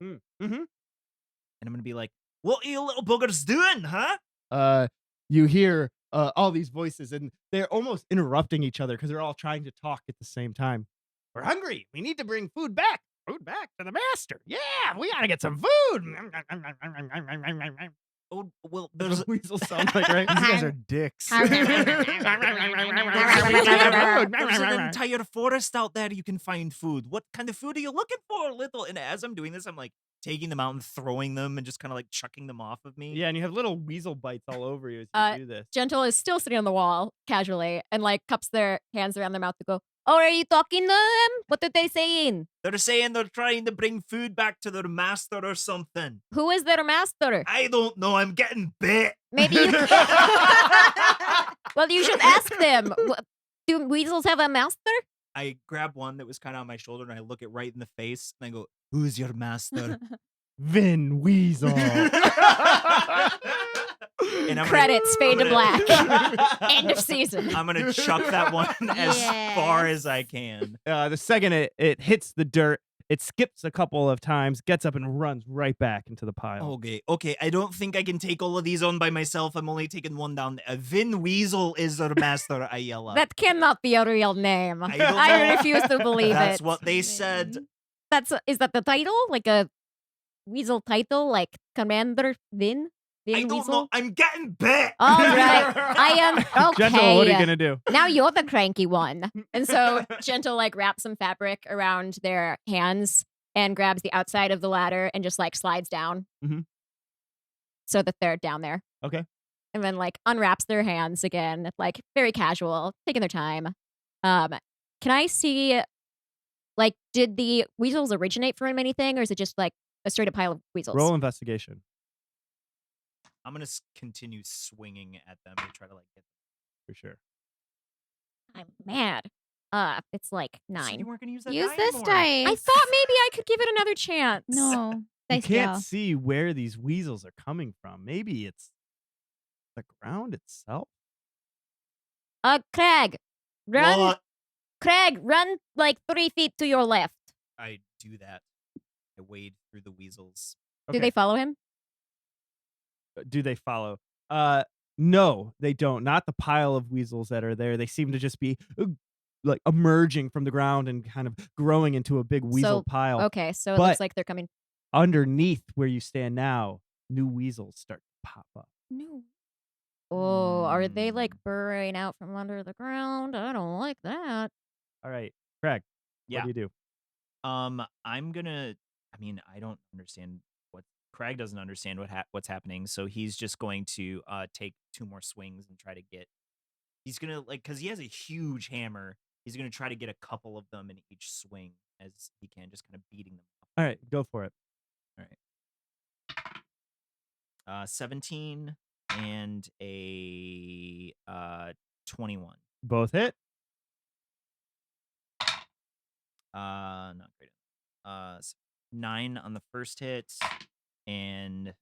Mm-hmm. and I'm gonna be like, "What are you little buggers doing, huh?" You hear all these voices, and they're almost interrupting each other because they're all trying to talk at the same time. We're hungry. We need to bring food back. Food back to the master. Yeah, we gotta get some food. Oh well, There's there's what weasels sound like, right? These guys are dicks. there's an entire forest out there. You can find food. What kind of food are you looking for, little? And as I'm doing this, I'm like taking them out and throwing them, and just kind of like chucking them off of me. Yeah, and you have little weasel bites all over you as you do this. Gentle is still sitting on the wall casually and like cups their hands around their mouth to go, oh, are you talking to them? What are they saying? They're saying they're trying to bring food back to their master or something. Who is their master? I don't know. I'm getting bit. Maybe you. Well, you should ask them. Do weasels have a master? I grab one that was kind of on my shoulder, and I look it right in the face, and I go, "Who's your master?" Vin Weasel. And I'm Credits fade to gonna- black. End of season. I'm gonna chuck that one as far Yes. as I can. The second it hits the dirt, it skips a couple of times, gets up and runs right back into the pile. Okay. I don't think I can take all of these on by myself. I'm only taking one down. Vin Weasel is our master. I yell out. That cannot be a real name. I don't I know. refuse to believe That's it. what they said. Is that the title? Like a weasel title? Like Commander Vin? Vin I don't Weasel? know. I'm getting bit. All right. I am okay. Gentle, what are you gonna do? Now you're the cranky one. And so Gentle like wraps some fabric around their hands and grabs the outside of the ladder and just like slides down. Mhm. So that they're down there. Okay. And then like unwraps their hands again, like very casual, taking their time. Can I see, like, did the weasels originate from anything, or is it just like a straight up pile of weasels? Roll investigation I'm gonna continue swinging at them to try to like get. for sure. I'm mad. It's like You said 9. you weren't gonna use that Use die this anymore. dice. I thought maybe I could give it another chance. No. You Dice can't jail. see where these weasels are coming from. Maybe it's the ground itself. Craig, run. What? Craig, run like 3 feet to your left. I do that. I wade through the weasels. Do they follow him? Do they follow? No, they don't. Not the pile of weasels that are there. They seem to just be like emerging from the ground and kind of growing into a big weasel So, pile. Okay, so it But- looks like they're coming. Underneath where you stand now, new weasels start to pop up. No. Oh, are they like Mm. burrowing out from under the ground? I don't like that. All right, Craig. Yeah. What do you do? I'm gonna. I mean, I don't understand what Craig doesn't understand what's happening, so he's just going to take 2 more swings and try to get. He's gonna because he has a huge hammer. He's gonna try to get a couple of them in each swing as he can, just kind of beating them up. All right, go for it. 17 and a 21. Both hit. Not great. 9 on the first hit and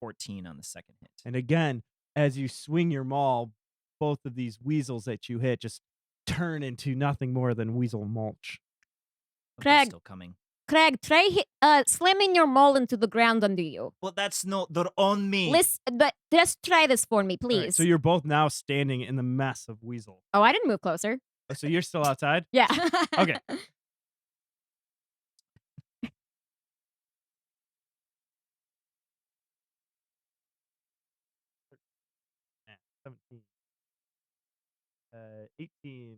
14 on the second hit. And again, as you swing your maul, both of these weasels that you hit just turn into nothing more than weasel mulch. Oh, they're Craig. still coming. Craig, try slamming your mole into the ground under you. Well, that's not. They're on me. But just try this for me, All please. right, so you're both now standing in the mess of weasel. Oh, I didn't move closer. Oh, so you're still outside? Yeah. Okay. Yeah, 17, 18,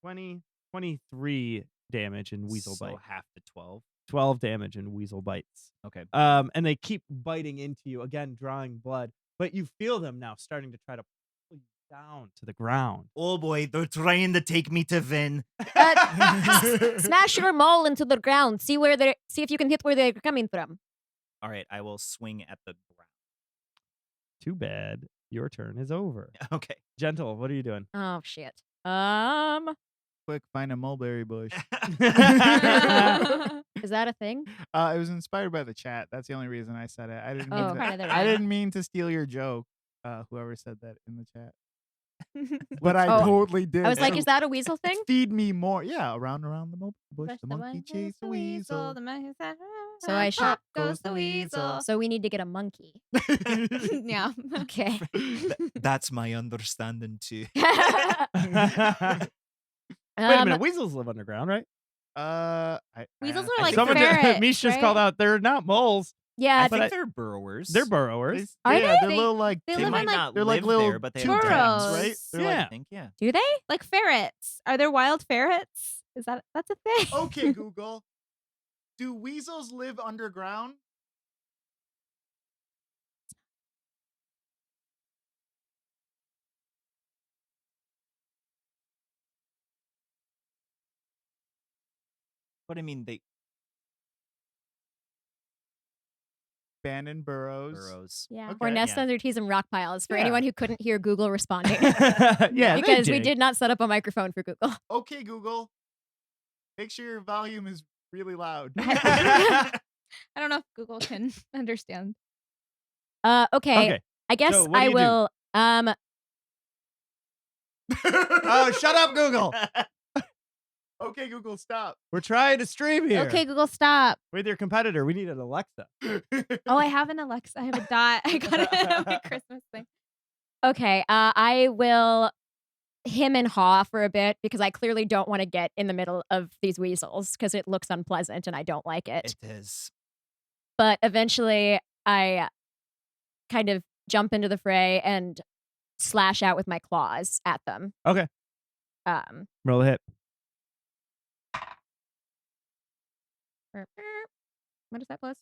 20, 23 damage in weasel so bite. half the 12. 12 damage in weasel bites. Okay. And they keep biting into you, again, drawing blood. But you feel them now starting to try to pull you down to the ground. Oh boy, they're trying to take me to Vin. Smash your mole into the ground. See if you can hit where they're coming from. All right, I will swing at the ground. Too bad. Your turn is over. Okay. Gentle, what are you doing? Oh shit. Quick, find a mulberry bush. Is that a thing? It was inspired by the chat. That's the only reason I said it. I didn't mean Oh. Part of the I rhyme. didn't mean to steal your joke. Whoever said that in the chat. But I Oh, totally did. I was like, So is that a weasel thing? feed me more. Yeah, around the mulberry bush. Push The monkey one chased the weasel. The monkey said, So I should- "Up goes the weasel." So we need to get a monkey. Yeah. Okay. That's my understanding too. Wait a Um, minute, weasels live underground, right? Weasels I are like think Someone ferrets, Mish just right? called out they're not moles. yeah, I but think they're burrowers. They're burrowers. Are yeah, they? they're little like They They live might in like not they're live like little there, but they have burrows. brains, right? They're Yeah. I think, yeah. do they? like ferrets. Are there wild ferrets? That's a thing? Okay, Google. Do weasels live underground? But I mean, they Abandoned burrows. burrows. Yeah. Or Okay. nest Yeah. under trees and rock piles for Yeah. anyone who couldn't hear Google responding. Yeah, they because we dig. did not set up a microphone for Google. Okay, Google. Make sure your volume is really loud. I don't know if Google can understand. Okay. Okay. I guess So what do I you do? will. Oh, shut up, Google. Okay, Google, stop. We're trying to stream here. Okay, Google, stop. With your competitor, we need an Alexa. Oh, I have an Alexa. I have a dot. I got it at my Christmas thing. Okay. I will him and haw for a bit because I clearly don't want to get in the middle of these weasels because it looks unpleasant and I don't like it. It is. But eventually, I kind of jump into the fray and slash out with my claws at them. Okay. Roll a hit. What is that plus?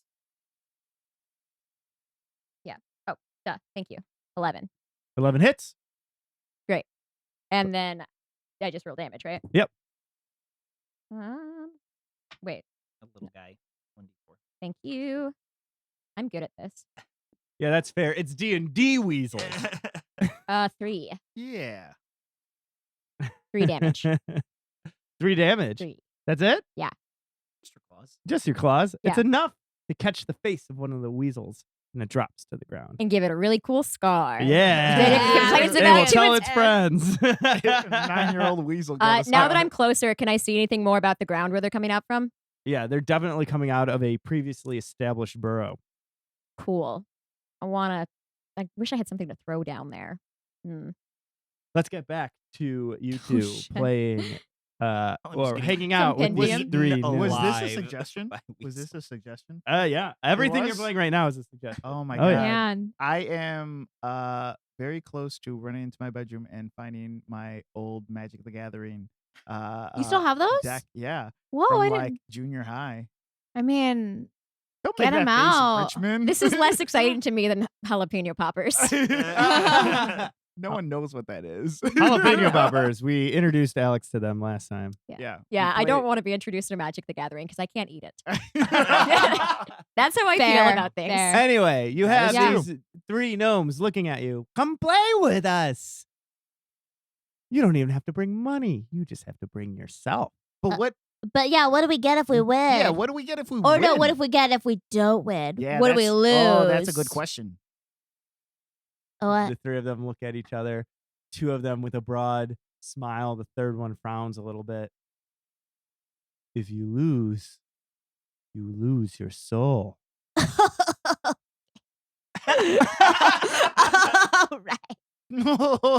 Yeah. Oh, duh. Thank you. 11. 11 hits. And then I just roll damage, right? Yep. Wait. A little guy. 1d4. Thank you. I'm good at this. Yeah, that's fair. It's D&D weasels. 3. Yeah. 3 damage. 3 damage. 3. That's it? Just your claws. Just your claws? It's Yeah. enough to catch the face of one of the weasels and it drops to the ground. And give it a really cool scar. Yeah. Then it complains It about will to tell its its friends. 9-year-old weasel. got a now scar. that I'm closer, can I see anything more about the ground where they're coming out from? Yeah, they're definitely coming out of a previously established burrow. Cool. I wish I had something to throw down there. Let's get back to you two shit. playing I'm just or getting hanging out with these compendium. three. Eaten Was ninjas. this a alive suggestion? by Was this weasels. a suggestion? Yeah. Everything you're was? playing right now is a suggestion. Oh my Oh, god. yeah. Man. I am very close to running into my bedroom and finding my old Magic the Gathering You still have those? deck. Yeah. Whoa, from I like didn't. junior high. I mean, Don't Get make 'em that face, out. Richmond. This is less exciting to me than jalapeno poppers. No one knows what that is. Jalapeno poppers. We introduced Alex to them last time. Yeah. Yeah, I don't want to be introduced to Magic the Gathering because I can't eat it. That's how I feel Fair, about things. fair. Anyway, you have Yeah. these 3 gnomes looking at you. Come play with us. You don't even have to bring money. You just have to bring yourself. But what? But yeah, what do we get if we win? Yeah. What do we get if we Or win? no, what if we get if we don't win? Yeah, what do we that's- lose? Oh, that's a good question. What? The 3 of them look at each other. 2 of them with a broad smile. The third one frowns a little bit. If you lose, you lose your soul. All right.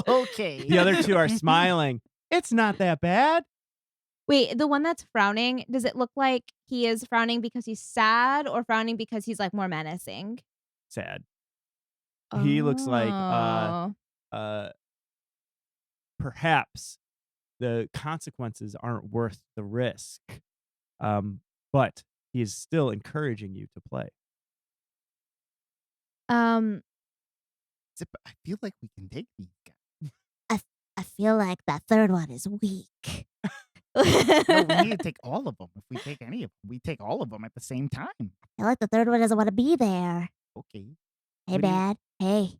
Okay. The other two are smiling. It's not that bad. Wait, the one that's frowning, does it look like he is frowning because he's sad or frowning because he's like more menacing? Sad. He looks like Oh. perhaps the consequences aren't worth the risk. But he is still encouraging you to play. Zip, I feel like we can take these guys. I feel like that third one is weak. No, we need to take all of them. If we take any of them, we take all of them at the same time. I feel like the third one doesn't want to be there. Okay. Hey, What do you- Dad. Hey,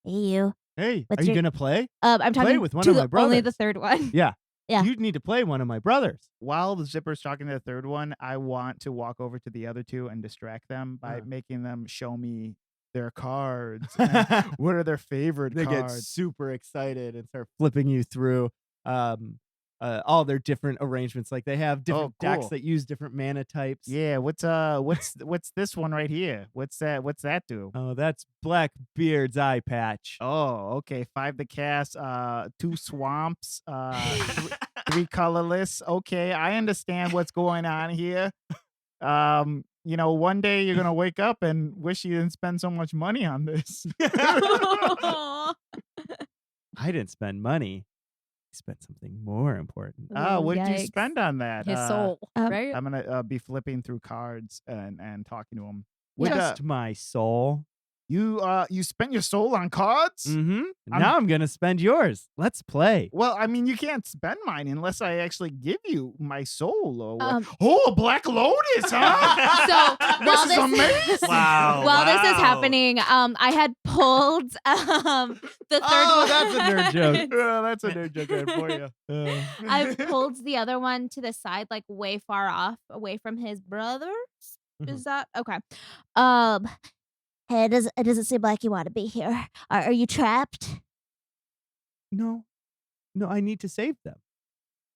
you. Hey, What's are you your- gonna play? I'm talking with one to of my only the brothers. third one. Yeah. Yeah. You need to play one of my brothers. While the Zipper's talking to the third one, I want to walk over to the other two and distract them by making them show me their cards. And what are their favorite They get cards? super excited and start flipping you through all their different arrangements. Like they have different decks cool. that use different mana types. Yeah, what's this one right here? What's that do? Oh, that's Blackbeard's eye patch. Oh, okay. 5 to cast, 2 swamps, 3 colorless. Okay, I understand what's going on here. One day you're gonna wake up and wish you didn't spend so much money on this. I didn't spend money. I spent something more important. What did you Yikes. spend on that? His soul, right? I'm gonna be flipping through cards and talking to him. Just my soul. You spent your soul on cards? Mm-hmm. Now I'm gonna spend yours. Let's play. Well, I mean, you can't spend mine unless I actually give you my soul. Or what. Um, A Black Lotus, huh? So while this is amazing. Wow. While this is happening, I had pulled the third Oh, one. that's a nerd joke. Yeah, that's a nerd joke right for you. I pulled the other one to the side, like way far off, away from his brothers. Is that okay? Hey, it doesn't seem like you want to be here. Are you trapped? No, I need to save them.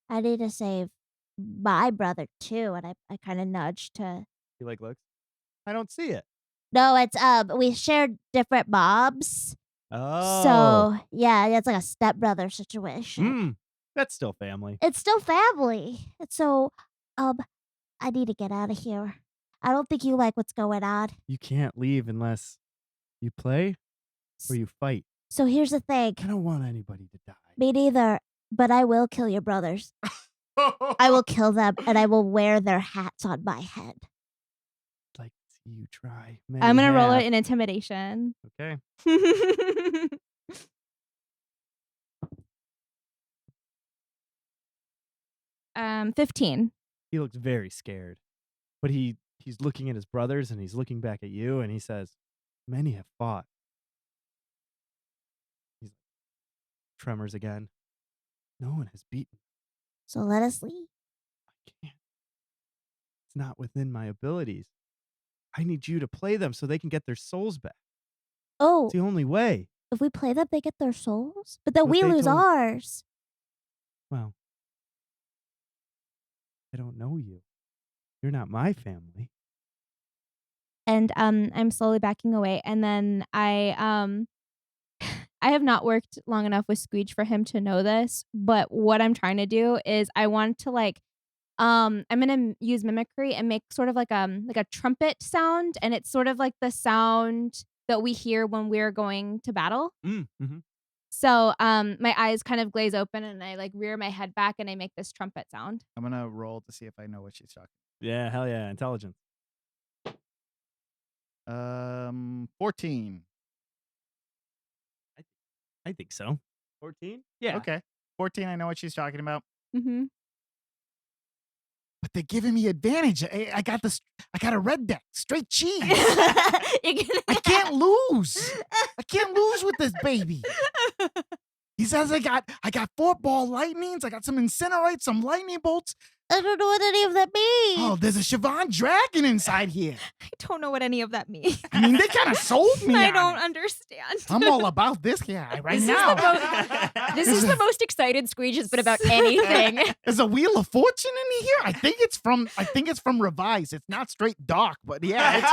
I need to save my brother too, and I kind of nudged to. He looks. I don't see it. No, it's we shared different mobs, Oh, so yeah, it's like a stepbrother situation. That's still family. It's still family. And so, I need to get out of here. I don't think you like what's going on. You can't leave unless you play or you fight. So here's the thing. I don't want anybody to die. Me neither, but I will kill your brothers. I will kill them, and I will wear their hats on my head. I'd like to see you try. I'm gonna roll it Many in intimidation. have. Okay. 15. He looks very scared, but he's looking at his brothers and he's looking back at you and he says, "Many have fought." He's tremors again. No one has beaten. So let us leave. I can't. It's not within my abilities. I need you to play them so they can get their souls back. Oh, It's the only way. if we play them, they get their souls, but then What we they lose told- ours. Well, I don't know you. You're not my family. And I'm slowly backing away, and then I have not worked long enough with Squeege for him to know this, but what I'm trying to do is I want to I'm gonna use mimicry and make sort of like a trumpet sound, and it's sort of like the sound that we hear when we're going to battle. Mm-hmm. So my eyes kind of glaze open and I like rear my head back and I make this trumpet sound. I'm gonna roll to see if I know what she's talking. Yeah, hell yeah, intelligence. 14. I think so. 14? Yeah. Okay. 14. I know what she's talking about. Mm-hmm. But they're giving me advantage. I got this. I got a red deck, straight cheese. I can't lose. I can't lose with this baby. He says I got 4 ball lightnings. I got some incinerates, some lightning bolts. I don't know what any of that means. Oh, there's a Siobhan dragon inside here. I don't know what any of that means. I mean, they kind of sold me I on don't it. understand. I'm all about this guy right This is now. This is the most excited Squeege has been about anything. There's a Wheel of Fortune in here. I think it's from Revise. It's not straight dark, but yeah,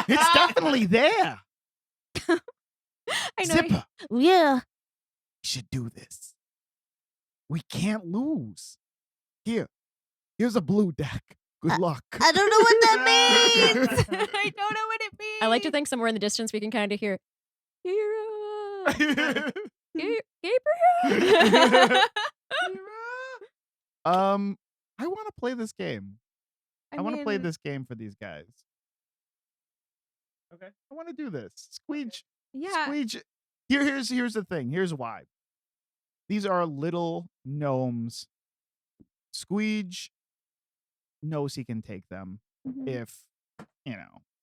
it's definitely there. I know. Zipper, Yeah. we should do this. We can't lose. Here's a blue deck. Good luck. I don't know what that means. I don't know what it means. I like to think somewhere in the distance we can kind of hear, Hero. Gabriel. I want to play this game. I want to play mean, this game for these guys. Okay. I want to do this. Squeege. Yeah. Squeege. Here's the thing. Here's why. These are little gnomes. Squeege knows he can take them Mhm. if,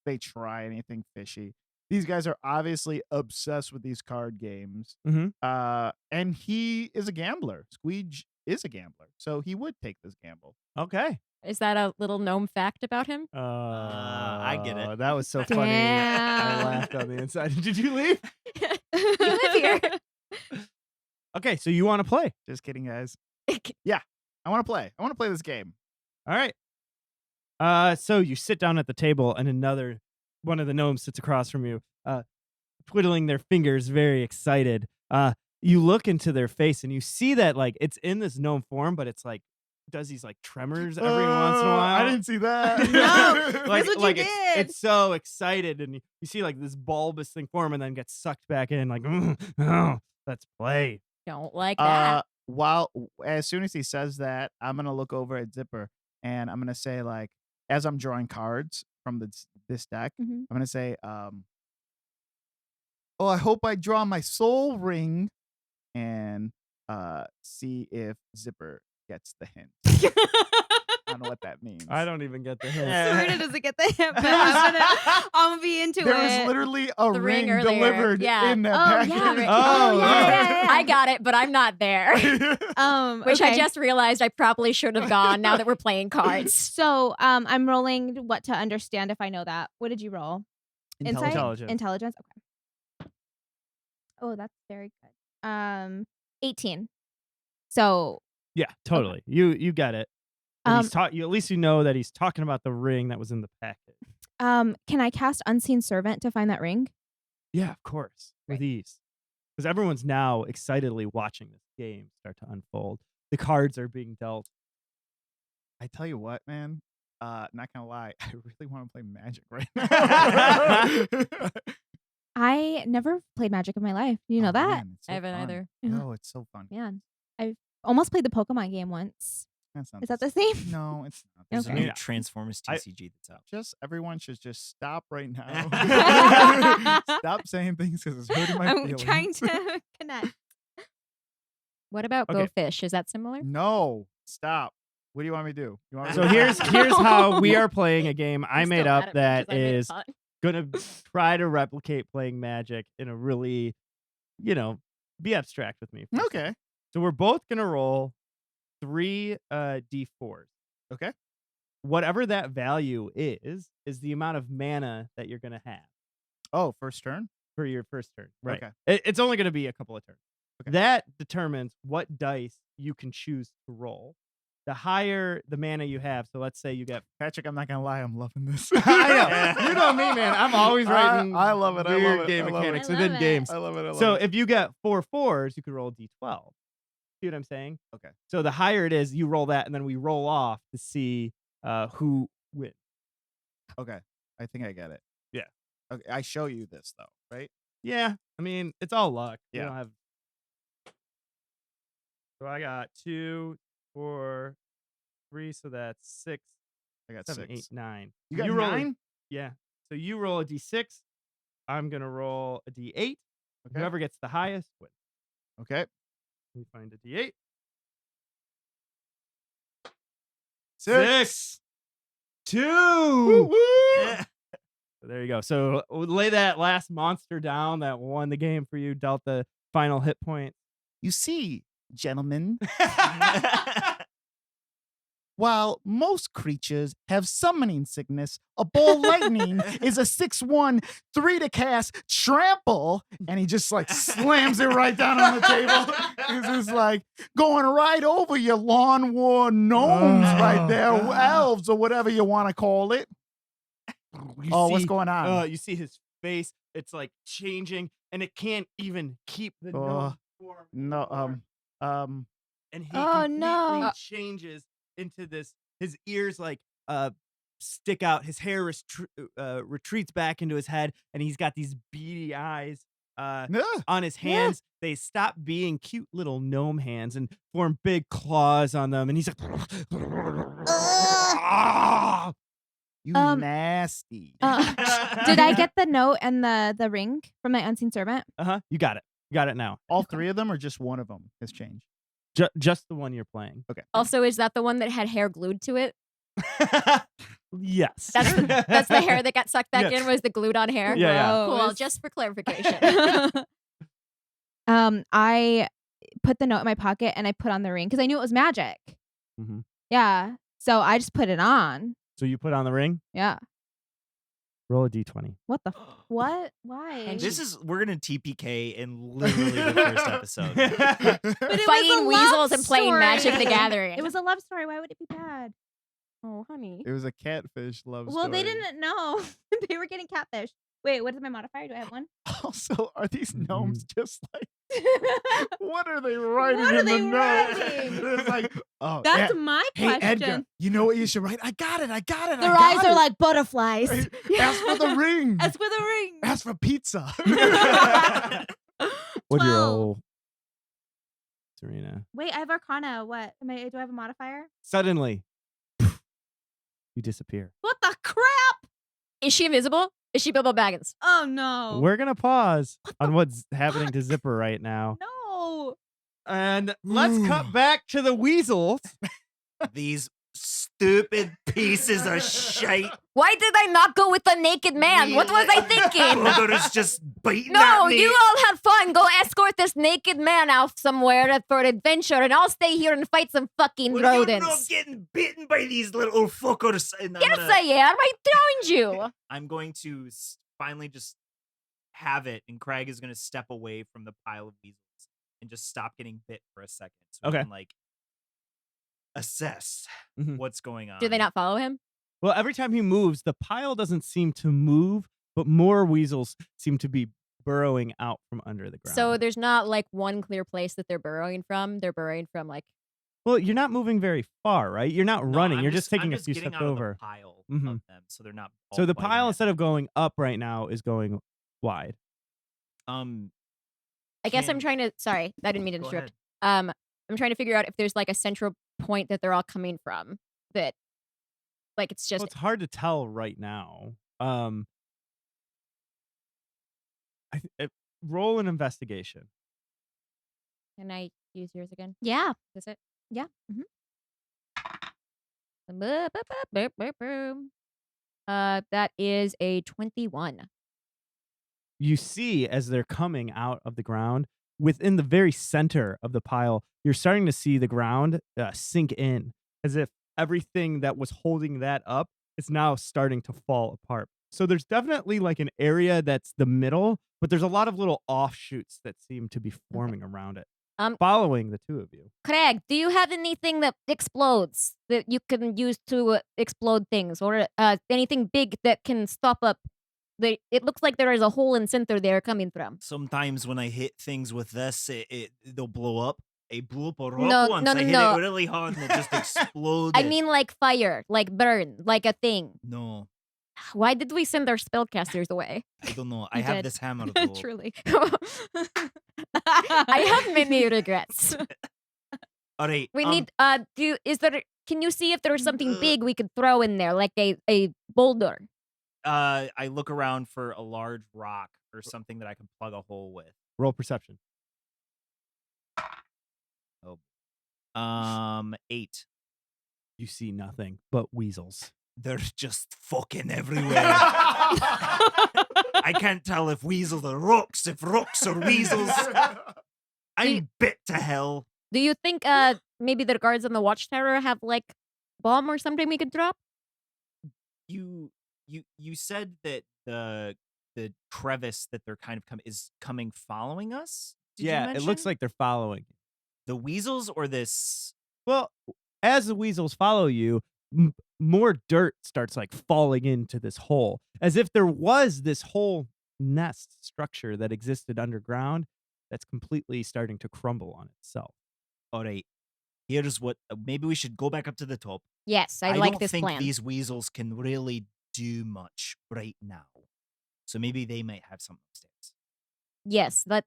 they try anything fishy. These guys are obviously obsessed with these card games. Mhm. And he is a gambler. Squeege is a gambler. So he would take this gamble. Okay. Is that a little gnome fact about him? I get it. That was so funny. I Damn. laughed on the inside. Did you leave? You live here. Okay, so you want to play? Just kidding, guys. Yeah, I want to play. I want to play this game. All right. So you sit down at the table, and another one of the gnomes sits across from you, twiddling their fingers, very excited. You look into their face, and you see that like it's in this gnome form, but it's like does these like tremors every once in a while. I didn't see that. No. like, That's what like you it's, did. it's so excited, and you see like this bulbous thing form, and then gets sucked back in. Like, oh, let's play. Don't like that. As soon as he says that, I'm gonna look over at Zipper and I'm gonna say like, as I'm drawing cards from this deck, Mhm. I'm gonna say, oh, I hope I draw my soul ring, and see if Zipper gets the hint. I don't know what that means. I don't even get the hint. Serena doesn't get the hint, but I'm gonna be into There it. was literally a The ring ring earlier. delivered Yeah. in that Oh, package. yeah. Oh, yeah. I got it, but I'm not there. Which I okay. just realized I probably should have gone now that we're playing cards. So I'm rolling what to understand if I know that. What did you roll? Insight? Intelligence. Intelligence. Okay. Oh, that's very good. 18. So Yeah, totally. You get it. And he's you at least you know that he's talking about the ring that was in the package. can I cast Unseen Servant to find that ring? Yeah, of course. With ease. Because everyone's now excitedly watching this game start to unfold. The cards are being dealt. I tell you what, man. Not gonna lie, I really want to play Magic right now. I never played Magic in my life. You know that? Man, it's so I haven't fun. either. Yeah. Oh, it's so fun. Man, I've almost played the Pokemon game once. That's not Is that the same? No, it's not. There's Okay. a new Yeah. Transformers I- TCG that's out. Just everyone should just stop right now. Stop saying things because it's hurting my I'm feelings. trying to connect. What about Okay. Go Fish? Is that similar? No, stop. What do you want me to do? You want me So to here's how we are playing a game I I'm made still up mad at me that 'cause I made a is pun. gonna try to replicate playing Magic in a really, be abstract with me. for a second. Okay. So we're both gonna roll 3 d4s. Okay. Whatever that value is the amount of mana that you're gonna have Oh, first turn. for your first turn. Right. Okay. It's only gonna be a couple of turns. Okay. That determines what dice you can choose to roll. The higher the mana you have, so let's say you get Patrick, I'm not gonna lie, I'm loving this. I know. You know me, man. I'm always writing I love it. I weird love it. game I love it. mechanics I within love it. games. I love it. I love So it. if you get 4 4s, you could roll d12. See what I'm saying? Okay. So the higher it is, you roll that, and then we roll off to see who wins. Okay. I think I get it. Yeah. Okay. I show you this though, right? Yeah, I mean, it's all luck. You Yeah. don't have. So I got 2, 4, 3, so that's 6, I got 7, 6. 8, 9. You got roll a- 9? Yeah. So you roll a d6. I'm gonna roll a d8. Okay. Whoever gets the highest wins. Okay. Let me find a d8. 6. 2. Woo woo. So there you go. So we'll lay that last monster down that won the game for you, dealt the final hit point. You see, gentlemen, While most creatures have summoning sickness, a ball lightning is a 6/1, 3 to cast, trample, and he just like slams it right down on the table. It's just like going right over your lawn war gnomes right there, elves or whatever you want to call it. What's going on? You see his face. It's like changing, and it can't even keep the gnome form. No, And he Oh, completely no. changes into this. His ears like stick out. His hair retreats back into his head, and he's got these beady eyes on his hands. They stop being cute little gnome hands and form big claws on them. And he's like, you nasty. Did I get the note and the ring from my unseen servant? You got it. You got it now. All 3 of them, or just one of them has changed? Just the one you're playing. Okay. Also, is that the one that had hair glued to it? Yes. That's the hair that got sucked back Yes. in, was the glued on hair? Yeah. Cool, just for clarification. I put the note in my pocket and I put on the ring because I knew it was magic. Mhm. Yeah. So I just put it on. So you put on the ring. Yeah. Roll a d20. What the? What? Why? And We're gonna TPK in literally the first episode. But it was a Fighting love weasels and playing story. Magic the Gathering. It was a love story. Why would it be bad? Oh, honey. It was a catfish love Well, they story. didn't know. They were getting catfish. Wait, what is my modifier? Do I have one? Also, are these Mm-hmm. gnomes just like, what are they writing What are in they the note? writing? It's like, oh, That's yeah. my Hey, question. Edgar, you know what you should write? I got it. Their I eyes got are it. like butterflies. Ask for the ring. Ask for the ring. Ask for pizza. What do you 12. roll, Serena? Wait, I have Arcana. What? Do I have a modifier? Suddenly, you disappear. What the crap? Is she invisible? Is she Bilbo Baggins? Oh no. We're gonna pause What on the what's happening to fuck? Zipper right now, No. and let's cut back to the weasels. These stupid pieces of shite. Why did I not go with the naked man? What was I thinking? Brother's just biting No, at me. you all have fun. Go escort this naked man out somewhere for an adventure, and I'll stay here and fight some fucking Well, you're rodents. not getting bitten by these little fuckers. And Yes, I am. I found you. I'm going to finally just have it, and Craig is going to step away from the pile of weasels and just stop getting bit for a second. So we Okay. can, like, assess Mhm. what's going on. Do they not follow him? Well, every time he moves, the pile doesn't seem to move, but more weasels seem to be burrowing out from under the ground. So there's not like one clear place that they're burrowing from. They're burrowing from like. well, you're not moving very far, right? You're not No, running. I'm you're just taking I'm a few getting steps out of over. the pile Mhm. of them, so they're not. So all the biting pile, at instead me. of going up right now, is going wide. I guess I'm Can- trying to. Sorry, I didn't mean to Go interrupt. ahead. I'm trying to figure out if there's like a central point that they're all coming from. That, like, it's just Well, it's hard to tell right now. Roll an investigation. Can I use yours again? Yeah. Is it? Yeah. That is a 21. You see, as they're coming out of the ground, within the very center of the pile, you're starting to see the ground sink in, as if everything that was holding that up is now starting to fall apart. So there's definitely like an area that's the middle, but there's a lot of little offshoots that seem to be forming around it, following the two of you. Craig, do you have anything that explodes that you can use to explode things, or anything big that can stop up? It looks like there is a hole in center there coming from. Sometimes when I hit things with this, they'll blow up. I blew up a rock No, once. no, I no, hit no. it really hard and it just exploded. I mean, like fire, like burn, like a thing. no, Why did we send our spellcasters away? I don't know. I You have did. this hammer though. Truly. I have many regrets. All right. We need can you see if there's something big we could throw in there, like a boulder? I look around for a large rock or something that I can plug a hole with. Roll perception. 8. You see nothing but weasels. They're just fucking everywhere. I can't tell if weasels are rocks, if rocks are weasels. I'm bit to hell. Do you think maybe the guards on the watchtower have like bomb or something we could drop? You said that the crevice that they're kind of coming following us. Did you Yeah, it looks mention? like they're following you. The weasels or this. Well, as the weasels follow you, more dirt starts like falling into this hole, as if there was this whole nest structure that existed underground that's completely starting to crumble on itself. All right, here's what. Maybe we should go back up to the top. Yes, I I like don't this think plan. these weasels can really do much right now. So maybe they might have some upstairs. Yes, but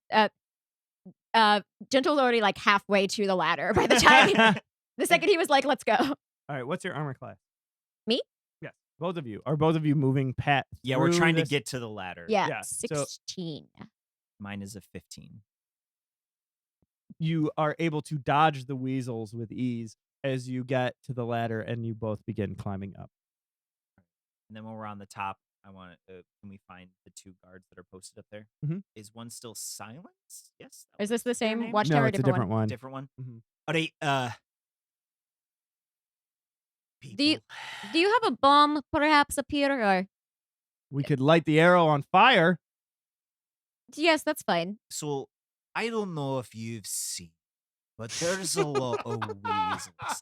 Gentle's already like halfway to the ladder by the time the second he was like, "Let's go." All right, what's your armor class? Me? Yes, both of you. Are both of you moving pat? Yeah, we're through trying to this? get to the ladder. Yeah, Yeah, so- 16. Mine is a 15. You are able to dodge the weasels with ease as you get to the ladder, and you both begin climbing up. And then when we're on the top, I want to. Can we find the 2 guards that are posted up there? Mhm. Is one still silence? Yes. that Is was this the their same name? watchtower? No, or it's a different one. Different one. Mhm. All right. Do you- People. Do you have a bomb perhaps up here? Or We could light the arrow on fire. yes, that's fine. So I don't know if you've seen, but there's a lot of weasels.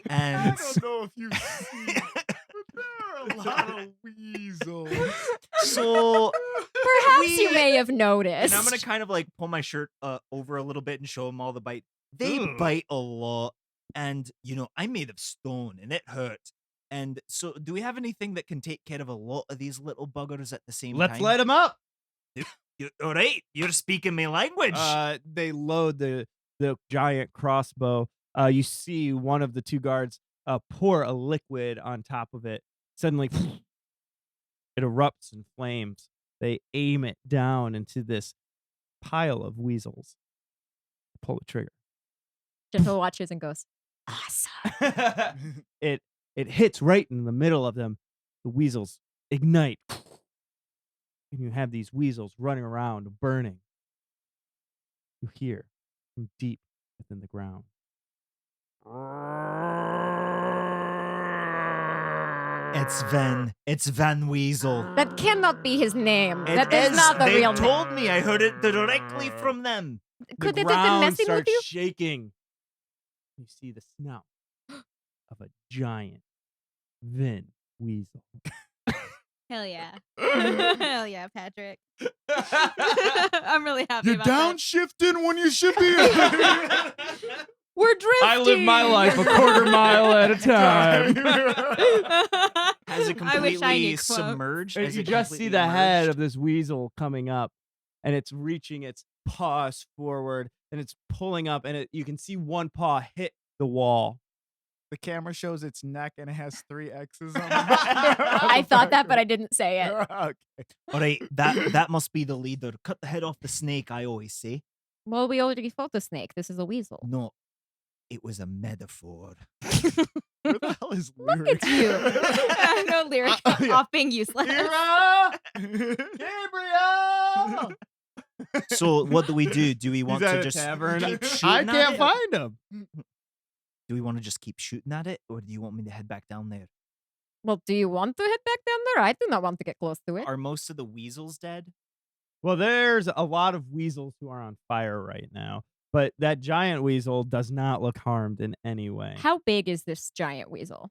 And know if you've seen, but there are a lot of weasels. so Perhaps you We- may have noticed. And I'm gonna kind of like pull my shirt over a little bit and show them all the bite. They Ugh. bite a lot, and I'm made of stone, and it hurt. And so, do we have anything that can take care of a lot of these little buggers at the same Let's time? light them up. All right, you're speaking my language. They load the giant crossbow. You see one of the 2 guards pour a liquid on top of it. Suddenly, it erupts in flames. They aim it down into this pile of weasels. Pull the trigger. Gentle watches and goes, "Awesome." it hits right in the middle of them. The weasels ignite. And you have these weasels running around, burning. You hear from deep within the ground. It's Van Weasel. That cannot be his name. It That is not the they real name. told me. I heard it directly from them. Could the it have been ground messing with starts you? shaking. You see the snout of a giant Vin weasel. Hell yeah. Hell yeah, Patrick. I'm really happy You're about that. downshifting when you should be. We're drifting. I live my life a quarter mile at a time. Has it I wish I completely knew quotes. submerged? And Has you it just see completely the head emerged? of this weasel coming up, and it's reaching its paws forward, and it's pulling up, and you can see one paw hit the wall. The camera shows its neck and it has 3 X's on it. I thought that, but I didn't say it. Okay. All right, that must be the leader. Cut the head off the snake, I always say. Well, we already fought the snake. This is a weasel. No, it was a metaphor. Where the hell is Look lyric? at you. No lyric Yeah. off being useless. Kira! Gabriel! So what do we do? Do we want He's at to a just tavern. keep shooting I at can't it? find him. Do we want to just keep shooting at it, or do you want me to head back down there? Well, do you want to head back down there? I do not want to get close to it. Are most of the weasels dead? Well, there's a lot of weasels who are on fire right now, but that giant weasel does not look harmed in any way. How big is this giant weasel?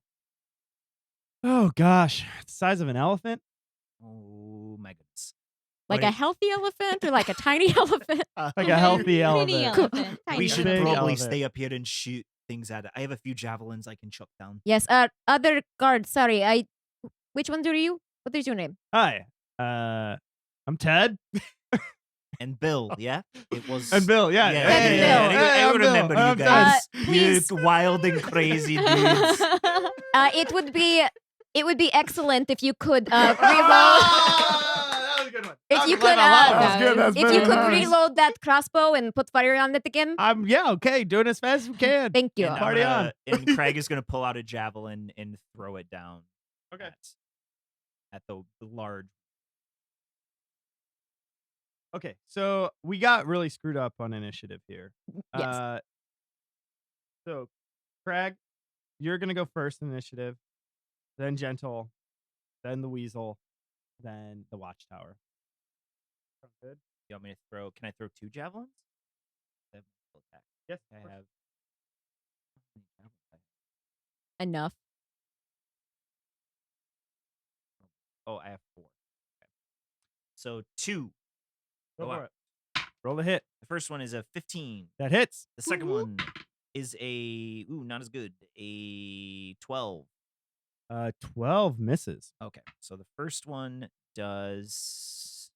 Oh gosh, the size of an elephant. Oh my goodness! Like Wait. a healthy elephant or like a tiny elephant? Like a healthy Mini elephant. elephant. Tiny We should Big probably elephant. stay up here and shoot things at it. I have a few javelins I can chuck down. Yes. Other guard. Sorry. Which one are you? What is your name? Hi, I'm Ted. And Bill, yeah, it was. And Bill, yeah. Yeah, Ted and Bill. I I'm Bill. remember you I'm guys. Ted. please. You wild and crazy dudes. It would be excellent if you could reload. That was a good one. If you could, That's good, that's if you very could nice. reload that crossbow and put fire on it again. Yeah, okay, doing as fast as we can. Thank you. And I'm Party gonna- on. And Craig is gonna pull out a javelin and throw it down. Okay. At the large. Okay, so we got really screwed up on initiative here. Yes. So, Craig, you're gonna go first in initiative, then Gentle, then the Weasel, then the Watchtower. Sound good? You want me to throw? Can I throw 2 javelins? I have multiple attack. Yes, I have. How many javelins I have? Enough. Oh, I have 4. Okay. So 2. Go Go for out. it. Roll the hit. The first one is a 15. That hits. The second one is a not as good. A 12. 12 misses. Okay, so the first one does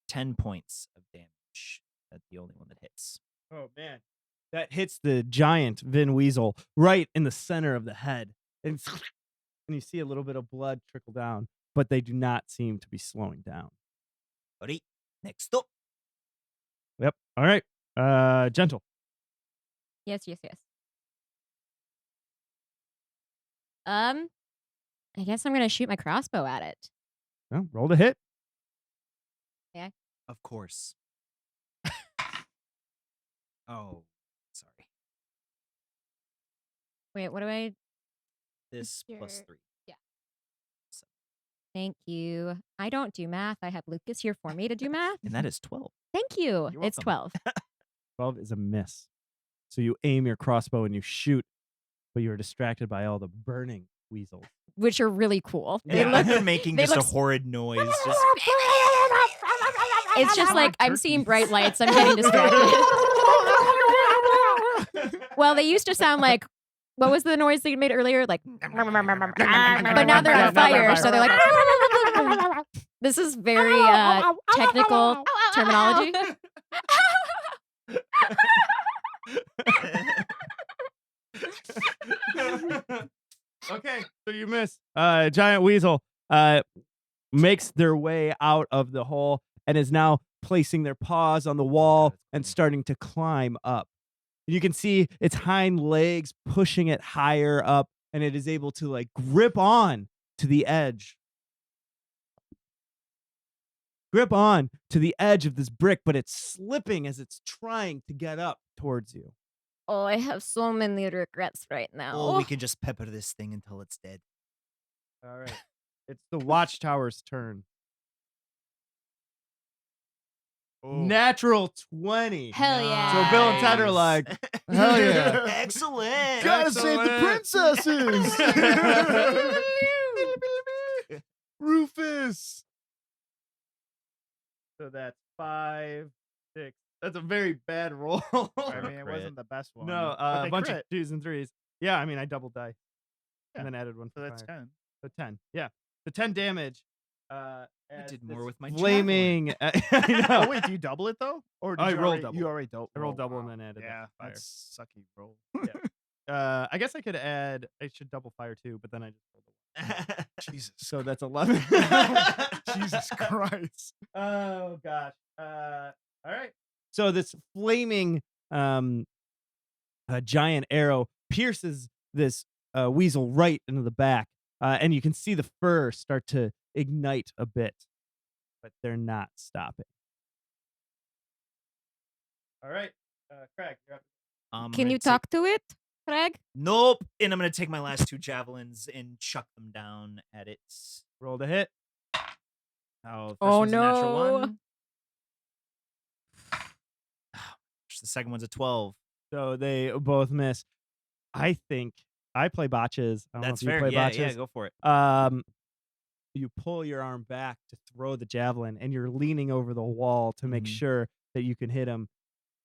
10 points of damage. That's the only one that hits. Oh man, that hits the giant Vin Weasel right in the center of the head, and you see a little bit of blood trickle down, but they do not seem to be slowing down. Alright, next up. Yep. All right. Gentle. Yes. I guess I'm gonna shoot my crossbow at it. Well, roll the hit. Of course. Oh, sorry. Wait, what do I? This plus Your- 3. Thank you. I don't do math. I have Lucas here for me to do math. And that is 12. Thank you. You're It's welcome. 12. 12 is a miss. So you aim your crossbow and you shoot, but you are distracted by all the burning weasels. Which are really cool. Yeah, they're making they just a look- horrid noise. Just It's just like I'm seeing bright lights. I'm getting distracted. Well, they used to sound like, what was the noise they made earlier? Like, but now they're on fire, so they're like. This is very technical terminology. Okay, so you miss. Giant weasel makes their way out of the hole and is now placing their paws on the wall that's and cool. starting to climb up. You can see its hind legs pushing it higher up, and it is able to like grip on to the edge. Grip on to the edge of this brick, but it's slipping as it's trying to get up towards you. Oh, I have so many regrets right now. or we can just pepper this thing until it's dead. All right. It's the Watchtower's turn. Natural 20. Hell So yeah. Bill and Ted are like, hell yeah. Excellent. Gotta save the princesses. Rufus. So that's 5, 6. That's a very bad roll. I For a mean, it crit. wasn't the best one. No, but a they bunch crit, of 2s and 3s. Yeah, I mean, I doubled die. Yeah. And then added one so for that's fire. 10. So 10. Yeah. The 10 damage. I as did this more with my flaming. I Oh, know. wait, do you double it though? Or did I you rolled already, double. You already I rolled double and then added the Yeah, fire. that's sucky roll. I guess I could add. I should double fire too, but then I just rolled a 1. Jesus. So that's 11. Jesus Christ. Oh gosh. All right. So this flaming giant arrow pierces this weasel right into the back, and you can see the fur start to ignite a bit, but they're not stopping. All right, Craig, you're up. I'm Can gonna you ta- talk to it, Craig? Nope. And I'm gonna take my last 2 javelins and chuck them down at it. Roll to hit. Oh, first Oh, one's a natural no. 1. The second one's a 12. So they both miss. I think I play botches. I don't That's know if fair. you play Yeah, botches. yeah, go for it. You pull your arm back to throw the javelin, and you're leaning over the wall to make Mhm. sure that you can hit him.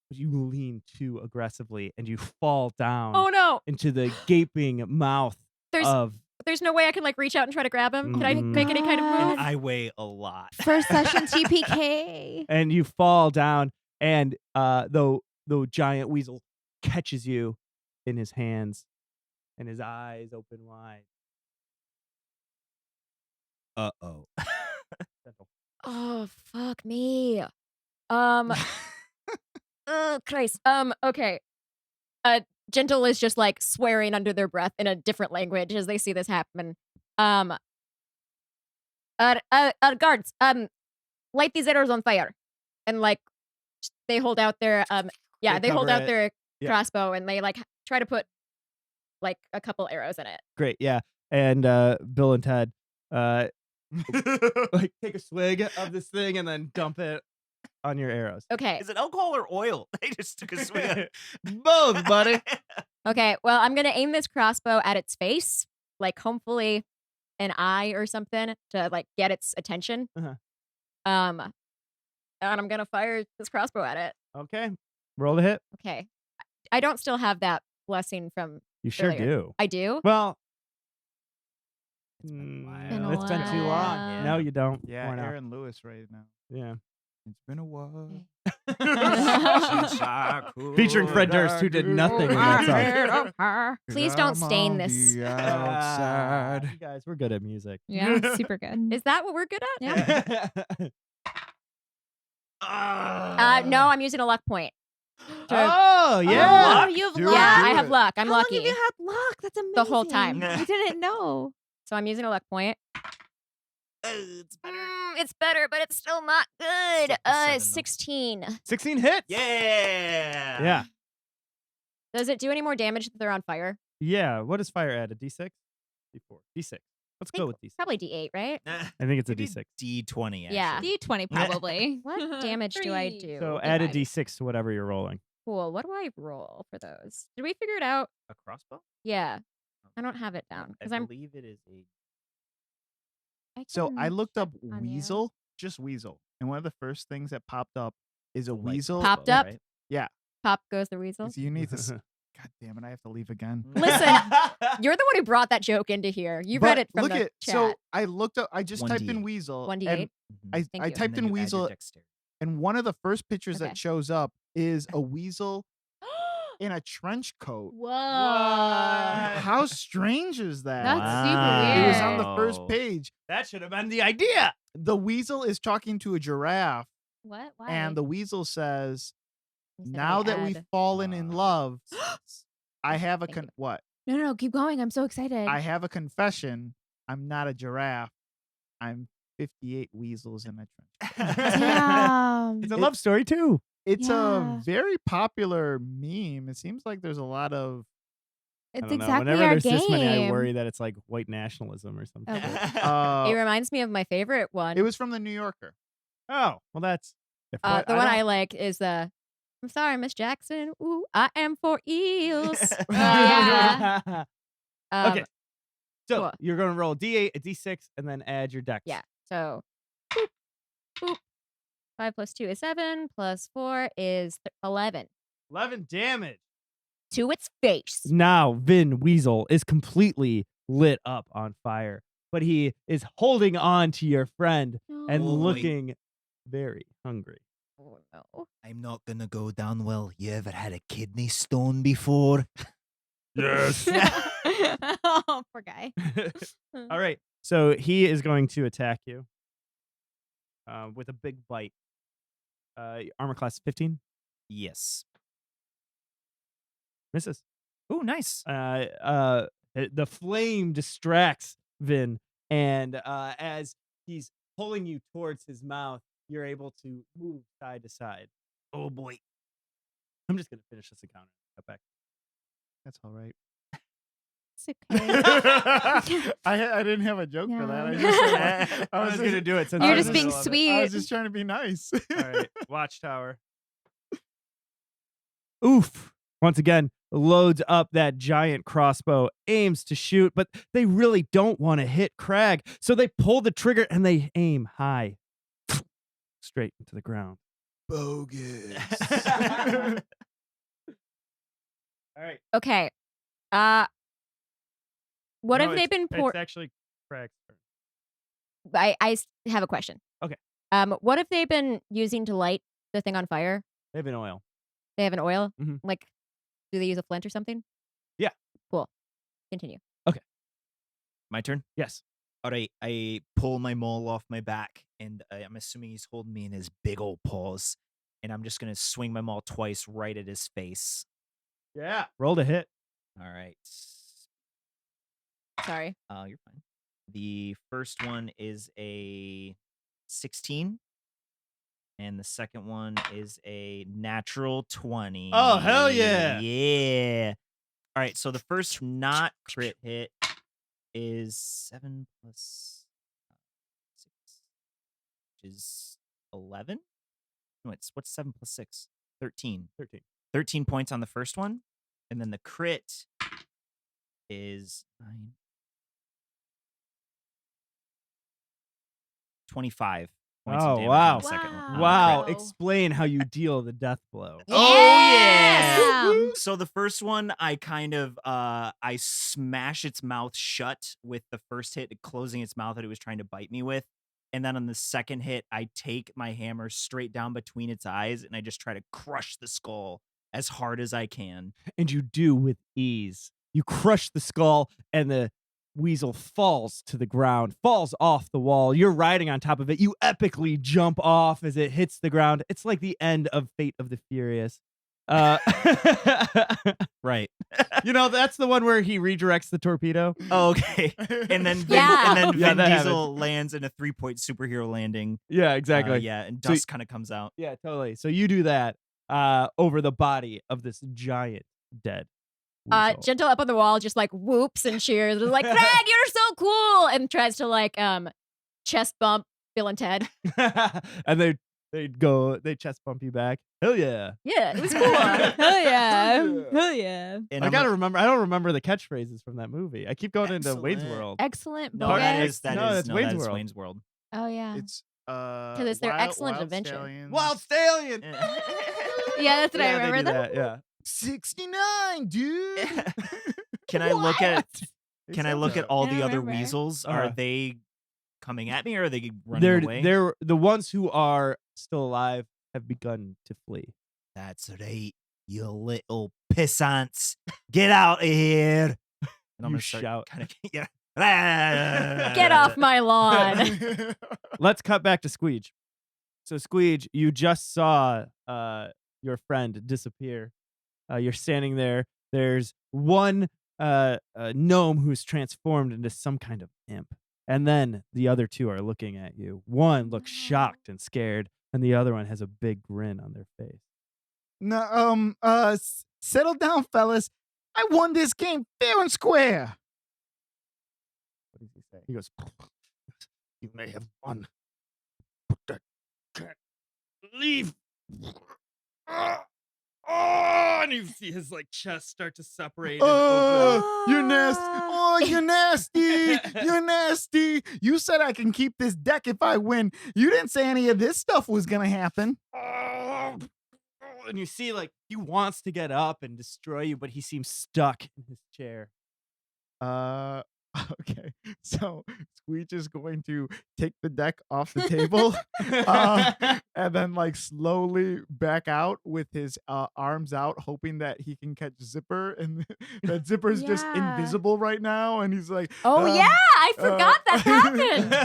But you lean too aggressively, and you fall down Oh no! into the gaping mouth There's of. there's no way I can like reach out and try to grab him. Can I Mm. make any kind of God. move? I weigh a lot. First session TPK. And you fall down, and the giant weasel catches you in his hands, and his eyes open wide. Uh-oh. Oh fuck me. Oh Christ. Okay. Gentle is just like swearing under their breath in a different language as they see this happen. Guards, light these arrows on fire. And like they hold out their Yeah, they hold cover out it. their Yeah. crossbow and they like try to put like a couple arrows in it. Great, yeah. And Bill and Ted like take a swig of this thing and then dump it on your arrows. Okay. Is it alcohol or oil? They just took a swig. Both, buddy. Okay. Well, I'm gonna aim this crossbow at its face, like hopefully an eye or something to like get its attention. Uh-huh. And I'm gonna fire this crossbow at it. Okay. Roll the hit. Okay. I don't still have that blessing from You sure earlier. do. I do. Well, It's been a while. Been a it's been too long. while. No, you don't. Yeah, Or not. Aaron Lewis right now. Yeah. It's been a while. Featuring Fred Durst, who did nothing in that song. Please don't stain this. You guys, we're good at music. Yeah, super good. Is that what we're good at? Yeah. No, I'm using a luck point. Oh, yeah. Oh, you have Do it, luck. Yeah, do I have it. luck. I'm How long lucky. have you had luck? That's amazing. The whole time. I didn't know. So I'm using a luck point. It's better. It's better, but it's still not good. It's like a 7, though. 16. 16 hits. Yeah. Yeah. Does it do any more damage if they're on fire? Yeah. What does fire add? A D6? D4. D6. Let's go think with D6. Probably D8, right? I think it's a Maybe D6. D20. Actually. Yeah. D20 probably. What damage do I 3. do? So add a If I- D6 to whatever you're rolling. Cool. What do I roll for those? Did we figure it out? A crossbow? Yeah. I don't have it down because I I'm. believe it is a. So I can looked up check on you. weasel, just weasel, and one of the first things that popped up is a light weasel. Popped crossbow, up? right? Pop goes the weasel. So you need to. God damn it! I have to leave again. Listen, You're the one who brought that joke into here. You read But it from look the at chat. so I looked up. I just typed in 1d8. weasel. 1d8? And Mhm. I Thank you. I And typed then in you add your weasel, dexterity. and one of the first pictures Okay. that shows up is a weasel in a trench coat. Whoa. How strange is that? That's super It was weird. on the first Wow. page. That should have been the idea. The weasel is talking to a giraffe, What? Why? and the weasel says, You said "Now we that we've add- fallen in love, I have a Thank you. what? no, keep going. I'm so excited. I have a confession. I'm not a giraffe. I'm 58 weasels in a trench coat." Damn. It's a love story too. It's Yeah. a very popular meme. It seems like there's a lot of I It's don't know. exactly Whenever our there's game. this many, I worry that it's like white nationalism or something. Okay. it uh, reminds me of my favorite one. it was from the New Yorker. Oh, well, that's different. the one I don't- like is the. I'm sorry, Miss Jackson. Ooh, I am for eels. Yeah. Okay. So cool. you're going to roll a D8, a D6, and then add your dex. Yeah. So, boop, boop. 5 plus 2 is 7, plus 4 is 11. 11 damage. To its face. Now, Vin Weasel is completely lit up on fire, but he is holding on to your friend and Oh, boy. looking very hungry. Oh, no. I'm not gonna go down well. You ever had a kidney stone before? Yes. Oh, poor guy. All right. So he is going to attack you with a big bite. Armor class 15 Yes. misses. Oh, nice. The flame distracts Vin, and as he's pulling you towards his mouth, you're able to move side to side. Oh boy. I'm just gonna finish this encounter. Cut back. That's all right. It's okay. I didn't have a joke for that. I Yeah. just I was gonna do it since You're I was just in the being middle of it. sweet. I was just trying to be nice. All right, Watchtower. Oof. Once again, loads up that giant crossbow, aims to shoot, but they really don't want to hit Crag. So they pull the trigger and they aim high, straight into the ground. Bogus. All right. Okay. What No, have they been It's actually Crag's turn. have a question. Okay. What have they been using to light the thing on fire? They have an oil. They have an oil? Mhm. Like, do they use a flint or something? Yeah. Cool. Continue. My turn. Yes. All right. I pull my maul off my back, and I'm assuming he's holding me in his big old paws. And I'm just gonna swing my maul twice right at his face. Yeah. Roll to hit. All right. Sorry. You're fine. The first one is a 16. And the second one is a natural 20. Oh, hell yeah. Yeah. All right, so the first not crit hit is 7 plus 6, which is 11. No, what's 7 plus 6? 13. 13. 13 points on the first one. And then the crit is 9. 25 points of Oh, damage wow. on the second one. on the Wow. crit. Explain how you deal the death blow. Oh yeah. Yeah. So the first one, I kind of I smash its mouth shut with the first hit, closing its mouth that it was trying to bite me with. And then on the second hit, I take my hammer straight down between its eyes and I just try to crush the skull as hard as I can. And you do with ease. You crush the skull, and the weasel falls to the ground, falls off the wall. You're riding on top of it. You epically jump off as it hits the ground. It's like the end of Fate of the Furious. Right. You know, that's the one where he redirects the torpedo. Oh, okay. And then Yeah. Vin Yeah, that Diesel lands in a 3-point superhero landing. Yeah, exactly. Yeah, and So dust kind of comes out. Yeah, totally. So you do that over the body of this giant dead weasel. Gentle up on the wall just like whoops and cheers. They're like, Craig, you're so cool, and tries to like chest bump Bill and Ted. And they chest bump you back. Hell yeah. Yeah, it was cool. Hell yeah. Hell yeah. And I I'm gotta remember. I don't remember the catchphrases from that movie. I keep going into Wayne's Excellent. World. Excellent. No, Part that bonus. is that No, is that's no, Wayne's that is World. Wayne's World. Oh yeah. It's it's their excellent adventure. Stallions. Wild Stallion. Yeah, that's what I Yeah, they remember. do that. Yeah. 69, dude. Can I look at They Can I said look that. at all I the other remember. weasels? Uh-huh. Are they coming at me or are they running away? They're the ones who are still alive have begun to flee. That's right, you little pissants. Get out of here. And I'm You gonna start shout. kind of yeah. Get off my lawn. Let's cut back to Squeege. So Squeege, you just saw your friend disappear. You're standing there. There's one gnome who's transformed into some kind of imp. And then the other two are looking at you. One looks shocked and scared, and the other one has a big grin on their face. No, settle down, fellas. I won this game fair and square. What does he say? He goes, "You may have won, but that can't leave." And you see his like chest start to separate. And open. You're nasty. Oh, you're nasty. You're nasty. You said I can keep this deck if I win. You didn't say any of this stuff was gonna happen. And you see like he wants to get up and destroy you, but he seems stuck in his chair. Okay. So Squeech is going to take the deck off the table and then like slowly back out with his arms out, hoping that he can catch Zipper, and that Zipper's just Yeah. invisible right now, and he's like, Oh yeah, I forgot that happened.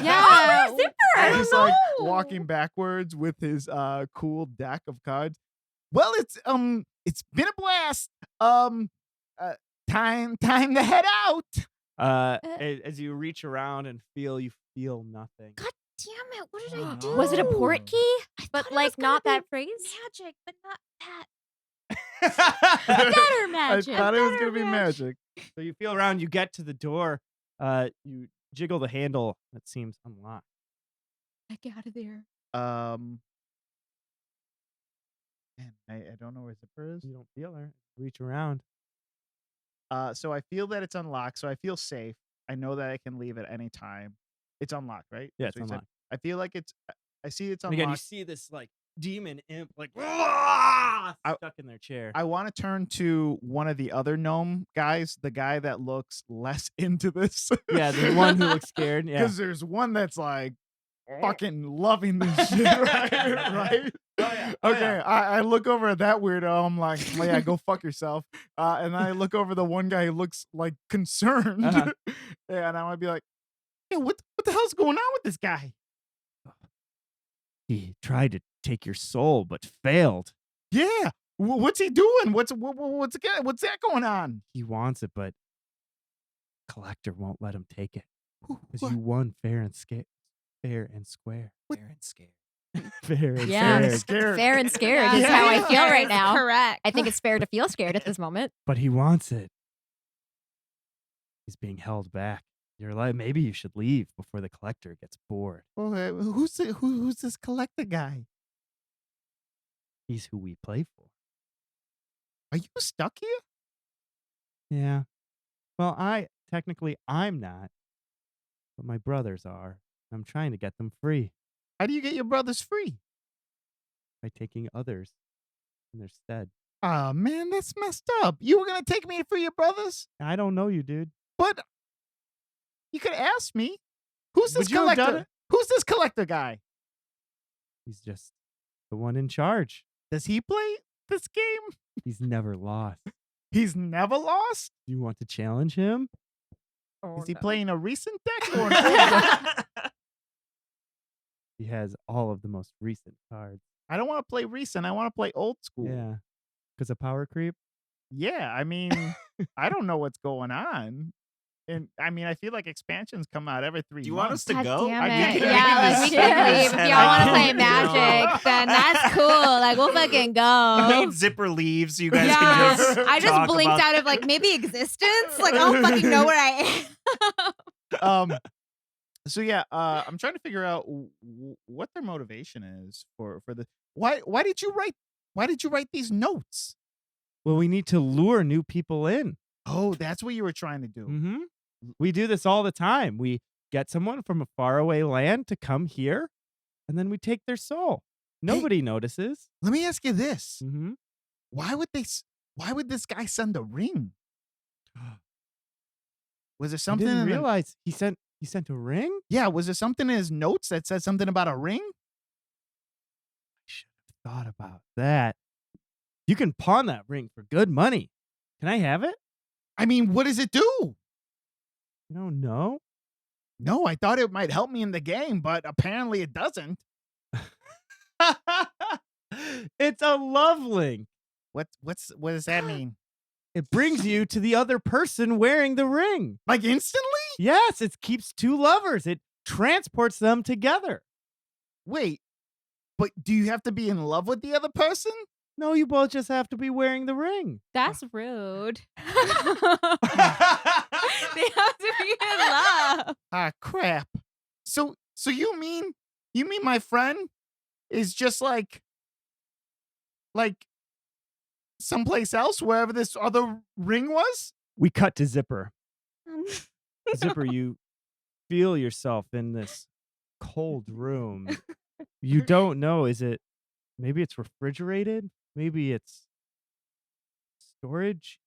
Yeah. Oh, where's Zipper? I and don't he's know. like walking backwards with his cool deck of cards. Well, it's been a blast. Time to head out. As you reach around and you feel nothing. God damn it! What did I do? Was it a port key? I But thought it like was gonna not be that phrase? magic, but not that. I Better magic. thought it was better gonna be magic. So you feel around, you get to the door, you jiggle the handle that seems unlocked. Get out of there. Man, I don't know where Zipper is. You don't feel her. Reach around. So I feel that it's unlocked, so I feel safe. I know that I can leave at any time. It's unlocked, right? Yeah, That's it's what you said? unlocked. I feel like I see it's And unlocked. again, you see this like demon imp like I- stuck in their chair. I want to turn to one of the other gnome guys, the guy that looks less into this. Yeah, the one who looks scared. Yeah. Because there's one that's like fucking loving this shit, right? Right? Oh, yeah. Oh, Okay, yeah. I look over at that weirdo. I'm like, well, yeah, go fuck yourself. And I look over the one guy who looks like concerned, Uh-huh. and I might be like, hey, what the hell's going on with this guy? He tried to take your soul, but failed. Yeah, what's he doing? What's that going on? He wants it, but Collector won't let him take it. Because What? you won fair and square. Fair and scared. Fair and Yeah. scared. Scared. Fair and scared Yeah, is how I fair feel and right scared is now. Correct. I think it's fair to feel scared at this moment. But he wants it. He's being held back. You're like, maybe you should leave before the collector gets bored. Well, who's this collector guy? He's who we play for. Are you stuck here? Yeah. Well, I'm not, but my brothers are. I'm trying to get them free How do you get your brothers free? by taking others in their stead. Oh man, that's messed up. You were gonna take me for your brothers, I don't know you, dude. but you could ask me. Who's this Would you have done collector? it? Who's this collector guy? He's just the one in charge. Does he play this game? He's never lost. He's never lost. You want to challenge him? Is he playing a recent deck or an old deck? He has all of the most recent cards. I don't want to play recent. I want to play old school. Yeah. Because of power creep? Yeah, I mean, I don't know what's going on. And I mean, I feel like expansions come out every 3 Do you months. want us to God go? damn I it. think- Yeah, like we can leave. If y'all want to play Magic, then that's cool. Like we'll fucking go. Zipper leaves, so you guys Yeah, can just. I just talk blinked about- out of like maybe existence. Like I don't fucking know where I am. So yeah, I'm trying to figure out what their motivation is for the why did you write these notes? Well, we need to lure new people in. Oh, that's what you were trying to do. Mm-hmm. We do this all the time. We get someone from a faraway land to come here, and then we take their soul. Nobody notices. Let me ask you this: Mm-hmm. Why would this guy send a ring? Was there I something? didn't in the- realize he sent a ring. yeah, was there something in his notes that said something about a ring? I should have thought about that. You can pawn that ring for good money. Can I have it? I mean, what does it do? You don't know. No, I thought it might help me in the game, but apparently it doesn't. It's a love link. What does that mean? It brings you to the other person wearing the ring. Like instantly? Yes, it keeps two lovers. It transports them together. Wait, but do you have to be in love with the other person? No, you both just have to be wearing the ring. That's rude. They have to be in love. Ah, crap. So you mean my friend is just like someplace else, wherever this other ring was? We cut to Zipper. Zipper, you feel yourself in this cold room. You don't know, maybe it's refrigerated? Maybe it's storage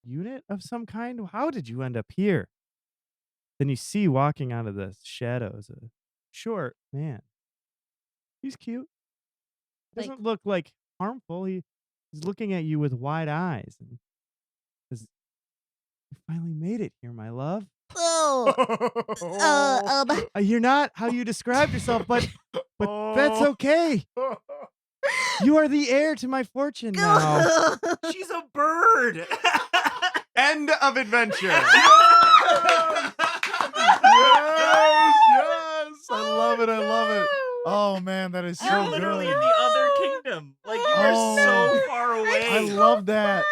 unit of some kind? How did you end up here? Then you see walking out of the shadows a short man. He's cute. Like- Doesn't look like harmful. He's looking at you with wide eyes and says, "You finally made it here, my love." Oh, You're not how you described yourself, but that's okay. You are the heir to my fortune now. She's a bird. End of adventure. Yes, I love it. I love it. Oh man, that is so You're literally in good. the other kingdom. Like you are Oh. so far away. I love that.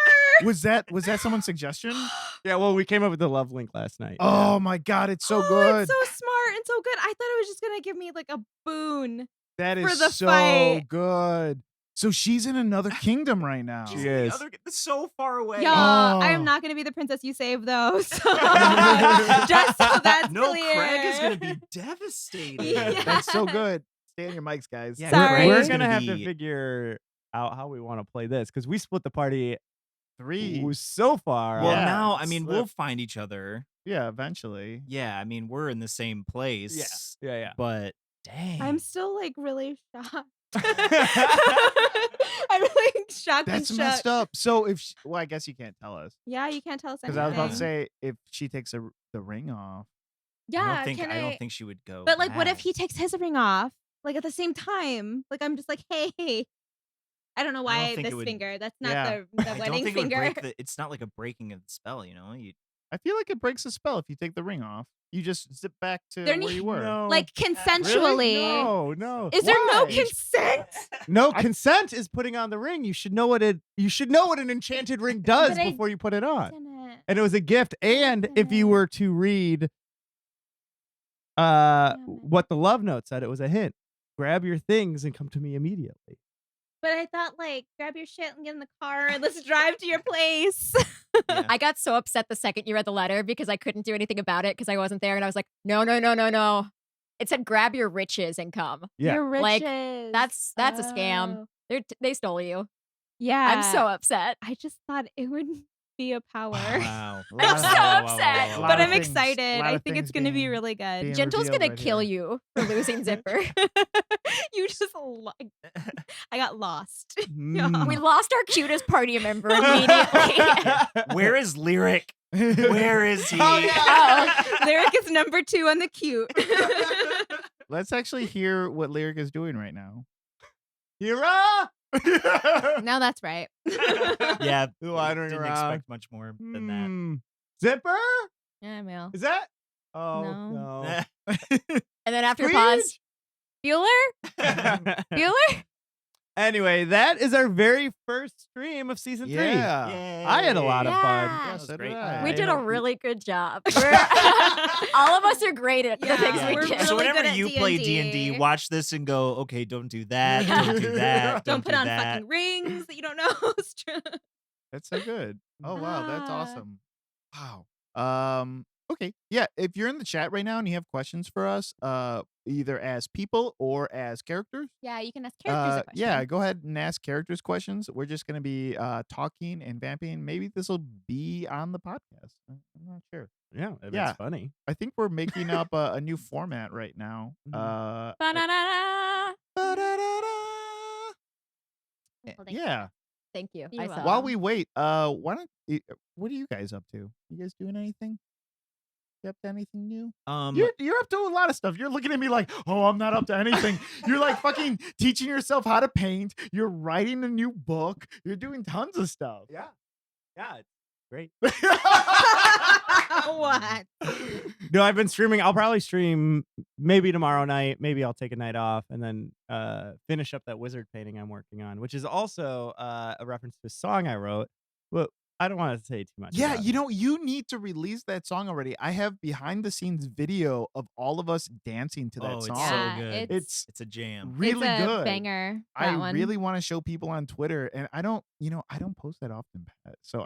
Was that someone's suggestion? Yeah, well, we came up with the love link last night. Oh my god, it's so Oh, good. It's so smart and so good. I thought it was just gonna give me like a boon. That for is the so fight. good. So she's in another kingdom right now. She's She in the is. other- It's so far away. Yeah, I Oh. am not gonna be the princess you saved though. So just so that's No, clear. Craig is gonna be devastated. Yeah. That's so good. Stay on your mics, guys. Yeah, Sorry. We're Craig's gonna have to be- figure out how we want to play this because we split the party 3. so far. Well, Yeah, now I mean slip. we'll find each other. Yeah, eventually. Yeah, I mean we're in the same place. yeah. But dang, I'm still like really shocked. I'm really shocked That's and messed shook. up. So well, I guess you can't tell us Yeah, you can't tell us because anything. I was about to say if she takes the ring off. yeah, I can don't think she would go. But like, what if back. he takes his ring off? Like at the same time? Like I'm just like, hey. I don't know I don't why think it this would- finger. That's not Yeah. the I don't wedding think it would finger. break it's not like a breaking of the spell, you know. I feel like it breaks the spell if you take the ring off. You just zip back to There where need- you were. No. Like consensually. No, no. Is there no Why? consent? No, consent is putting on the ring. You should know what an enchanted ring does But I before you put it on. Didn't. And it was a gift. And if you Didn't. were to read Damn it. what the love note said, it was a hint. Grab your things and come to me immediately. But I thought, like, grab your shit and get in the car and let's drive to your place. Yeah. I got so upset the second you read the letter because I couldn't do anything about it because I wasn't there. And I was like, no, no, no, no, no. It said, grab your riches and come. Yeah. Your Like, riches. That's a scam. Oh. They stole you. Yeah. I'm so upset. I just thought it would be a power. Wow. I'm so upset. But I'm things- excited. lot I of think it's things going to be being- really good. being Gentle's revealed gonna right kill here. you for losing Zipper. You just, I got lost. Mm. We lost our cutest party member immediately. Where is Lyric? Where is he? Oh, yeah. Lyric is number 2 on the cute. Let's actually hear what Lyric is doing right now. Hira! No, that's right. Yeah, Wandering didn't around. expect much more than that. Hmm. Zipper? Yeah, Mel. Is that? Oh, No. no. And then after pause, Bueller? Bueller? Anyway, that is our very first stream of season 3. Yeah. I had a lot of fun. Yeah. Yes, so great. did I. We did I a hope really good job. All of us are great at the Yeah, things we we're can. So really whenever good at you play D&D. D&D, watch this and go, okay, don't do that, don't do that, Don't put do on that. fucking rings that you don't know. That's so good. Oh wow, that's Ah. awesome. Wow. Okay. Yeah, if you're in the chat right now and you have questions for us, either as people or as characters, Yeah, you can ask characters a question. yeah, go ahead and ask characters questions. We're just gonna be talking and vamping. Maybe this will be on the podcast. I'm not sure. Yeah, if Yeah. it's funny. I think we're making up a new format right now. Mhm. Ba-da-da-da. Ba-da-da-da. Well, thank you. Yeah. Thank you. You're I welcome. saw. While we wait, why don't what are you guys up to? You guys doing anything? You up to anything new? You're up to a lot of stuff. You're looking at me like, oh, I'm not up to anything. You're like fucking teaching yourself how to paint. You're writing a new book. You're doing tons of stuff. Yeah. Yeah, it's great. What? No, I've been streaming. I'll probably stream maybe tomorrow night. Maybe I'll take a night off and then finish up that wizard painting I'm working on, which is also a reference to a song I wrote. Well, I don't want to say too much. Yeah, about you it. know, you need to release that song already. I have behind the scenes video of all of us dancing to that Oh, it's song. so Yeah, good. It's It's a jam. really it's a good. banger. I That one. really want to show people on Twitter, and I don't post that often, Pat. So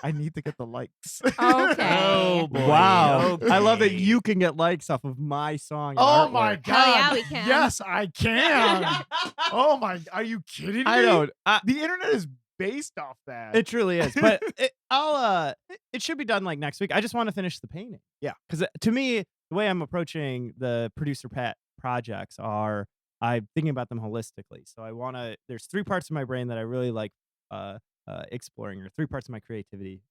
I need to get the likes. Okay. Oh, boy. Wow. I love that Okay. you can get likes off of my song. and Oh my artwork. god! Hell yeah, we can. Yes, I can. Oh my! Are you kidding me? I don't. The internet is based off that. It truly is, but it should be done like next week. I just want to finish the painting. Yeah, because to me, the way I'm approaching the producer Pat projects are I'm thinking about them holistically. So I want to. There's 3 parts of my brain that I really like exploring, or 3 parts of my creativity.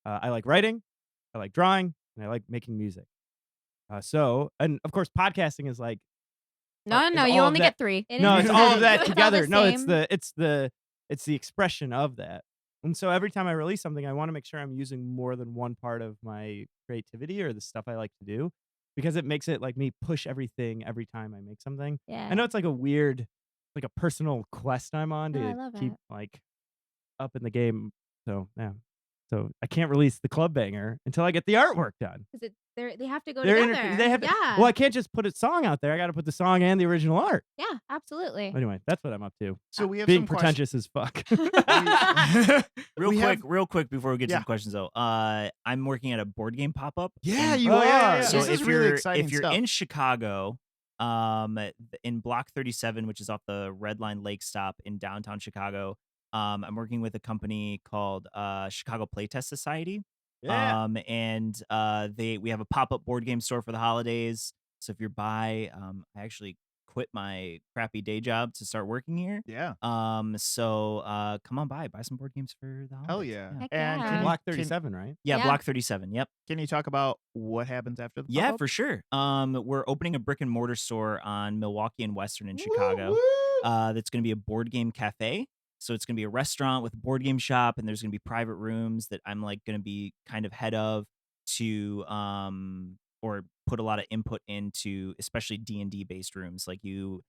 I like writing, I like drawing, and I like making music. And of course, podcasting is like No, it's no, all you of only that- get 3. It no, is it's all of the that same. together. No, same. it's the expression of that. And so every time I release something, I want to make sure I'm using more than one part of my creativity or the stuff I like to do, because it makes it like me push everything every time I make something. Yeah. I know it's like a weird, like a personal quest I'm on No, I to love keep it. like up in the game. So yeah. So I can't release the club banger until I get the artwork done. Because they have to go They're together. they have to, yeah. well, I can't just put a song out there. I got to put the song and the original art. Yeah, absolutely. Anyway, that's what I'm up to. So we have Being some pretentious as fuck. Real quick before we get to Yeah. the questions though. I'm working at a board game pop up. Yeah, you Oh, are. yeah, yeah. So This is if really you're exciting if you're stuff. in Chicago, in Block 37, which is off the Red Line Lake Stop in downtown Chicago, I'm working with a company called Chicago Playtest Society. Yeah. And we have a pop-up board game store for the holidays. So if you're by, I actually quit my crappy day job to start working here. Yeah. So come on by, buy some board games for the holidays. Hell yeah. Heck And yeah. can you- Block can- 37, right? Yeah, Yeah. Block 37. Yep. Can you talk about what happens after the Yeah, pop-up? for sure. We're opening a brick and mortar store on Milwaukee and Western in Chicago. That's going to be a board game cafe. So it's going to be a restaurant with a board game shop, and there's going to be private rooms that I'm like going to be kind of head of to or put a lot of input into, especially D&D based rooms. Like you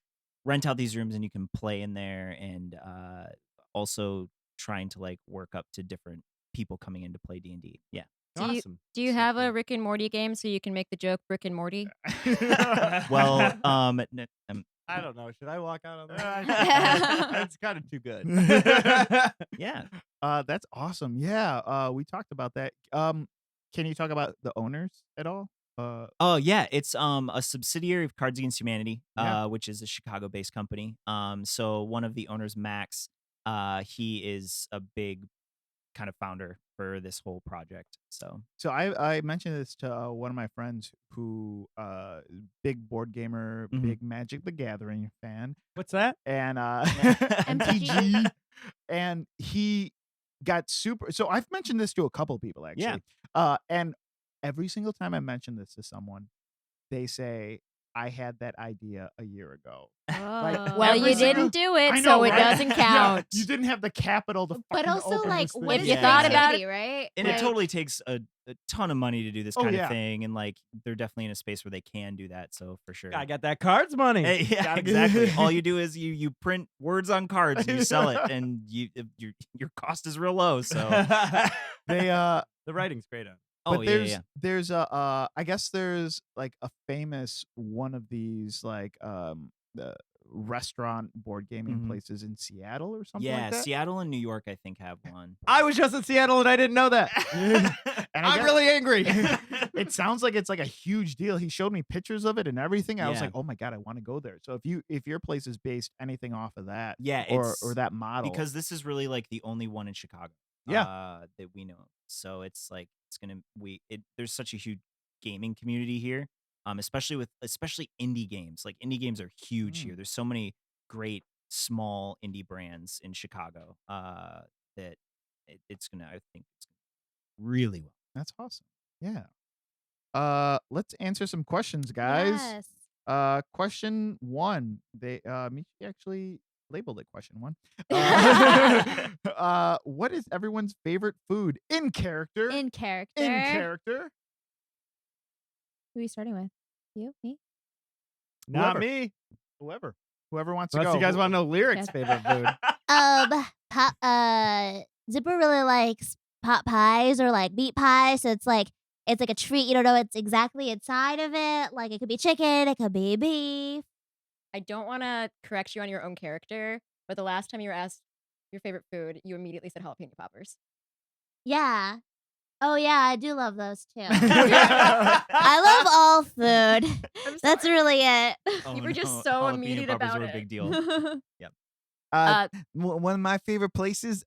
rent out these rooms and you can play in there, and also trying to like work up to different people coming in to play D&D. Yeah. Awesome. Do you So have cool. a Rick and Morty game so you can make the joke Rick and Morty? Well, I don't know. Should I walk out on that? that? That's kind of too good. Yeah. That's awesome. Yeah. We talked about that. Can you talk about the owners at all? Oh yeah, it's a subsidiary of Cards Against Humanity, Yeah. which is a Chicago-based company. So one of the owners, Max, he is a big kind of founder for this whole project. So So I mentioned this to one of my friends who big board gamer, Mhm. big Magic the Gathering fan, What's that? and MTG. MTG, and he got super. So I've mentioned this to a couple people actually, and every single time I mention this to someone, they say I had that idea a year ago. Oh. Well, every you single- didn't do it, I so know, it right? doesn't Yeah, count. you didn't have the capital to But fucking also, open like, this thing. what is you thought about creativity, right? and Like, it totally takes a ton of money to do this Oh, kind yeah. of thing, and like they're definitely in a space where they can do that. So for sure. I got that cards money. Hey, yeah, Gotta get- exactly. All you do is you print words on cards and you sell it, and your cost is real low. So They The writing's great on it. oh but yeah. there's a I guess there's like a famous one of these like restaurant board gaming Mhm. places in Seattle or something Yeah, like that. Seattle and New York, I think, have one. I was just in Seattle and I didn't know that. And I I'm guess- really angry. It sounds like it's like a huge deal. He showed me pictures of it and everything. I was Yeah. like, oh my god, I want to go there. So if your place is based anything off of that, Yeah, or it's that model, because this is really like the only one in Chicago. Yeah. That we know. So it's like there's such a huge gaming community here. Especially indie games. Like indie games are huge here. There's so many great small indie brands in Chicago. That it's gonna, I think it's gonna really well. that's awesome. Yeah. Let's answer some questions, guys. Yes. Question 1. They Michi actually labeled it question 1. What is everyone's favorite food in character? In character. In character. Who are you starting with? You? Me? Not Whoever. me. Whoever wants to Unless go. you guys want to know Lyric's favorite food. Zipper really likes pot pies or like meat pies. So it's like a treat. You don't know what's exactly inside of it. Like it could be chicken, it could be beef. I don't want to correct you on your own character, but the last time you were asked your favorite food, you immediately said jalapeno poppers. Yeah. Oh yeah, I do love those too. I love all food. That's really it. Oh, You were just no, so jalapeno immediate poppers about were it. a big deal. One of my favorite places,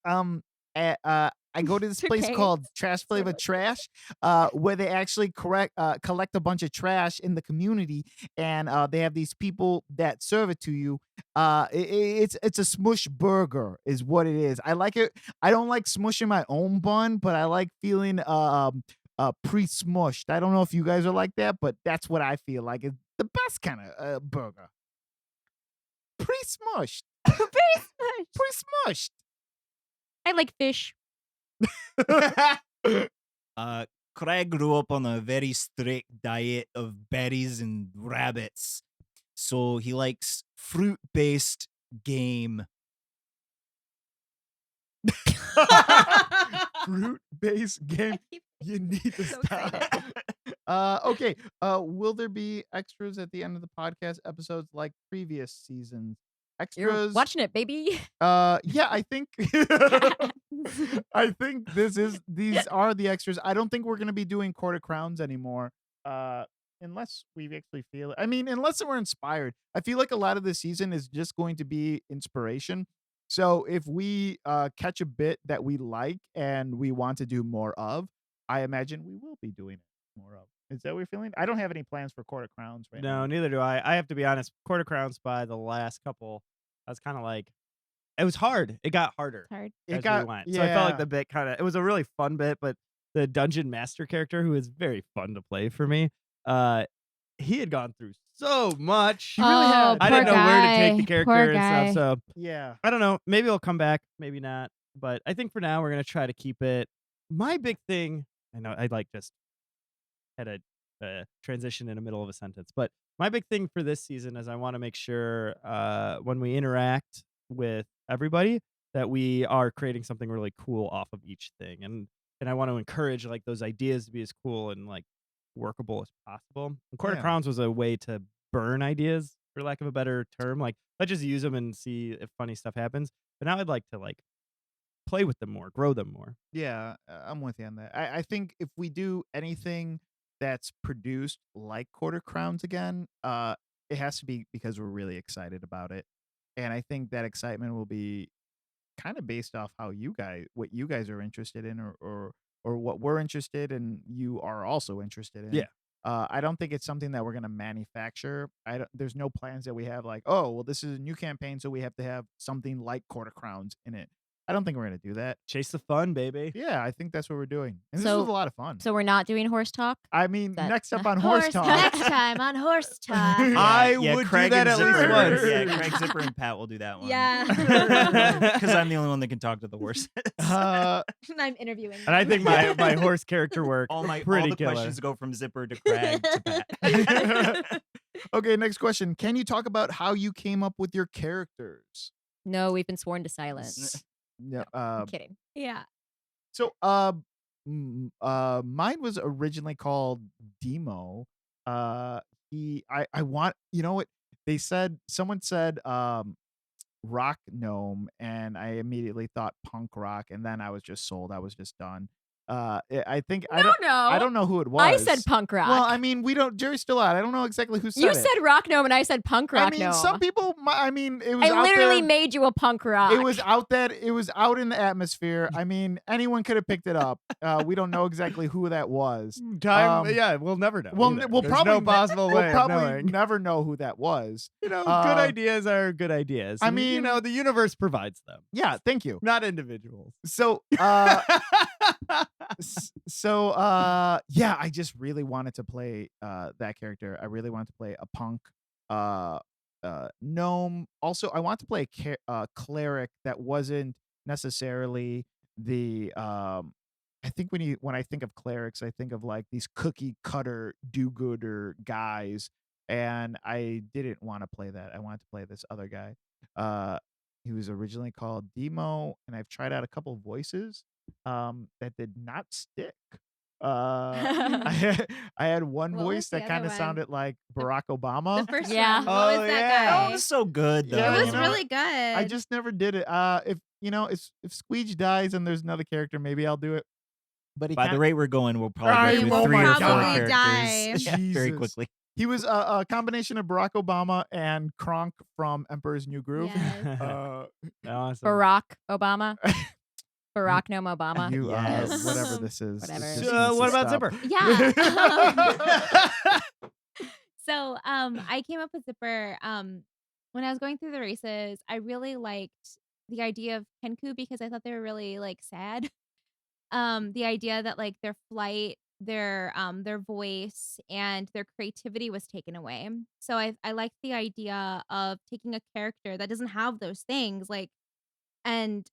I go to this place Okay. called Trash Flavor Trash, where they actually collect a bunch of trash in the community, and they have these people that serve it to you. It's a smush burger, is what it is. I like it. I don't like smushing my own bun, but I like feeling pre-smushed. I don't know if you guys are like that, but that's what I feel like. It's the best kind of burger. Pre-smushed. Pre-smushed. I like fish. Craig grew up on a very strict diet of berries and rabbits, so he likes fruit-based game. Fruit-based game. You need to So stop. excited. Okay. Will there be extras at the end of the podcast episodes like previous seasons? You're Extras. watching it, baby. Yeah, I think I think these are the extras. I don't think we're gonna be doing Court of Crowns anymore. Unless we actually feel it. I mean, unless we're inspired. I feel like a lot of this season is just going to be inspiration. So if we catch a bit that we like and we want to do more of, I imagine we will be doing it more of. Is that what you're feeling? I don't have any plans for Court of Crowns right now. No, neither do I. I have to be honest. Court of Crowns by the last couple, I was kind of like, it was hard. It got harder It's hard. as It got we went. So I felt like yeah. the bit kind of, it was a really fun bit, but the dungeon master character, who is very fun to play for me, he had gone through so much. He really had. I poor didn't know where to take the guy. character Poor and guy. stuff. So Yeah. I don't know. Maybe he'll come back. Maybe not. But I think for now we're gonna try to keep it. My big thing, I know I like just had a transition in the middle of a sentence. But my big thing for this season is I want to make sure when we interact with everybody that we are creating something really cool off of each thing, and I want to encourage like those ideas to be as cool and like workable as possible. And Court of Yeah. Crowns was a way to burn ideas, for lack of a better term. Like let's just use them and see if funny stuff happens. But now I'd like to like play with them more, grow them more. Yeah, I'm with you on that. I think if we do anything that's produced like Quarter Crowns again, it has to be because we're really excited about it. And I think that excitement will be kind of based off what you guys are interested in, or what we're interested in, you are also interested in. Yeah. I don't think it's something that we're going to manufacture. There's no plans that we have like, oh, well, this is a new campaign, so we have to have something like Quarter Crowns in it. I don't think we're going to do that. Chase the fun, baby. Yeah, I think that's what we're doing. And this So- was a lot of fun. So we're not doing horse talk. I mean, that- next up on Horse Talk. Next time on Horse Talk. I would do Craig that and at least Zipper. once. Yeah, Craig, Zipper, and Pat will do that one. Yeah. Because I'm the only one that can talk to the horses. Uh, I'm interviewing. And I think my horse character work all pretty the killer. questions go from Zipper to Craig to Pat. okay, next question. Can you talk about how you came up with your characters? No, we've been sworn to silence. Yeah. I'm kidding. Yeah. So, mine was originally called Demo. I want, you know what someone said, rock gnome, and I immediately thought punk rock, and then I was just sold. I was just done. I think I don't know who it was. I said punk rock. Well, I mean, Jerry's still out. I don't know exactly who said you it. said rock gnome and I said punk rock I mean, gnome. some people. It was. I out literally there. made you a punk rock. It was out in the atmosphere. I mean, anyone could have picked it up. We don't know exactly who that was. Yeah, we'll never know. We'll either. we'll There's probably no possible way we'll of probably knowing. never know who that was. Good Uh, ideas are good ideas. I And, mean- the universe provides them, Yeah, thank you. not individuals. So, yeah, I just really wanted to play that character. I really wanted to play a punk gnome. Also, I wanted to play a cleric that wasn't necessarily the I think when I think of clerics, I think of like these cookie cutter do-gooder guys, and I didn't want to play that. I wanted to play this other guy. He was originally called Demo, and I've tried out a couple voices that did not stick. I had one What was voice the that other kind of one? sounded like Barack Obama. The first Yeah. one. What Oh, was that yeah. Oh, guy? it was so good, though. Yeah, It was you know, really good. I just never did it. If Squeege dies and there's another character, maybe I'll do it. But By the rate we're going, we'll probably I go through will 3 or 4 probably characters die. very Jesus. quickly. he was a combination of Barack Obama and Kronk from Emperor's New Groove. Yes. Awesome. Barack Obama. Barack gnome Obama. You Yes. whatever this is. Whatever. it just So, needs to what about stop. Zipper? Yeah. So I came up with Zipper when I was going through the races. I really liked the idea of Kenku because I thought they were really like sad. The idea that like their flight, their voice, and their creativity was taken away. So I liked the idea of taking a character that doesn't have those things, like, and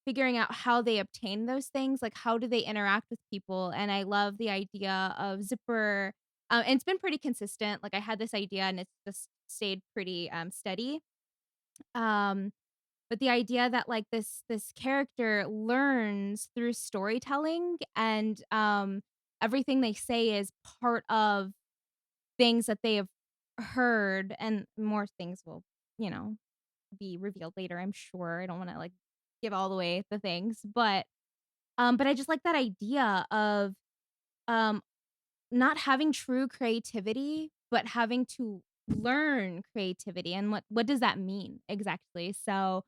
figuring out how they obtain those things, like how do they interact with people. And I love the idea of Zipper. And it's been pretty consistent. Like I had this idea and it's just stayed pretty steady. But the idea that like this character learns through storytelling, and everything they say is part of things that they have heard, and more things will be revealed later, I'm sure. I don't want to like give all the way the things, but I just like that idea of not having true creativity, but having to learn creativity, and what does that mean exactly. So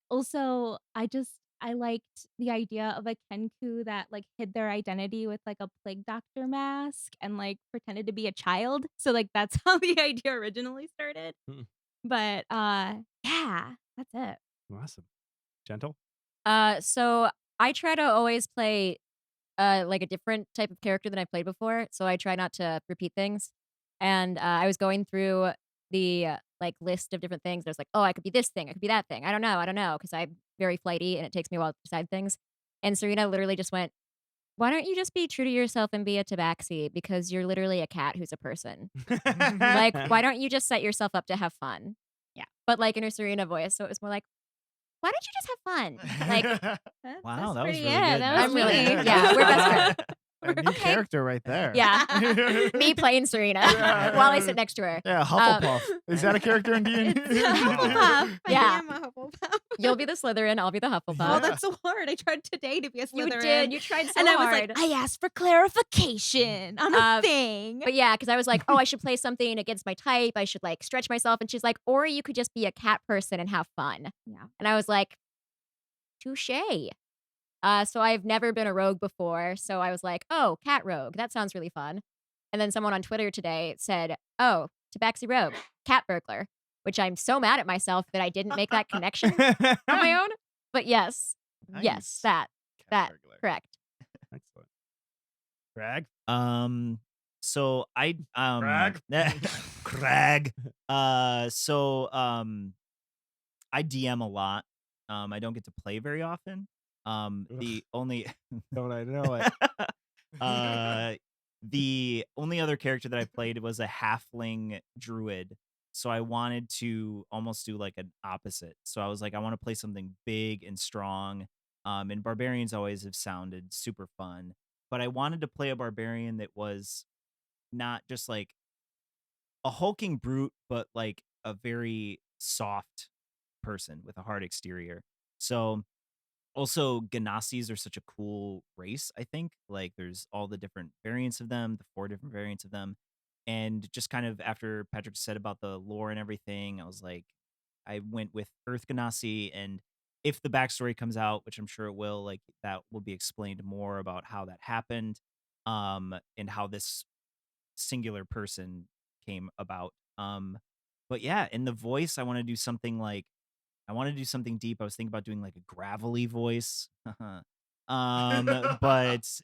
also I liked the idea of a Kenku that like hid their identity with like a plague doctor mask and like pretended to be a child. So like that's how the idea originally started. Hmm. But yeah, that's it. Awesome. Gentle. So I try to always play like a different type of character than I played before. So I try not to repeat things. And I was going through the like list of different things. There's like, oh, I could be this thing, I could be that thing. I don't know, because I'm very flighty and it takes me a while to decide things. And Serena literally just went, why don't you just be true to yourself and be a tabaxi? Because you're literally a cat who's a person. Like, why don't you just set yourself up to have fun? Yeah. But like in her Serena voice. So it was more like, why don't you just have fun? Like, Wow, that was pretty really good. good. That was I'm really, me. yeah, we're best friends. A new character right there. Yeah. Me playing Serena while I sit next to her. Yeah, Hufflepuff. Is that a character in D&D? It's a Hufflepuff. Yeah. I am a Hufflepuff. You'll be the Slytherin, I'll be the Hufflepuff. Oh, that's so hard. I tried today to be a Slytherin. You did. You tried so and I was hard. like, I asked for clarification on a thing. But yeah, because I was like, oh, I should play something against my type. I should like stretch myself. And she's like, or you could just be a cat person and have fun. Yeah. And I was like, touche. So I've never been a rogue before. So I was like, oh, cat rogue. That sounds really fun. And then someone on Twitter today said, oh, Tabaxi rogue, cat burglar, which I'm so mad at myself that I didn't make that connection on my own. But yes, yes, that, correct. Excellent. Crag? So I Crag? Crag. I DM a lot. I don't get to play very often. The only Don't I know it? the only other character that I played was a halfling druid. So I wanted to almost do like an opposite. So I was like, I want to play something big and strong. And barbarians always have sounded super fun. But I wanted to play a barbarian that was not just like a hulking brute, but like a very soft person with a hard exterior. So also Ganasis are such a cool race, I think. Like there's all the different variants of them, the 4 different variants of them. And just kind of after Patrick said about the lore and everything, I was like, I went with Earth Ganassi, and if the backstory comes out, which I'm sure it will, like that will be explained more about how that happened, and how this singular person came about. But yeah, in the voice, I want to do something deep. I was thinking about doing like a gravelly voice. But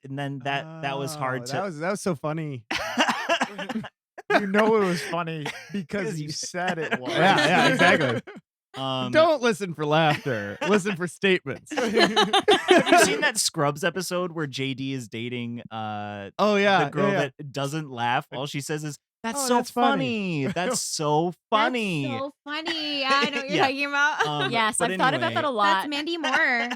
and then that was hard to. That was so funny. You know it was funny because you said it was. Yeah, exactly. Don't listen for laughter. Listen for statements. Have you seen that Scrubs episode where JD is dating Oh yeah, the girl yeah. that doesn't laugh? All she says is, "That's Oh, so that's funny." funny. That's so funny." That's so funny. I know what you're Yeah. talking about. Yes, but I've thought about anyway- that a lot. That's Mandy Moore.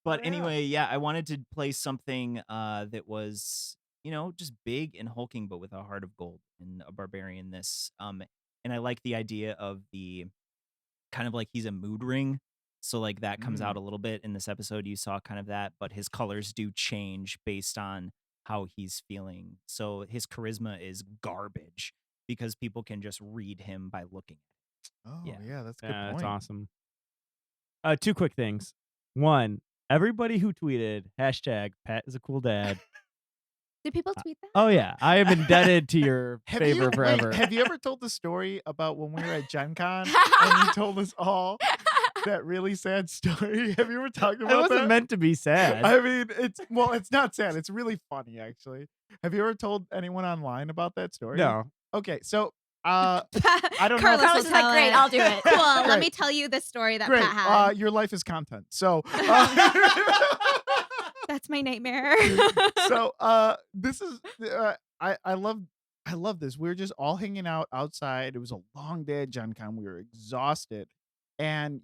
But Yeah. anyway, yeah, I wanted to play something that was, just big and hulking, but with a heart of gold and a barbarianness. And I like the idea of the kind of like he's a mood ring. So like that comes out a little bit in this episode. You saw kind of that, but his colors do change based on how he's feeling. So his charisma is garbage because people can just read him by looking at Oh, Yeah. yeah, that's a good Yeah, point. that's awesome. 2 quick things. One, everybody who tweeted # Pat is a cool dad. Did people tweet that? Oh yeah, I am indebted to your favor forever. Have you ever told the story about when we were at Gen Con and you told us all that really sad story? Have you ever talked It about wasn't that? meant to be sad. I mean, it's not sad. It's really funny, actually. Have you ever told anyone online about that story? No. Okay, so I don't know. Carlos if- Carlos will is like, tell great, it. I'll do it. Cool. Let Great. me tell you the story that Great. Pat had. Your life is content. So, That's my nightmare. this is I love this. We were just all hanging out outside. It was a long day at Gen Con. We were exhausted. And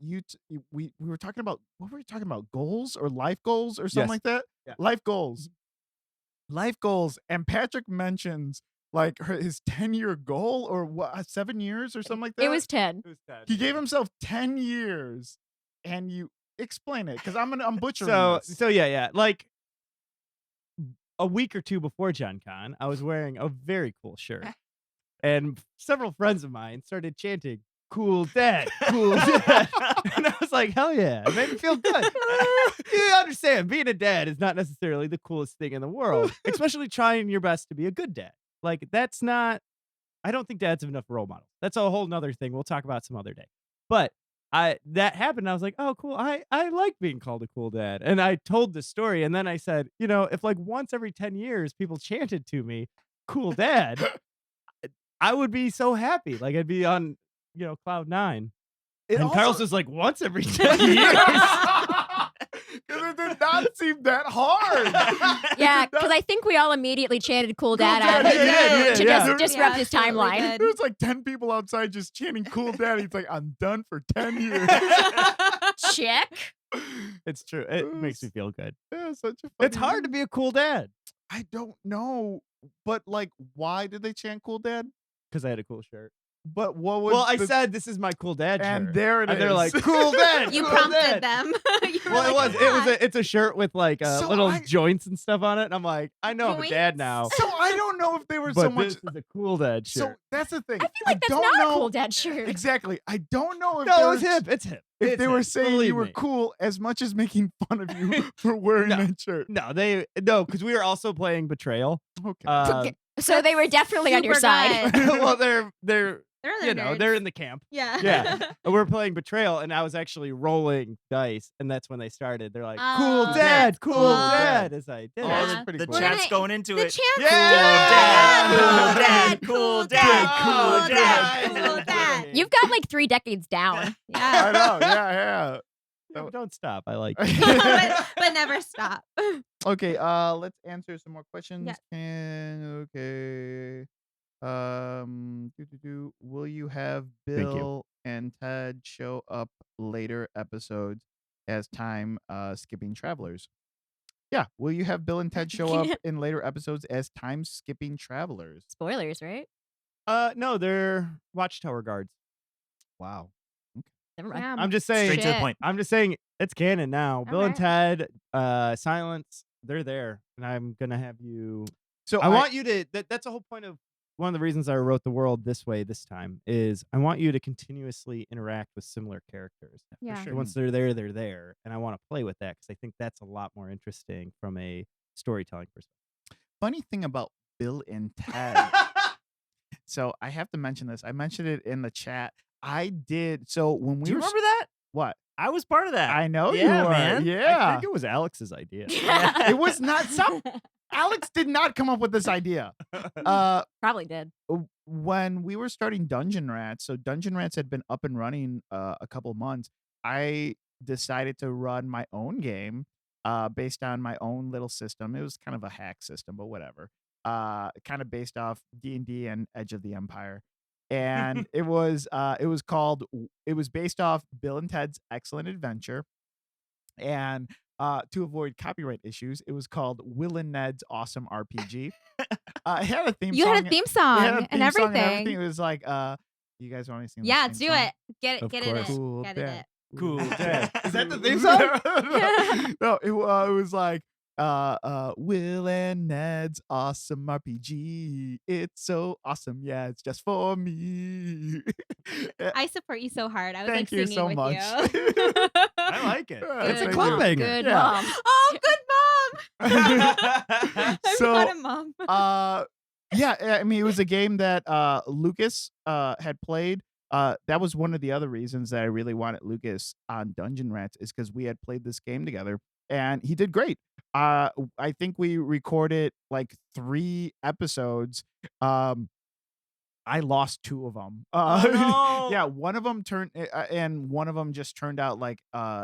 we were talking about, what were we talking about? Goals or life goals or something Yes. like that? Yeah. Life goals. Life goals. And Patrick mentions like his 10-year goal or what, 7 years or something like that. It was 10. He gave himself 10 years. And you explain it because I'm butchering this. So yeah. Like a week or 2 before Gen Con, I was wearing a very cool shirt. And several friends of mine started chanting, "Cool dad, cool dad." And I was like, hell yeah. It made me feel good. You understand, being a dad is not necessarily the coolest thing in the world, especially trying your best to be a good dad. Like, that's not, I don't think dads have enough role models. That's a whole nother thing we'll talk about some other day. But that happened. I was like, oh, cool. I like being called a cool dad. And I told the story. And then I said, if like once every 10 years people chanted to me, "Cool dad," I would be so happy. Like I'd be on, cloud 9. It And also- Carlos was like, once every 10 years. 'Cause not seem that hard. Yeah, because I think we all immediately chanted "Cool Dad" Dad, at him yeah, to yeah. just disrupt his absolutely timeline. did. There's like 10 people outside just chanting "Cool Dad." He's like, I'm done for 10 years. Check. It's true. It makes me feel good. Yeah, such a funny It's hard to be a cool dad I don't know, but like, why did they chant "Cool Dad"? because I had a cool shirt. But what was Well, I the- said this is my cool dad and shirt. there it is. And they're like, "Cool dad." You cool prompted dad." them. You were Well, like, it was it's a shirt with like So little I- joints and stuff on it. And I'm like, I know I'm a dad Joints? now, So I don't know if they were but so much. this is a cool dad So shirt. that's the thing. I feel like that's don't not know a Cool Dad shirt. exactly. I don't know if No, they it's were- hip. It's hip. If It's they were hip. saying Believe you were me. cool as much as making fun of you for wearing No. that shirt. No, because we were also playing Betrayal. Okay. So they were definitely on your super side. good. Well, they're They're you know, nerds. they're in the camp. Yeah. Yeah. And we're playing Betrayal, and I was actually rolling dice, and that's when they started. They're like, "Cool Oh, dad, that's cool cool. dad," as I did. Oh, it. that's Yeah. pretty The cool. Well, chat's then going into the it. chant Yeah. Cool dad, cool dad, cool cool dad, dad. cool dad. You've got like 3 decades down. I Yeah. know. Yeah, No, don't stop. I like it. yeah. but never stop. Okay, let's answer some more questions. Yeah. Okay. Will you have you. Bill and Ted show up later episodes as time skipping travelers? Yeah, will you have Bill and Ted show up in later episodes as time skipping travelers? Spoilers, right? No, they're Watchtower guards. Wow. Never mind. Yeah, I'm just saying. Straight to the Shit. point. I'm just saying it's canon now. Bill and Alright. Ted, Silence, they're there, and I'm gonna have you. So I want you to. That's the whole point of one of the reasons I wrote the world this way this time is I want you to continuously interact with similar characters. Yeah. sure. And once they're there, and I want to play with that because I think that's a lot more interesting from a storytelling perspective. funny thing about Bill and Ted. So I have to mention this. I mentioned it in the chat. I did. So when we Do you were remember that? what? I was part of that. I know Yeah, you were. man. I Yeah. think it was Alex's idea. It was not some Alex did not come up with this idea. Probably did. When we were starting Dungeon Rats, so Dungeon Rats had been up and running a couple months. I decided to run my own game based on my own little system. It was kind of a hack system, but whatever. Kind of based off D&D and Edge of the Empire. And it was based off Bill and Ted's Excellent Adventure. And to avoid copyright issues, it was called Will and Ned's Awesome RPG. It had a theme You song. had a theme It song had a and theme song everything. It was like, you guys want to sing? the Yeah, same do song? it. Get Of it. Get it. course. Cool Get Dad. it. Cool Dad. Is that the theme song? No, it was like Will and Ned's Awesome RPG. It's so awesome. Yeah, it's just for me. I support you so hard. I was Thank like you singing so with much. you. I like it. Yeah, It's a thank club you. banger. Good Yeah. mom. Oh, good mom. I'm So, not a mom. yeah, I mean, it was a game that Lucas had played. That was one of the other reasons that I really wanted Lucas on Dungeon Rats is because we had played this game together, and he did great. I think we recorded like 3 episodes. I lost 2 of them. no. Yeah, one of them turned, and one of them just turned out like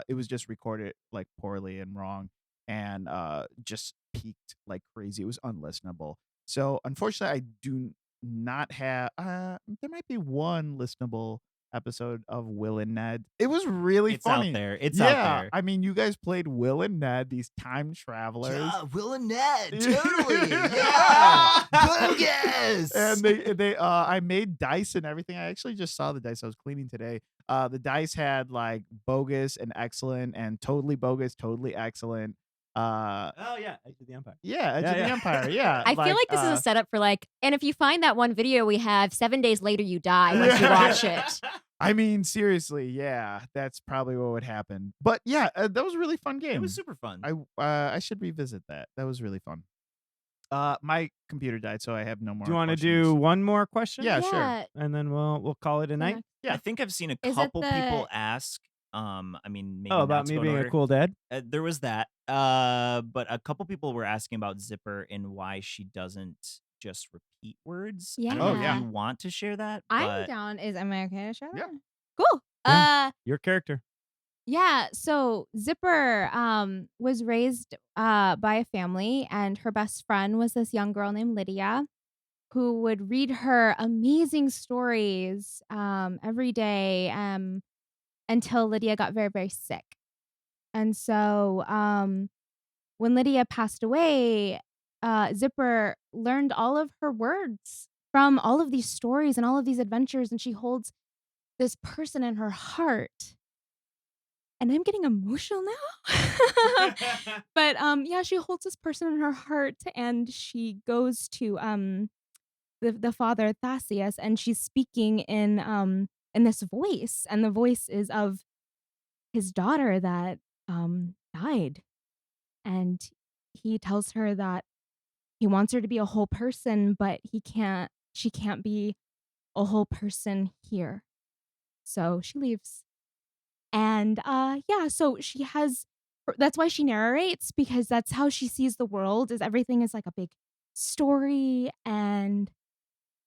it was just recorded like poorly and wrong, and just peaked like crazy. It was unlistenable. So unfortunately, I do not have. There might be one listenable episode of Will and Ned. It was really It's funny. out there. It's yeah, out there. I mean, you guys played Will and Ned, these time travelers. Yeah, Will and Ned, totally. Yeah. Bogus. And they I made dice and everything. I actually just saw the dice I was cleaning today. The dice had like bogus and excellent and totally bogus, totally excellent. Oh yeah, Edge of the Empire. Yeah, Edge Yeah, of the yeah. Empire. Yeah. I feel like this is a setup for like, and if you find that one video we have, 7 days later you die once you watch it. I mean, seriously, yeah, that's probably what would happen. But yeah, that was a really fun game. It was super fun. I should revisit that. That was really fun. My computer died, so I have no more. Do you want to questions. do one more question? Yeah, sure. And then we'll call it a night. Yeah. I think I've seen a Is it couple the- people ask. I mean, maybe Oh, not about to me go in being a order. cool dad. There was that. But a couple people were asking about Zipper and why she doesn't just repeat words. I don't know Oh, if yeah. you want to share that. I'm but down. Am I okay to share that? Yeah. Cool. Yeah. Your character. Yeah, so Zipper was raised by a family, and her best friend was this young girl named Lydia, who would read her amazing stories every day until Lydia got very, very sick. And so when Lydia passed away, Zipper learned all of her words from all of these stories and all of these adventures, and she holds this person in her heart. And I'm getting emotional now. But yeah, she holds this person in her heart, and she goes to the father Thassius, and she's speaking in this voice, and the voice is of his daughter that died. And he tells her that he wants her to be a whole person, but she can't be a whole person here. So she leaves. And yeah, so she has that's why she narrates, because that's how she sees the world, is everything is like a big story. Um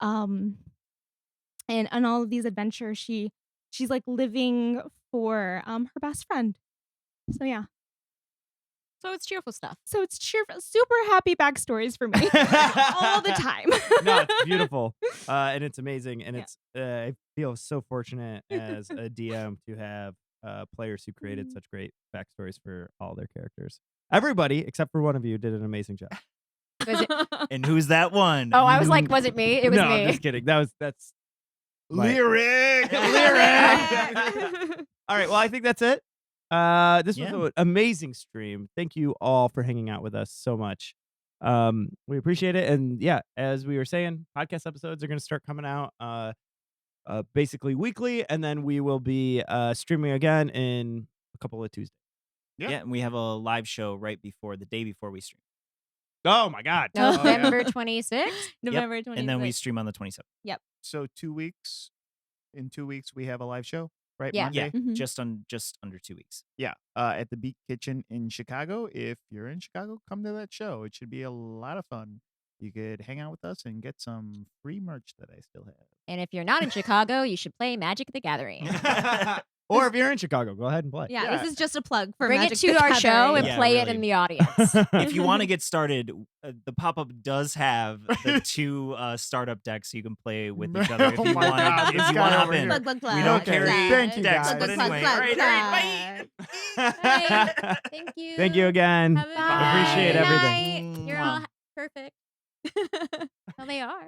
and all of these adventures, she's like living for her best friend. So yeah. So it's cheerful stuff. So it's cheerful, super happy backstories for me all the time. No, it's beautiful, and it's amazing, and Yeah. it's I feel so fortunate as a DM to have players who created Mm. such great backstories for all their characters. Everybody except for one of you did an amazing job. Was it? And who's that one? Oh, I was like, was it me? It was no, me. I'm just kidding. That's my- Lyric. All right, well, I think that's it. This Yeah. was an amazing stream. Thank you all for hanging out with us so much. We appreciate it. And yeah, as we were saying, podcast episodes are going to start coming out basically weekly, and then we will be streaming again in a couple of Tuesdays. Yeah. Yeah, and we have a live show right before the day before we stream. Oh my God. November 26th. November 26th. And then we stream on the 27th. So 2 weeks. In 2 weeks, we have a live show, right? Yeah. Monday? Mhm. Just under 2 weeks. Yeah. At the Beat Kitchen in Chicago. If you're in Chicago, come to that show. It should be a lot of fun. You could hang out with us and get some free merch that I still have. And if you're not in Chicago, you should play Magic the Gathering. Or if you're in Chicago, go ahead and play. Yeah, Yeah. this is just a plug for Bring Magic it to the our show Gathering. and Yeah, play it really. in the audience. If you want to get started, the pop-up does have the 2 startup decks you can play with each other if Oh you my want God, to this hop guy over in. here. Plug, plug, plug. We don't Okay, carry thank you, decks, guys. but Plug, anyway. plug, All right, plug. Bye. Thank you. Thank you again. Have a Bye. Appreciate good everything. night. You're all perfect. Well, they are.